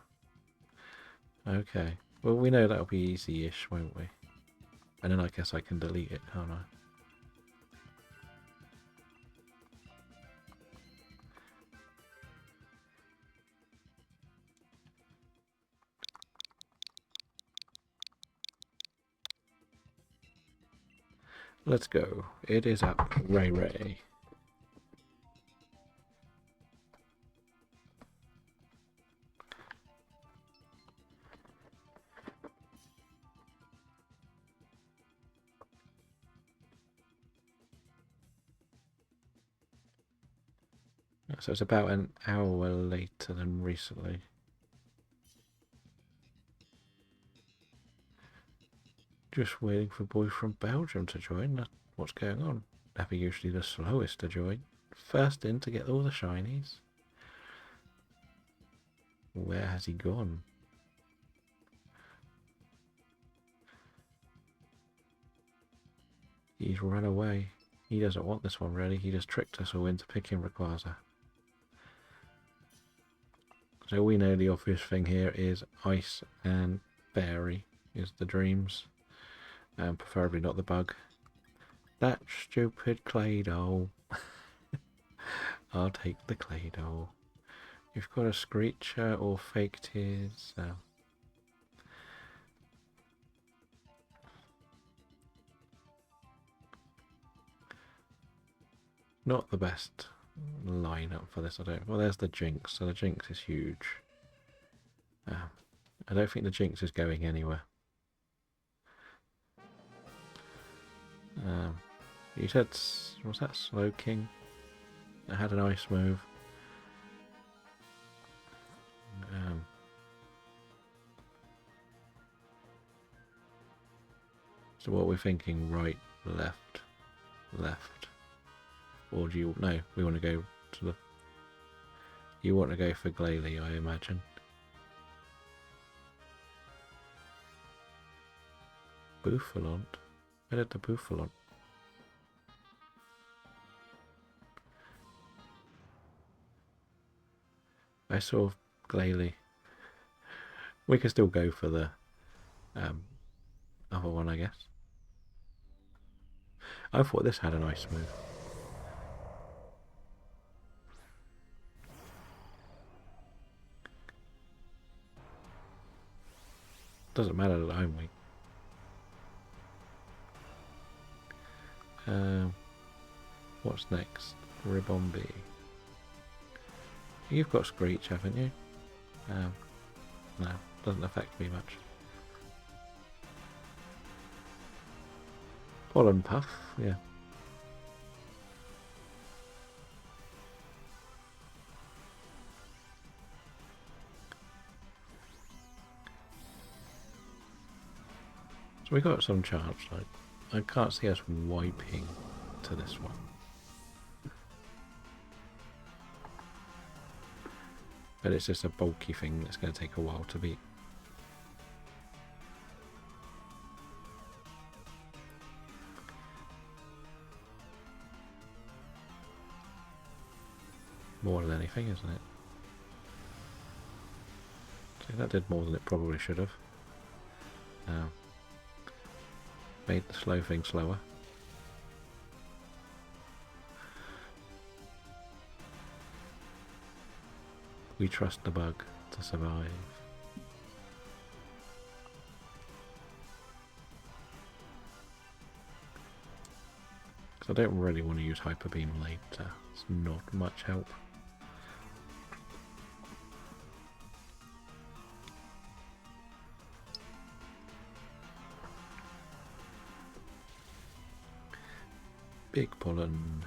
A: Okay. Well, we know that'll be easy-ish, won't we? And then I guess I can delete it, can't I? Let's go. It is up. Ray. So it's about an hour later than recently. Just waiting for boys from Belgium to join. That's what's going on. They're usually the slowest to join. First in to get all the shinies. Where has he gone? He's run away. He doesn't want this one really. He just tricked us all into picking Rayquaza. So we know the obvious thing here is Ice and Fairy is the dreams. Preferably not the bug. That stupid Claydol. I'll take the Claydol. You've got a Screecher or Fake Tears. Not the best lineup for this, I don't. Well, there's the Jinx, so the Jinx is huge. I don't think the Jinx is going anywhere. You said, was that Slow King? That had an ice move. So what we're thinking, right, left, left. Or do you, no, we want to go to the, you want to go for Glalie, I imagine. Bouffalont? Where did the Bouffalont? I saw Glalie. We can still go for the other one, I guess. I thought this had an ice move. Doesn't matter that I'm weak. What's next? Ribombee. You've got Screech, haven't you? No, doesn't affect me much. Pollen Puff, yeah. So we got some chance, like, I can't see us wiping to this one. But it's just a bulky thing that's going to take a while to beat. More than anything, isn't it? So that did more than it probably should have. Made the slow thing slower. We trust the bug to survive. Because I don't really want to use Hyper Beam later. It's not much help. Big pollen.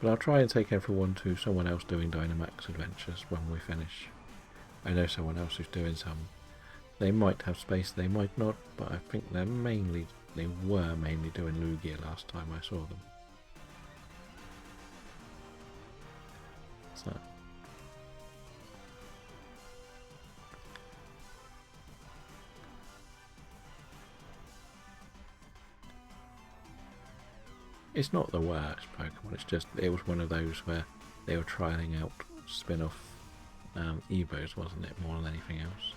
A: But I'll try and take everyone to someone else doing Dynamax adventures when we finish. I know someone else who's doing some. They might have space, they might not, but I think they were mainly doing Lugia last time I saw them. So it's not the worst Pokemon, it's just it was one of those where they were trialing out spin-off Evos, wasn't it, more than anything else?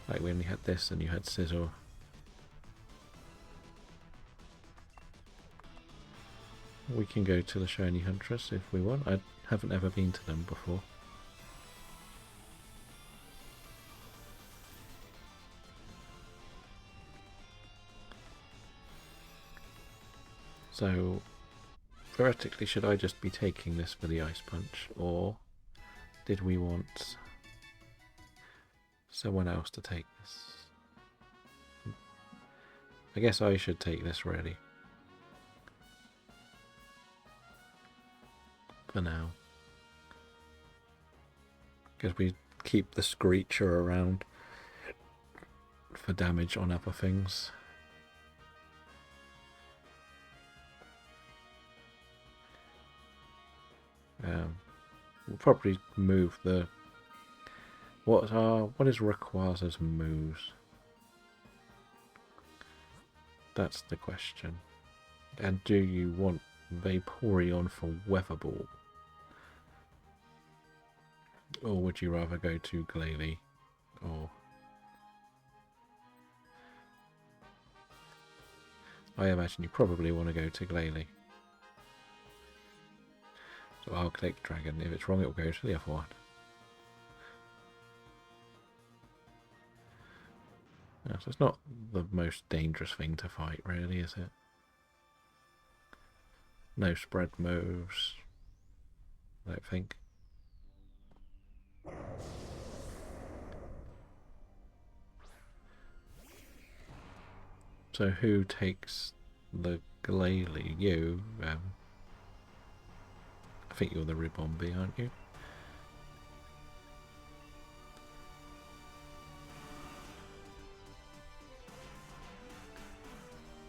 A: Like when you had this and you had Scizor. We can go to the Shiny Huntress if we want. I haven't ever been to them before. So, theoretically, should I just be taking this for the Ice Punch, or did we want someone else to take this? I guess I should take this really. For now. Because we keep the Screecher around for damage on other things. We'll probably move the... What is Rayquaza's moves? That's the question. And do you want Vaporeon for Weather Ball? Or would you rather go to Glalie? Or... I imagine you probably want to go to Glalie. So I'll click Dragon. If it's wrong, it will go to the other one. Yeah, so it's not the most dangerous thing to fight, really, is it? No spread moves, I don't think. So who takes the Glalie? You, I think you're the Ribombee, aren't you?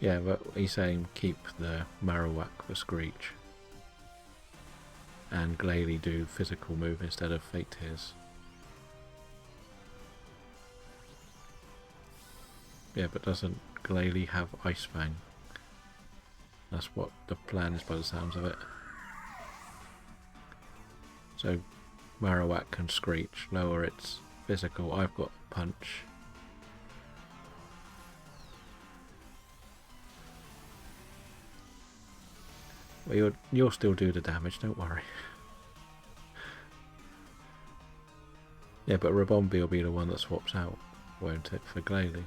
A: Yeah, but he's saying keep the Marowak for Screech. And Glalie do physical move instead of Fake Tears. Yeah, but doesn't Glalie have Ice Fang? That's what the plan is by the sounds of it. So Marowak can Screech, lower its physical. I've got Punch. Well, you'll still do the damage, don't worry. Yeah, but Ribombee will be the one that swaps out, won't it, for Glalie?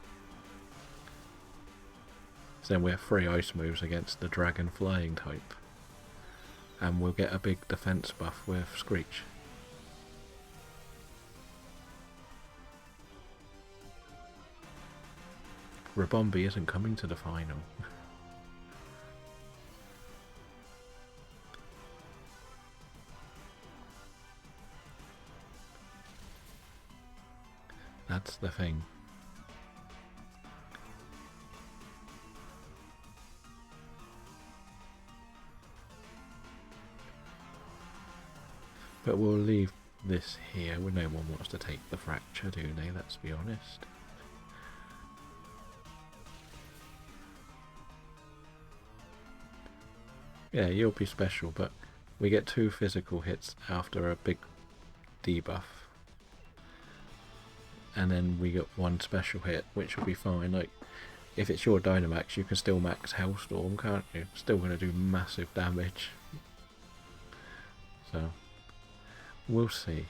A: So then we have 3 ice moves against the Dragon Flying type. And we'll get a big defense buff with Screech. Ribombee isn't coming to the final. That's the thing. But we'll leave this here. No one wants to take the fracture, do they? Let's be honest. Yeah, you'll be special, but we get 2 physical hits after a big debuff. And then we get 1 special hit, which will be fine. Like, if it's your Dynamax, you can still max Hellstorm, can't you? Still going to do massive damage. So, We'll see.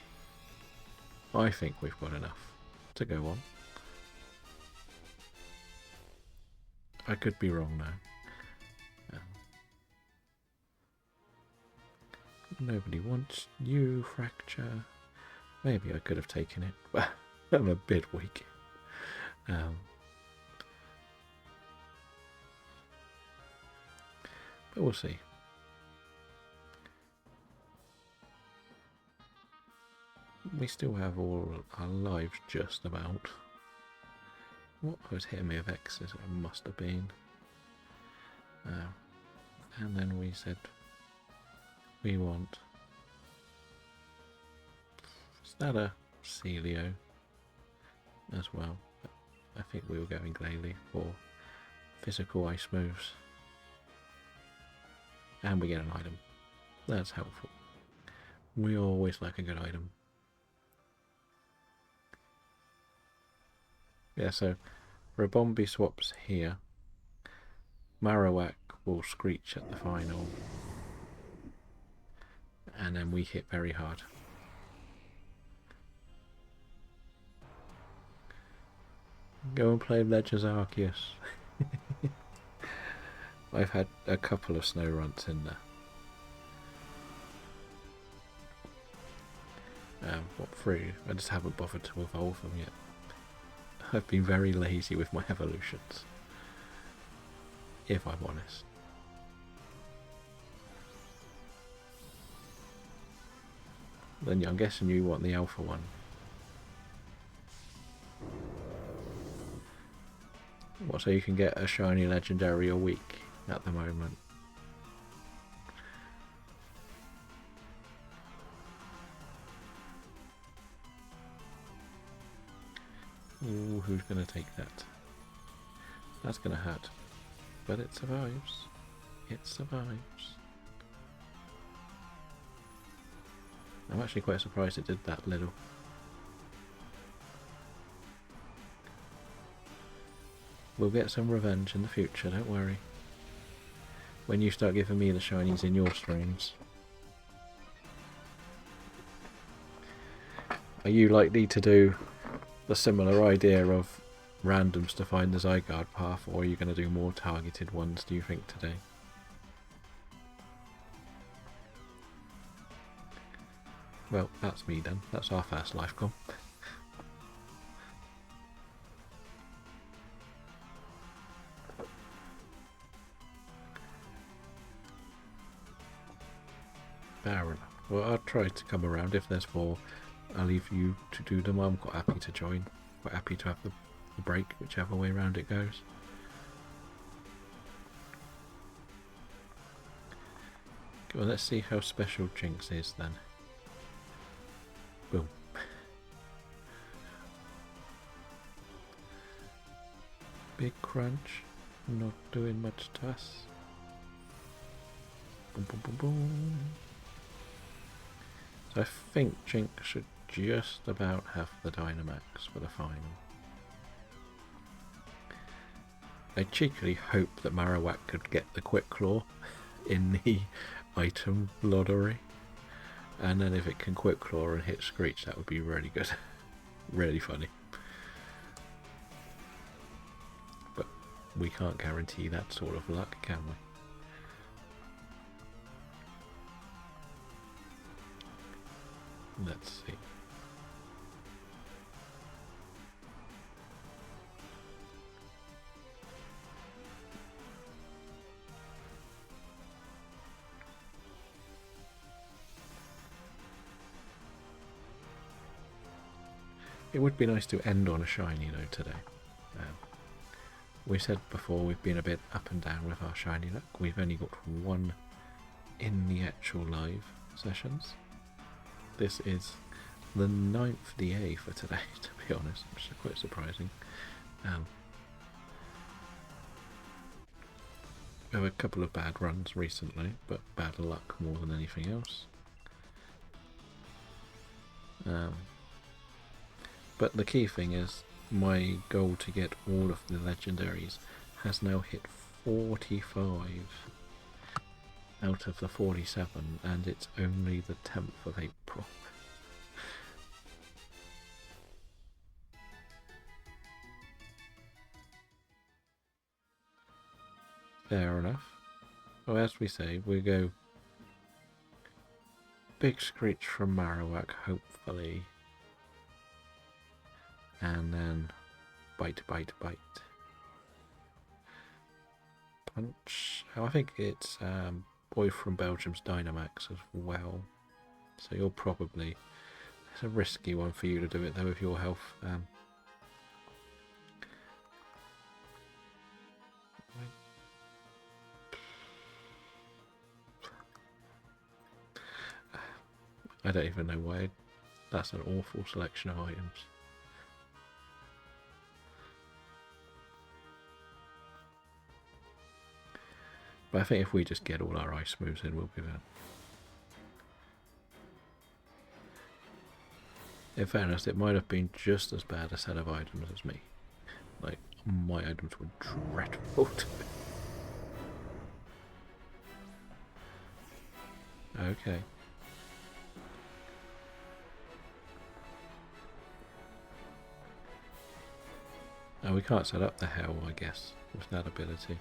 A: I think we've got enough to go on. I could be wrong now. Nobody wants you, Fracture. Maybe I could have taken it, but I'm a bit weak. But we'll see. We still have all our lives just about. What was hitting me of X's? It must have been. And then we said we want. Is that a Celio as well? But I think we were going Glalie for physical ice moves. And we get an item. That's helpful. We always like a good item. Yeah, so Rabombi swaps here. Marowak will screech at the final. And then we hit very hard. Go and play Legends Arceus. I've had a couple of snow runts in there. What through? I just haven't bothered to evolve them yet. I've been very lazy with my evolutions, if I'm honest. Then I'm guessing you want the alpha one. What, so you can get a shiny legendary a week at the moment? Ooh, who's going to take that? That's going to hurt. But it survives. It survives. I'm actually quite surprised it did that little. We'll get some revenge in the future, don't worry. When you start giving me the shinies in your streams. Are you likely to do the similar idea of randoms to find the Zygarde path, or are you going to do more targeted ones, do you think, today? Well, that's me then. That's our first life goal. Fair enough. Well, I'll try to come around. If there's 4, I'll leave you to do them. I'm quite happy to join. Quite happy to have the break, whichever way around it goes. Well, let's see how special Jinx is then. Boom. Big crunch, not doing much to us. Boom, boom, boom, boom. So I think Jinx should just about have the Dynamax for the final. I cheekily hope that Marowak could get the Quick Claw in the item lottery. And then if it can Quick Claw and hit Screech, that would be really good. Really funny. But we can't guarantee that sort of luck, can we? Let's see. It would be nice to end on a shiny though today. We said before we've been a bit up and down with our shiny luck. We've only got 1 in the actual live sessions. This is the 9th DA for today, to be honest, which is quite surprising. We have a couple of bad runs recently, but bad luck more than anything else. But the key thing is, my goal to get all of the legendaries has now hit 45 out of the 47, and it's only the 10th of April. Fair enough. Well, as we say, we go big screech from Marowak, hopefully. And then bite, bite, bite. Punch. Oh, I think it's boy from Belgium's Dynamax as well. So you'll probably... It's a risky one for you to do it though with your health. I don't even know why. That's an awful selection of items. But I think if we just get all our ice moves in, we'll be there. In fairness, it might have been just as bad a set of items as me. Like, my items were dreadful to me. Okay. Oh, we can't set up the hell, I guess, with that ability.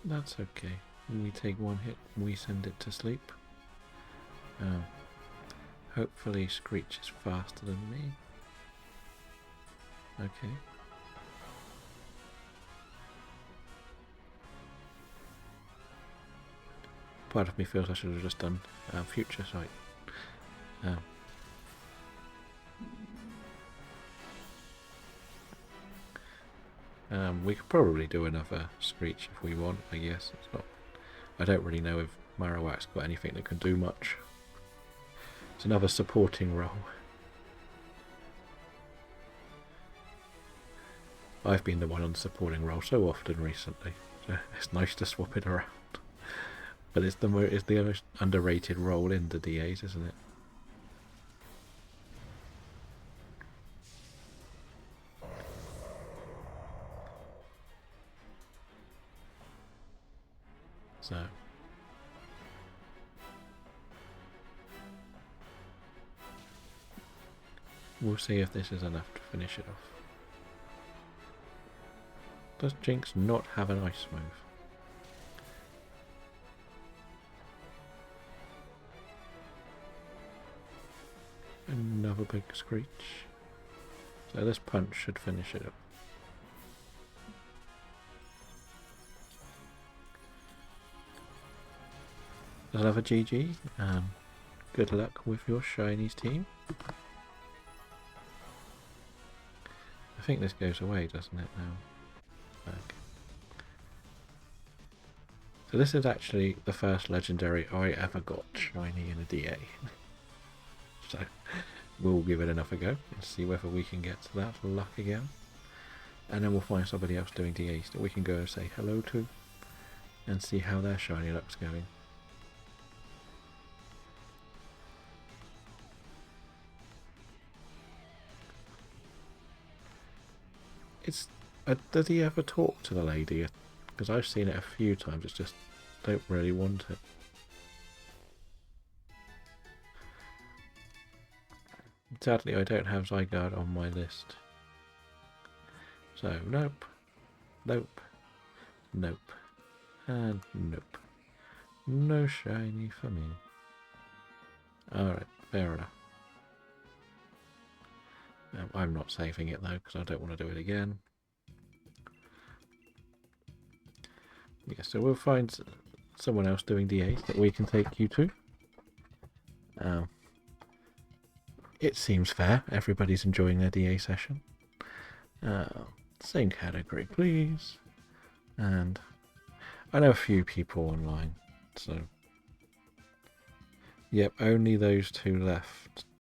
A: That's okay. When we take one hit, we send it to sleep. Hopefully Screech is faster than me. Okay. Part of me feels I should have just done Future Sight. We could probably do another Screech if we want, I guess. It's not. I don't really know if Marowak's got anything that can do much. It's another supporting role. I've been the one on the supporting role so often recently, so it's nice to swap it around. But it's the most underrated role in the DAs, isn't it? So we'll see if this is enough to finish it off. Does Jinx not have an ice move? Another big Screech. So this punch should finish it up. Another GG. Good luck with your shinies team. I think this goes away, doesn't it now? Okay. So this is actually the first legendary I ever got shiny in a DA. So we'll give it another go and see whether we can get to that luck again. And then we'll find somebody else doing DAs that we can go and say hello to and see how their shiny luck's going. Does he ever talk to the lady? Because I've seen it a few times, it's just don't really want it. Sadly, I don't have Zygarde on my list. So, nope, nope, nope, and nope. No shiny for me. Alright, fair enough. I'm not saving it though, because I don't want to do it again. Yeah, so we'll find someone else doing DAs that we can take you to. It seems fair. Everybody's enjoying their DA session. Same category, please. And I know a few people online, so... Yep, only those two left